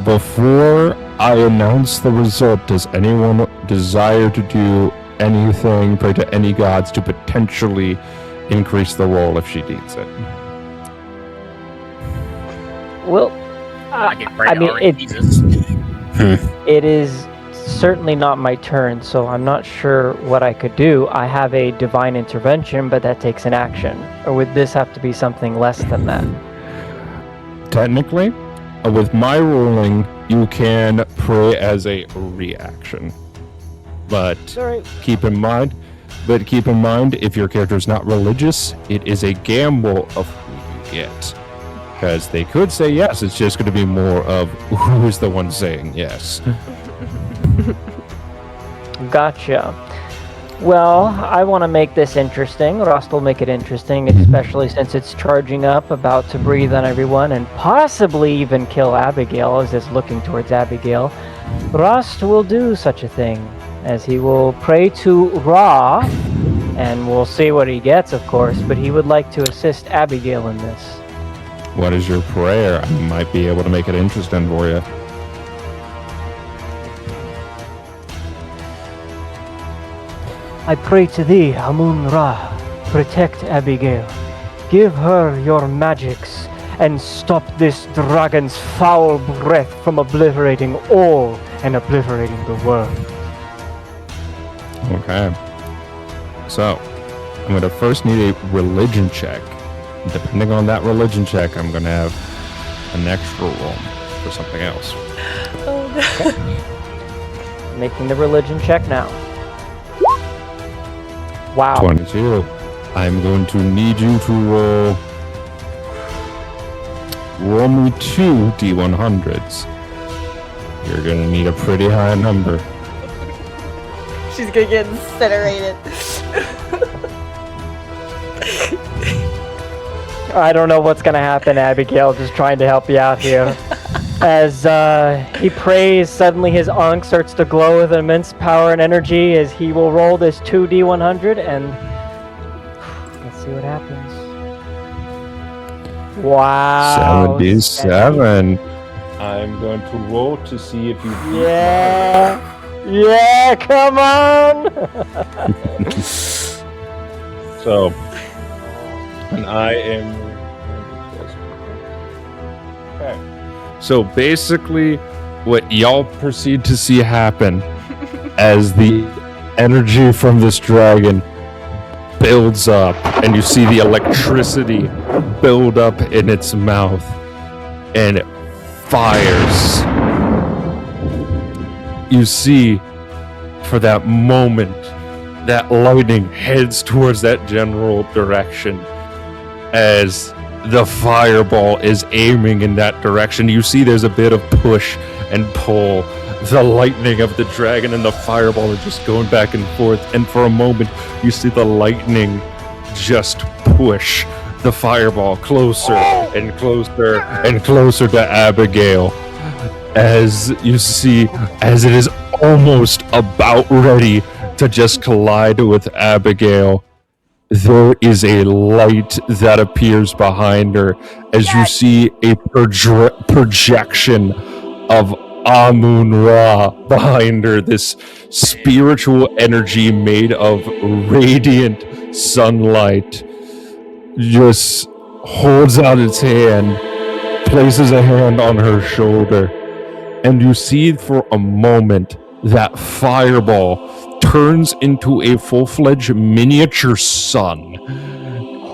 Before I announce the result, does anyone desire to do anything, pray to any gods to potentially increase the roll if she needs it? Well, I can pray I to mean, our Jesus. it is certainly not my turn, so I'm not sure what I could do. I have a divine intervention, but that takes an action. Or would this have to be something less than that? Technically, with my ruling, you can pray as a reaction. But keep in mind, if your character is not religious, it is a gamble of who you get. Because they could say yes, it's just going to be more of who is the one saying yes. Gotcha. Well, I want to make this interesting. Rhast will make it interesting, especially since it's charging up, about to breathe on everyone, and possibly even kill Abigail as it's looking towards Abigail. Rhast will do such a thing, as he will pray to Ra, and we'll see what he gets, of course, but he would like to assist Abigail in this. What is your prayer? I might be able to make it interesting for you. I pray to thee, Amun-Ra, protect Abigail. Give her your magics, and stop this dragon's foul breath from obliterating all and obliterating the world. Okay. So, I'm going to first need a religion check. Depending on that religion check, I'm going to have an extra roll for something else. Oh no. Okay. Making the religion check now. Wow. 22. I'm going to need you to roll me 2 D100s. You're going to need a pretty high number. She's gonna get incinerated. I don't know what's gonna happen, Abigail. Just trying to help you out here. As he prays, suddenly his ankh starts to glow with immense power and energy as he will roll this 2D100 and let's see what happens. Wow. 77. I'm going to roll to see if you... Yeah. Yeah, come on. So, and I am... Okay. So basically, what y'all proceed to see happen as the energy from this dragon builds up, and you see the electricity build up in its mouth, and it fires. You see, for that moment, that lightning heads towards that general direction as the fireball is aiming in that direction. You see there's a bit of push and pull. The lightning of the dragon and the fireball are just going back and forth, and for a moment, you see the lightning just push the fireball closer and closer and closer to Abigail. As you see, as it is almost about ready to just collide with Abigail, there is a light that appears behind her as you see a projection of Amun-Ra behind her, this spiritual energy made of radiant sunlight, just holds out its hand, places a hand on her shoulder, and you see for a moment that fireball turns into a full-fledged miniature sun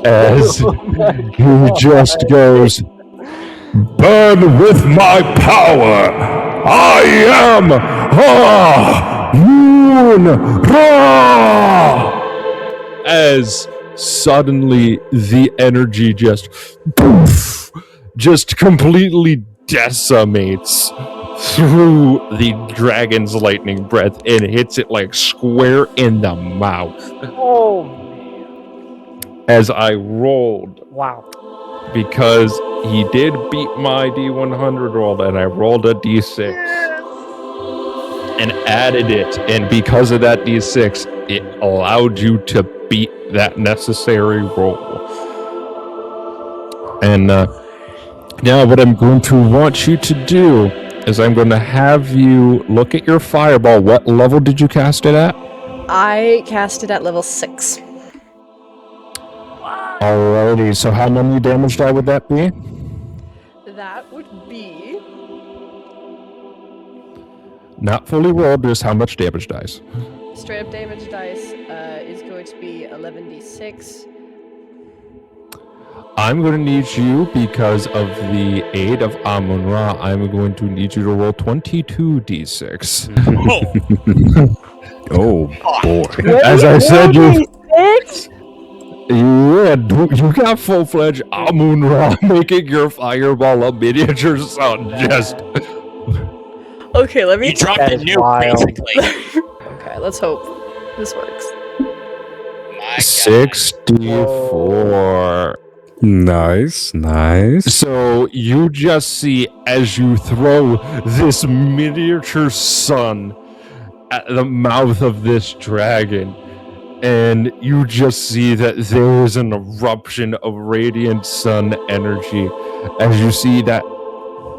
as he just goes, Burn with my power! I am Amun-Ra! as suddenly the energy just poof, just completely decimates through the dragon's lightning breath and hits it like square in the mouth. Oh, As I rolled, wow. because he did beat my D100 roll, and I rolled a D6 and added it, and because of that D6, it allowed you to beat that necessary roll. And now what I'm going to want you to do is I'm going to have you look at your fireball. What level did you cast it at? I cast it at level 6. Alrighty, so how many damage die would that be? That would be... Not fully rolled, just how much damage dies. Straight up damage dice is going to be 11d6. I'm going to need you, because of the aid of Amun-Ra, I'm going to need you to roll 22d6. Oh boy. As I said, you Six? you got full-fledged Amun-Ra making your fireball a miniature sun. Just Okay, let me... You dropped That a is nuke, wild. basically. Okay, let's hope this works. My God. 64. Nice, nice. So you just see as you throw this miniature sun at the mouth of this dragon, and you just see that there is an eruption of radiant sun energy as you see that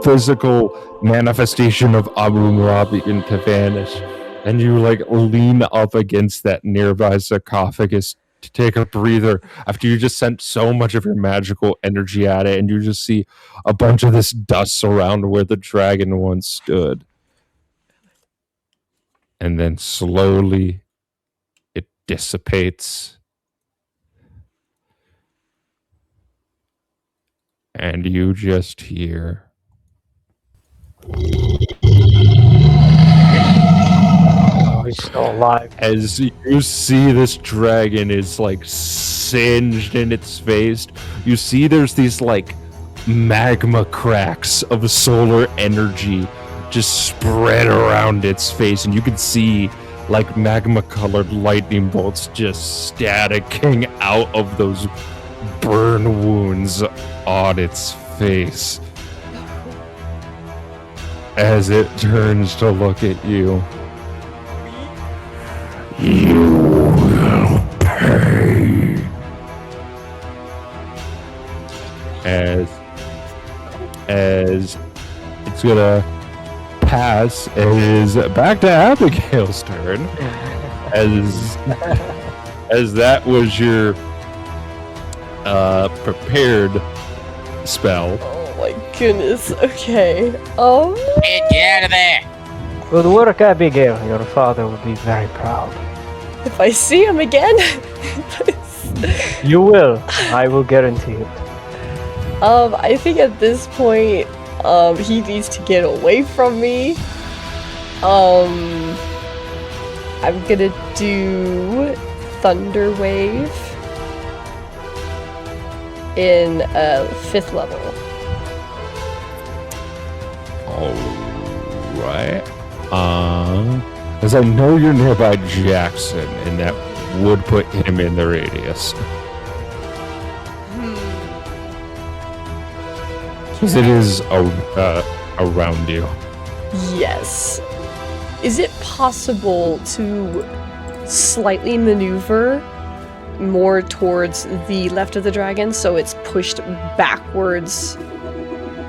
physical manifestation of Amun-Ra begin to vanish, and you like lean up against that nearby sarcophagus to take a breather after you just sent so much of your magical energy at it, and you just see a bunch of this dust surround where the dragon once stood. And then slowly it dissipates. And you just hear Still alive. As you see this dragon is like singed in its face, you see there's these like magma cracks of solar energy just spread around its face, and you can see like magma colored lightning bolts just staticking out of those burn wounds on its face as it turns to look at you. You will pay. As it's gonna pass, it is back to Abigail's turn. As that was your prepared spell. Oh my goodness. Okay. Get out of there! Good work, Abigail. Your father will be very proud. If I see him again. You will. I will guarantee it. I think at this point, he needs to get away from me. I'm gonna do Thunder Wave in 5th level. Alright. As I know you're nearby Jackson, and that would put him in the radius. Because it is around you. Yes. Is it possible to slightly maneuver more towards the left of the dragon so it's pushed backwards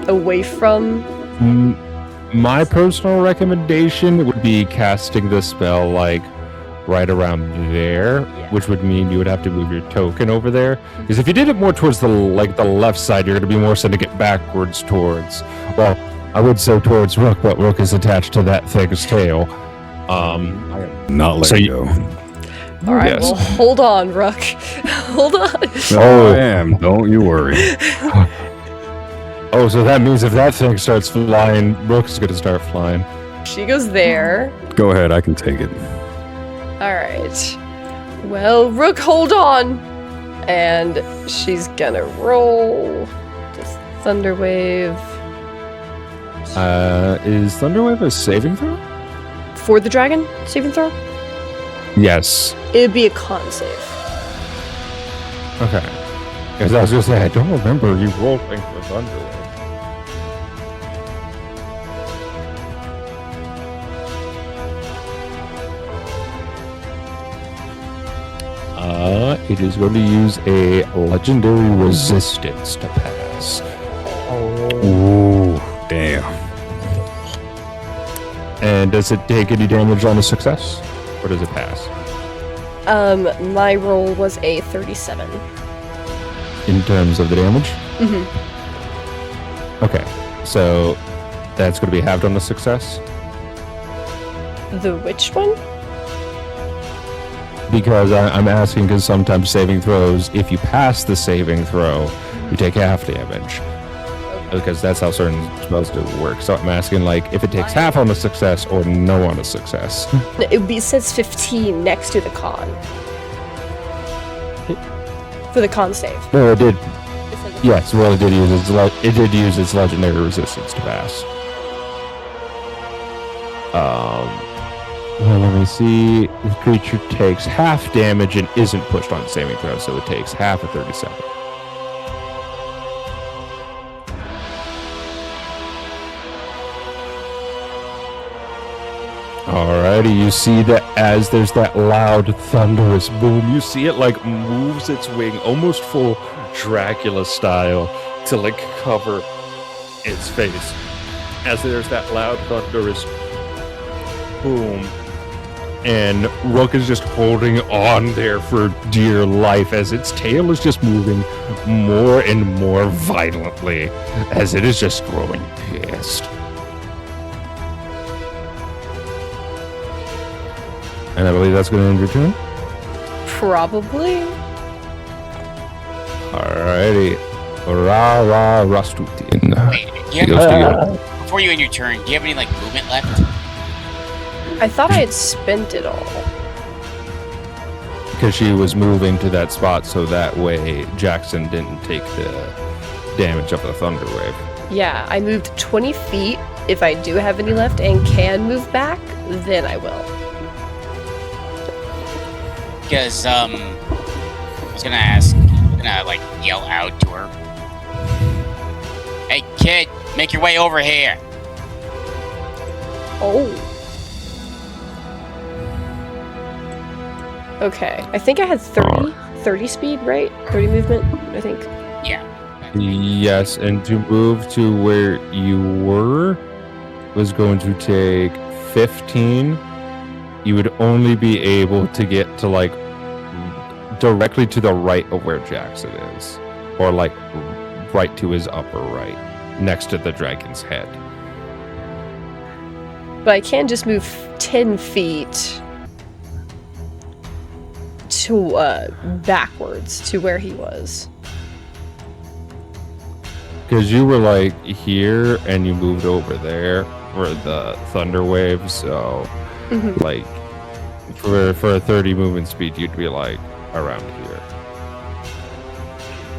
away from? My personal recommendation would be casting the spell like right around there, which would mean you would have to move your token over there. Because if you did it more towards the left side, you're going to be more sending it backwards towards. Well, I would say towards Rook, but Rook is attached to that thing's tail. Not let go. All right, Yes. well, hold on, Rook. Hold on. Oh, I am. Don't you worry. Oh, so that means if that thing starts flying, Rook's going to start flying. She goes there. Go ahead. I can take it. All right. Well, Rook, hold on. And she's gonna roll. Just Thunder Wave. Is Thunderwave a saving throw? For the dragon saving throw? Yes. It'd be a con save. Okay. Because I was going to say, I don't remember you rolling for Thunderwave. It is going to use a legendary resistance to pass. Ooh, damn. And does it take any damage on a success? Or does it pass? My roll was a 37. In terms of the damage? Mm-hmm. Okay. So that's going to be halved on a success? The which one? Because I'm asking because sometimes saving throws, if you pass the saving throw, you take half damage. Because that's how certain spells do work. So I'm asking, like, if it takes half on a success or no on a success. It says 15 next to the con. For the con save. No, it did. It says Yes, well, it did use its legendary resistance to pass. Well, let me see. The creature takes half damage and isn't pushed on saving throw, so it takes half of 37. Alrighty, you see that as there's that loud, thunderous boom, you see it like moves its wing almost full Dracula style to like cover its face. As there's that loud, thunderous boom. And Rook is just holding on there for dear life as its tail is just moving more and more violently as it is just growing pissed. And I believe that's going to end your turn. probably. Alrighty. Rastutin. Wait, do you have, before you end your turn, do you have any like movement left? I thought I had spent it all. Because she was moving to that spot so that way Jackson didn't take the damage of the thunder wave. Yeah, I moved 20 feet. If I do have any left and can move back, then I will. Because, I was gonna ask, like, yell out to her. Hey, kid, make your way over here. Oh. Okay, I think I had 30 speed, right? 30 movement, I think. Yeah. Yes, and to move to where you were was going to take 15. You would only be able to get to like directly to the right of where Jackson is, or like right to his upper right, next to the dragon's head. But I can just move 10 feet to backwards to where he was. Because you were like here and you moved over there for the thunder wave, so like for a 30 movement speed you'd be like around here.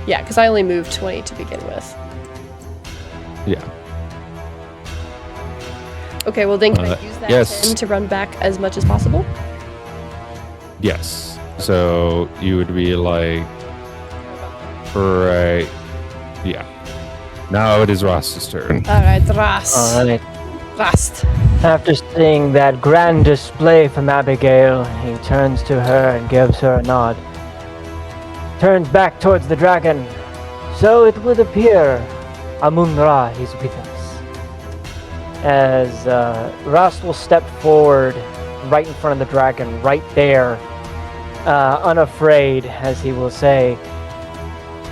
Yeah, because I only moved 20 to begin with. Yeah. Okay, well then can I use that yes. 10 to run back as much as possible? Yes. So you would be like right. Yeah. Now it is Rhast's turn. Alright, Rhast. Alright. Rhast. After seeing that grand display from Abigail, he turns to her and gives her a nod. Turns back towards the dragon. So it would appear Amun-Ra is with us. As Rhast will step forward right in front of the dragon, right there, unafraid, as he will say,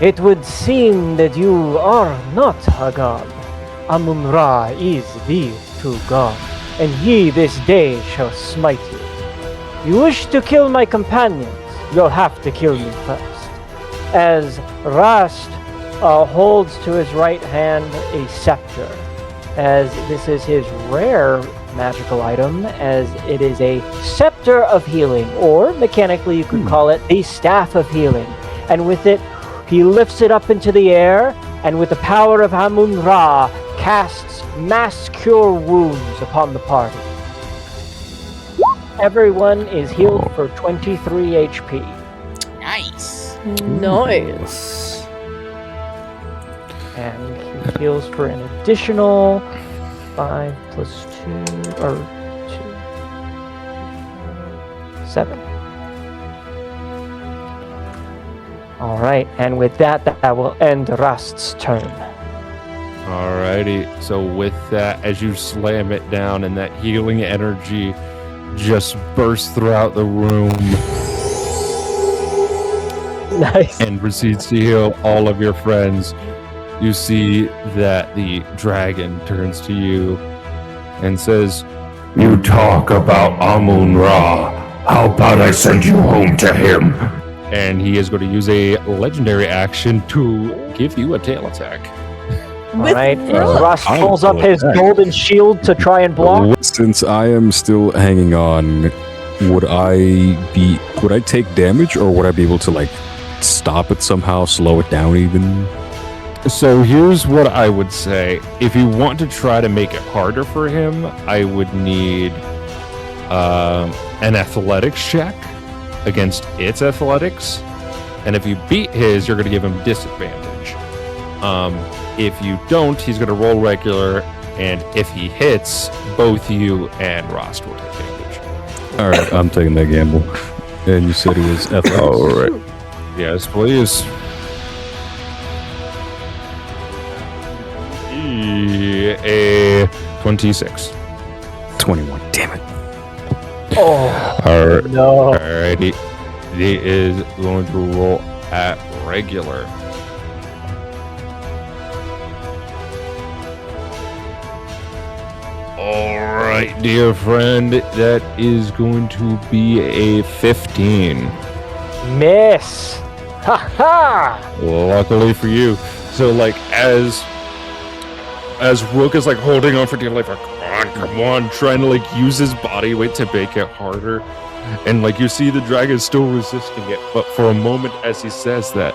"It would seem that you are not a god. Amun-Ra is the true god, and he this day shall smite you. You wish to kill my companions, you'll have to kill me first." As Rhast holds to his right hand a scepter, as this is his rare magical item, as it is a scepter of healing, or mechanically you could call it the staff of healing. And with it, he lifts it up into the air, and with the power of Amun-Ra, casts mass cure wounds upon the party. Everyone is healed for 23 HP. Nice. Nice. And he heals for an additional 5 plus 2, or 2, 7. Alright, and with that, that will end Rhast's turn. Alrighty. So with that, as you slam it down and that healing energy just bursts throughout the room Nice. and proceeds to heal all of your friends, you see that the dragon turns to you and says, You talk about Amun-Ra. How about I send you home to him? and he is going to use a legendary action to give you a tail attack. Alright, Rook. Rhast pulls up his golden shield to try and block. Since I am still hanging on, would I take damage, or would I be able to like stop it somehow, slow it down even? So here's what I would say. If you want to try to make it harder for him, I would need an athletics check against its athletics. And if you beat his, you're going to give him disadvantage. If you don't, he's going to roll regular. And if he hits, both you and Rhast will take damage. All right, I'm taking that gamble. And you said he was athletics. All right. Yes, please. A 26. 21. Damn it. Oh, All right. no. Alrighty. He is going to roll at regular. Alright, dear friend. That is going to be a 15. Miss. Ha ha! Luckily for you. So, like, as Rook is, like, holding on for dear life, like, come on, trying to like use his body weight to make it harder. And like you see the dragon still resisting it, but for a moment as he says that,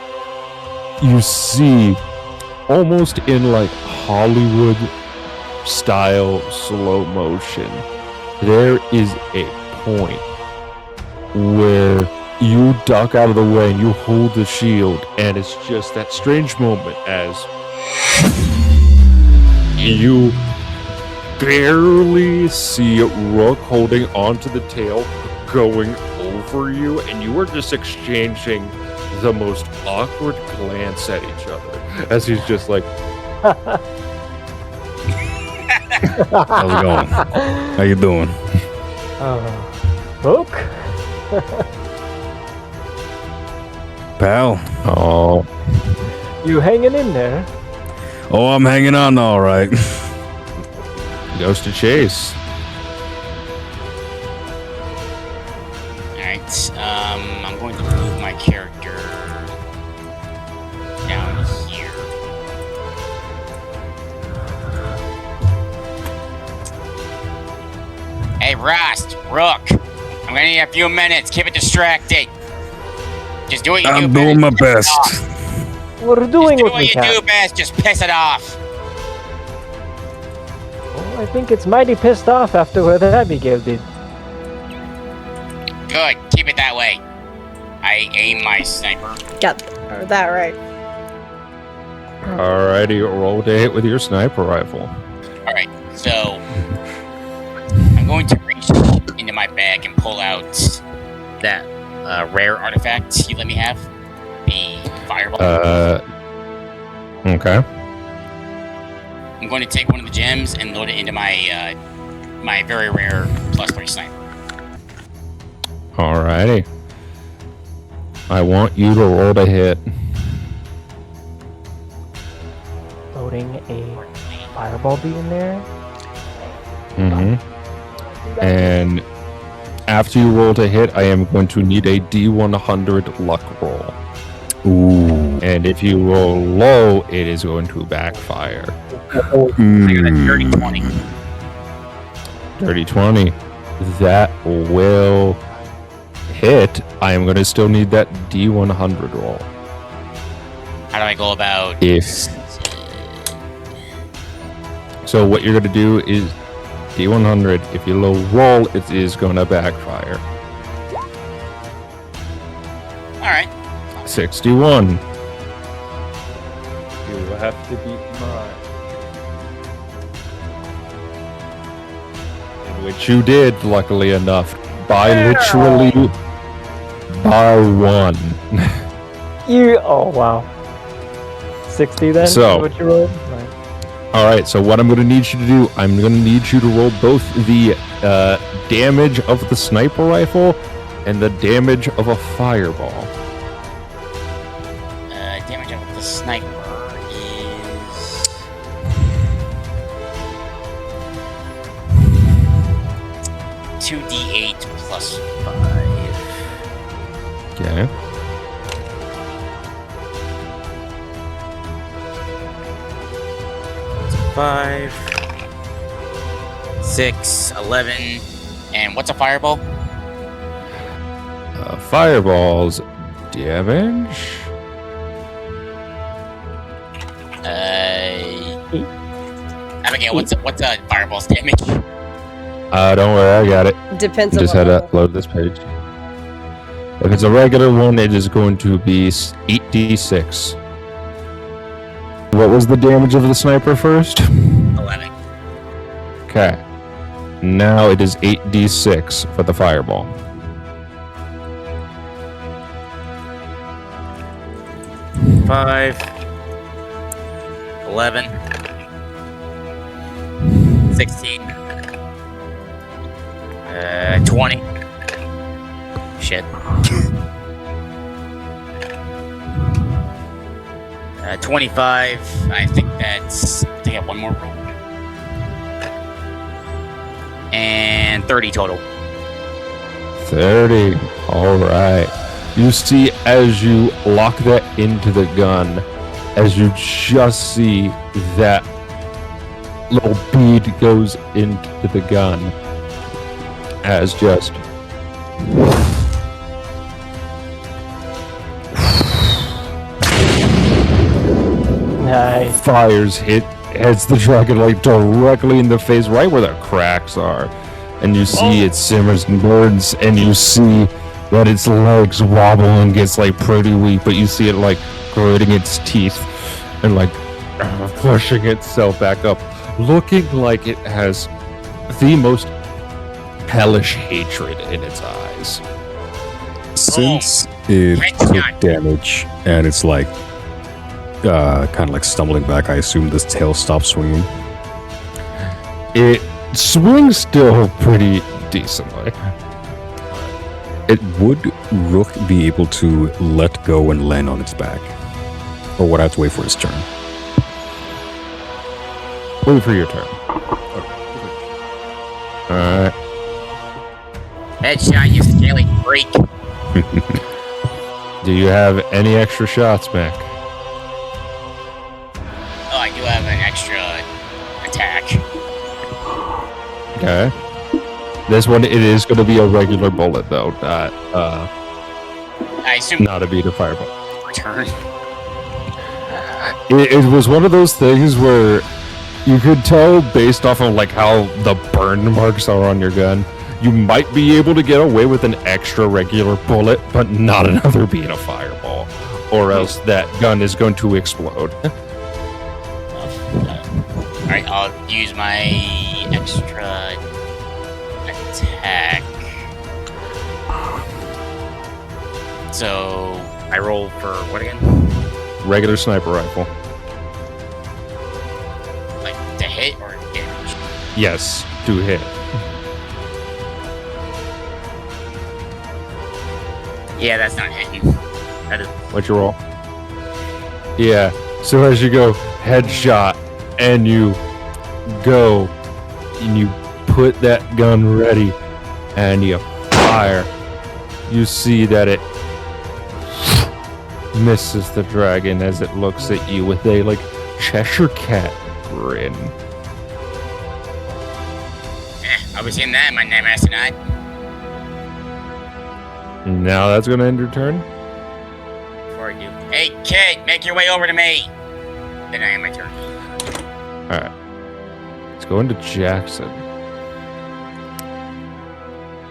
you see almost in like Hollywood style slow motion, there is a point where you duck out of the way and you hold the shield, and it's just that strange moment as you barely see Rook holding onto the tail going over you, and you are just exchanging the most awkward glance at each other as he's just like, How's it going? How you doing? Rook? Pal? oh, You hanging in there? Oh, I'm hanging on all right. goes to chase. Alright, I'm going to move my character down here. Hey, Rhast, Rook, I'm gonna need a few minutes. Keep it distracted. Just do what you do. I'm doing my best. We're doing do what what we you can. do best. Just piss it off. Oh, I think it's mighty pissed off after what Abigail did. Good. Keep it that way. I aim my sniper. Got that right. Alrighty, roll to hit with your sniper rifle. Alright, so I'm going to reach into my bag and pull out that rare artifact you let me have. The fireball. Okay. I'm going to take one of the gems and load it into my my very rare +3 sniper. Alrighty. I want you to roll to hit. Loading a fireball beam in there. Mm-hmm. And after you roll to hit, I am going to need a D100 luck roll. Ooh. And if you roll low, it is going to backfire. Dirty 20. Dirty 20. That will hit. I am going to still need that D100 roll. How do I go about So what you're going to do is D100. If you low roll, it is going to backfire. Alright. 61. You have to beat mine. In which you did, luckily enough, by literally by 1. Oh wow. 60 then? So- Is what you rolled? Right. Alright, so what I'm going to need you to do, I'm going to need you to roll both the damage of the sniper rifle and the damage of a fireball. Damage of the sniper is 2d8 plus 5. Okay. Five, 6, 11, and what's a fireball? Fireball's damage? Abigail, what's a fireball's damage? Don't worry, I got it. Depends on Just what had to level. load this page. If it's a regular one, it is going to be 8d6. What was the damage of the sniper first? 11. Okay. Now it is 8d6 for the fireball. Five, 11, 16, 20. Shit. 25. I think that's. I think I have one more roll. And 30 total. 30. Alright. You see as you lock that into the gun, as you just see that little bead goes into to the gun as just Nice. fires hits the dragon like directly in the face, right where the cracks are, and you see it simmers and burns, and you see that its legs wobble and gets like pretty weak, but you see it like gritting its teeth and like pushing itself back up, looking like it has the most hellish hatred in its eyes. Since it took damage and it's like kind of like stumbling back, I assume this tail stops swinging. It swings still pretty decently. Would Rook be able to let go and land on its back? Or would I have to wait for his turn? Wait for your turn. Alright. Headshot, you scaly freak. Do you have any extra shots, Mac? Oh, I do have an extra attack. Okay. This one, it is going to be a regular bullet, though, not I assume a beat or fireball. return. It was one of those things where you could tell based off of like how the burn marks are on your gun, you might be able to get away with an extra regular bullet, but not another being a fireball, or else that gun is going to explode. Alright, I'll use my extra attack. So, I roll for what again? Regular sniper rifle. Like, to hit or damage? Yes, to hit. Yeah, that's not hitting. That is... What'd you roll? Yeah, so as you go headshot, and you go, and you put that gun ready, and you fire, you see that it misses the dragon as it looks at you with a like Cheshire Cat grin. I'll be seeing that in my name tonight. Now that's gonna end your turn. Before I do, hey kid, make your way over to me. Then I end my turn. Alright. Let's go into Jackson.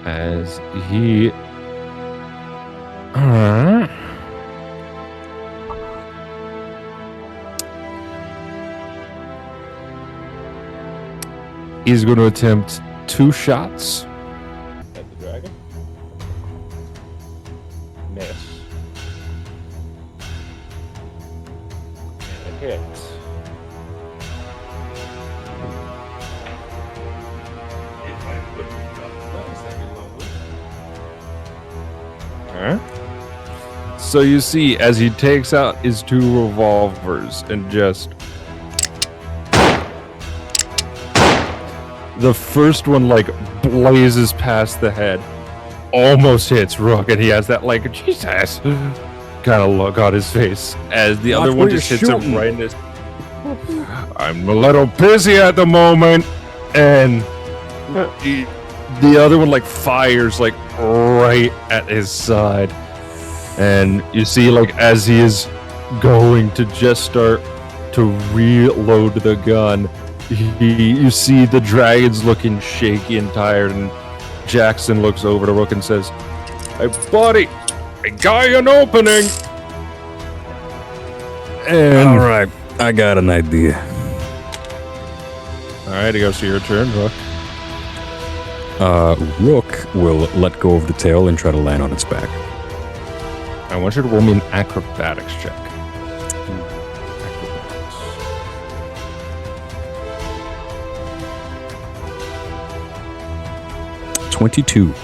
As he... Alright. He's going to attempt 2 shots at the dragon. Miss. And a hit. So you see, as he takes out his 2 revolvers and just... The first one, like, blazes past the head. Almost hits Rook, and he has that, like, Jesus kind of look on his face. As the other one just hits him right in his... I'm a little busy at the moment. And the other one, like, fires, like, right at his side. And you see, like, as he is going to just start to reload the gun, you see the dragon's looking shaky and tired, and Jackson looks over to Rook and says, "Hey, buddy, I got you an opening." And All right, I got an idea. all right, it goes to your turn, Rook. Rook will let go of the tail and try to land on its back. I want you to roll me an acrobatics check. 22.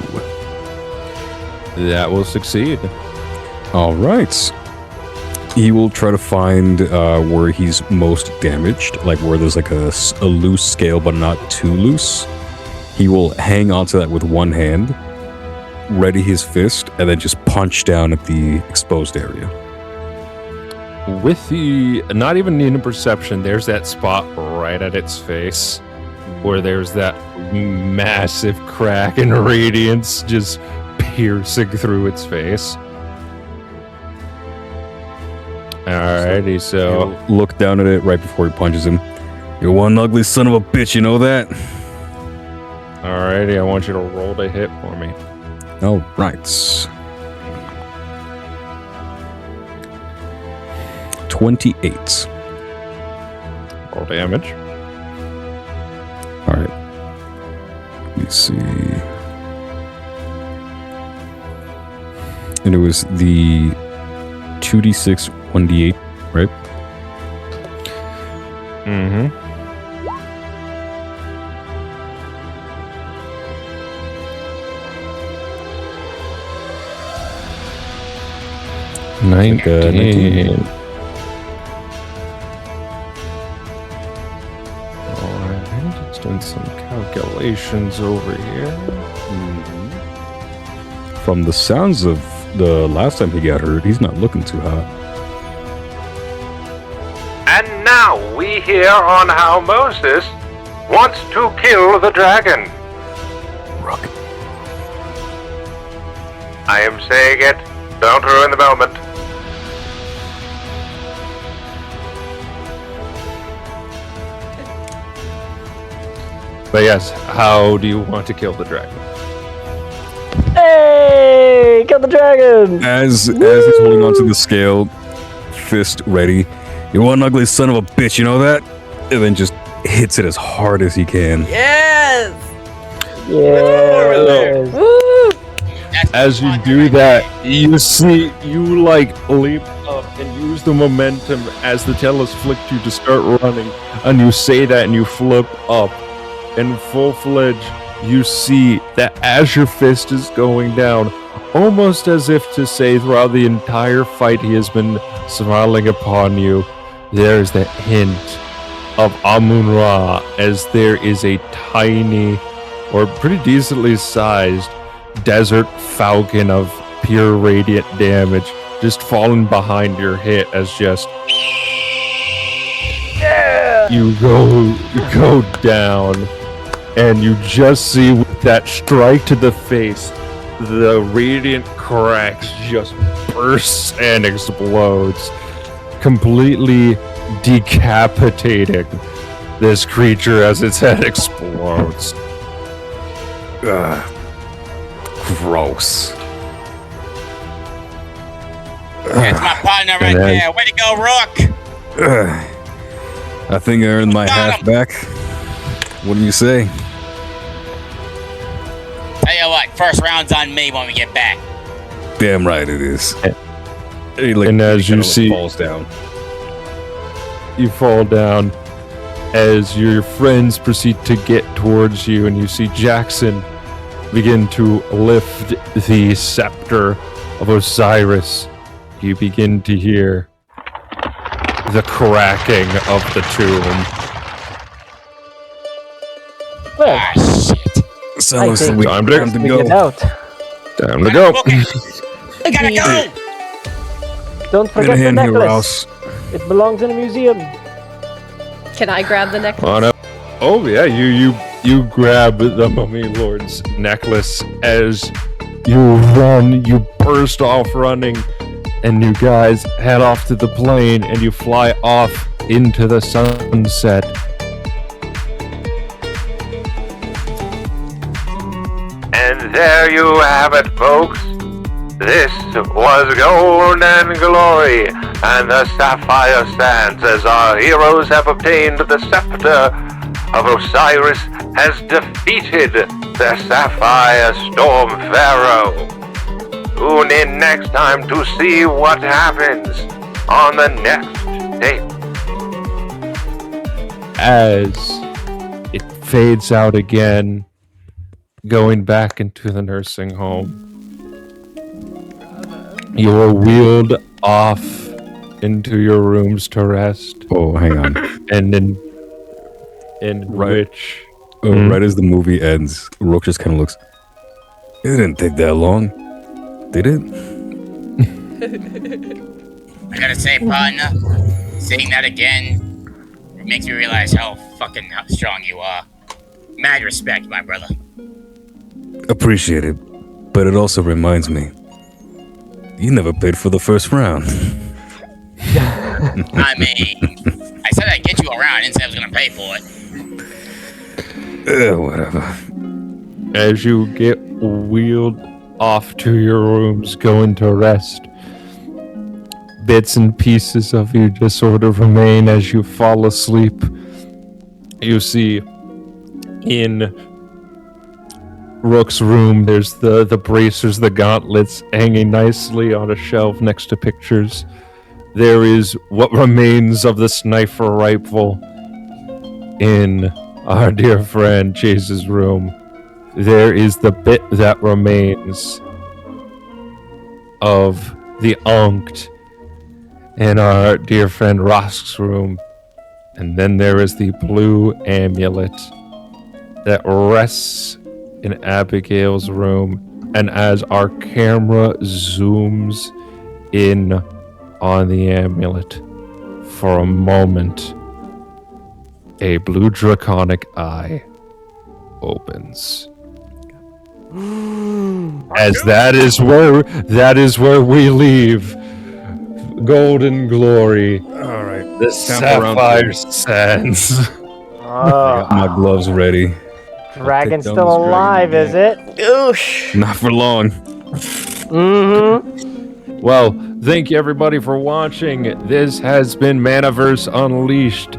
That will succeed. All right. He will try to find where he's most damaged, like where there's like a loose scale but not too loose. He will hang onto that with one hand, ready his fist, and then just punch down at the exposed area. With the not even needing perception, there's that spot right at its face. where there's that massive crack and radiance just piercing through its face. Alrighty, so He'll look down at it right before he punches him. You're one ugly son of a bitch, you know that? alrighty, I want you to roll to hit for me. All right. 28. Roll damage. All right. Let me see. And it was the 2d6, 1d8, right? Mm-hmm. I think, 19. Alright, just doing some calculations over here. From the sounds of the last time he got hurt, he's not looking too hot. And now we hear on how Moses wants to kill the dragon. Rook. I am saying it. Don't ruin the moment. But yes, how do you want to kill the dragon? Hey, kill the dragon! As he's holding onto the scale, fist ready. You're one ugly son of a bitch, you know that? And then just hits it as hard as he can. Yes! Yeah. Woo! As you do that, you see you like leap up and use the momentum as the tail has flicked you to start running, and you say that and you flip up. In full-fledged, you see that as your fist is going down, almost as if to say throughout the entire fight he has been smiling upon you, there's that hint of Amun-Ra, as there is a tiny or pretty decently sized desert falcon of pure radiant damage just falling behind your hit as just you go down, and you just see with that strike to the face, the radiant cracks just bursts and explodes, completely decapitating this creature as its head explodes. Gross. That's my partner right then- there. Way to go, Rook! I think I earned my Got half back. What do you say? Tell you what, first round's on me when we get back. Damn right it is. And as you see- falls down. You fall down as your friends proceed to get towards you, and you see Jackson begin to lift the scepter of Osiris. You begin to hear the cracking of the tomb. Well, Ah, shit. So I looks think like time time to we go. get out. Time to go. We gotta go! Don't Get forget a the hand here, necklace. Rouse. It belongs in a museum. Can I grab the necklace? On up. Oh yeah, you grab the Mummy Lord's necklace as you run, you burst off running, and you guys head off to the plane, and you fly off into the sunset. And there you have it, folks. This was Gold and Glory, and the Sapphire stands as our heroes have obtained the scepter of Osiris, has defeated the Sapphire Storm Pharaoh. Tune in next time to see what happens on the next tape. As it fades out again, going back into the nursing home. You are wheeled off into your rooms to rest, Oh, hang on. and in Right. which Right as the movie ends, Rook just kind of looks. It didn't take that long, did it? I gotta say, partner, seeing that again, it makes me realize how strong you are. Mad respect, my brother. Appreciate it. But it also reminds me, you never paid for the first round. I mean, I said I'd get you around. I didn't say I was going to pay for it. Whatever. As you get wheeled off to your rooms, going to rest, bits and pieces of you just sort of remain as you fall asleep. You see in Rook's room, there's the bracers, the gauntlets hanging nicely on a shelf next to pictures. There is what remains of the sniper rifle in our dear friend Chase's room. There is the bit that remains of the Unct in our dear friend Rhast's room. And then there is the blue amulet that rests in Abigail's room. And as our camera zooms in on the amulet, for a moment, a blue draconic eye opens. As that is where we leave Golden Glory. All right. The Sapphire Sands. I got my gloves ready. Dragon's down still this dragon alive, is it? Oosh. Not for long. Mm-hmm. Well, thank you everybody for watching. This has been Manaverse Unleashed,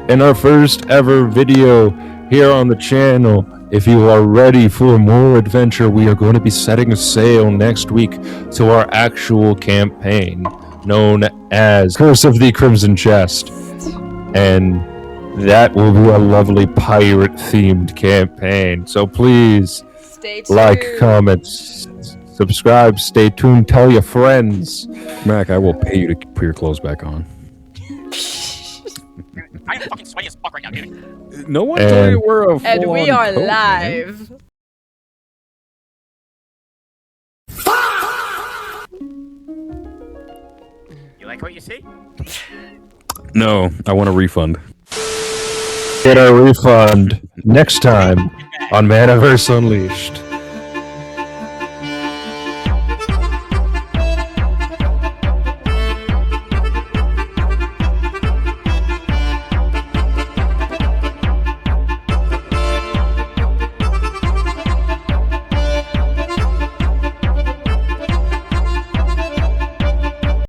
in our first ever video here on the channel. If you are ready for more adventure, we are going to be setting sail next week to our actual campaign, known as Curse of the Crimson Chest. And that will be a lovely pirate-themed campaign. So please, Stay tuned. like, comment, subscribe, stay tuned, tell your friends. Mac, I will pay you to put your clothes back on. I am fucking sweaty as fuck right now, dude. No one told you we're a And we full-on are coat, man. live. You like what you see? No, I want a refund. Get our refund next time on Manaverse Unleashed.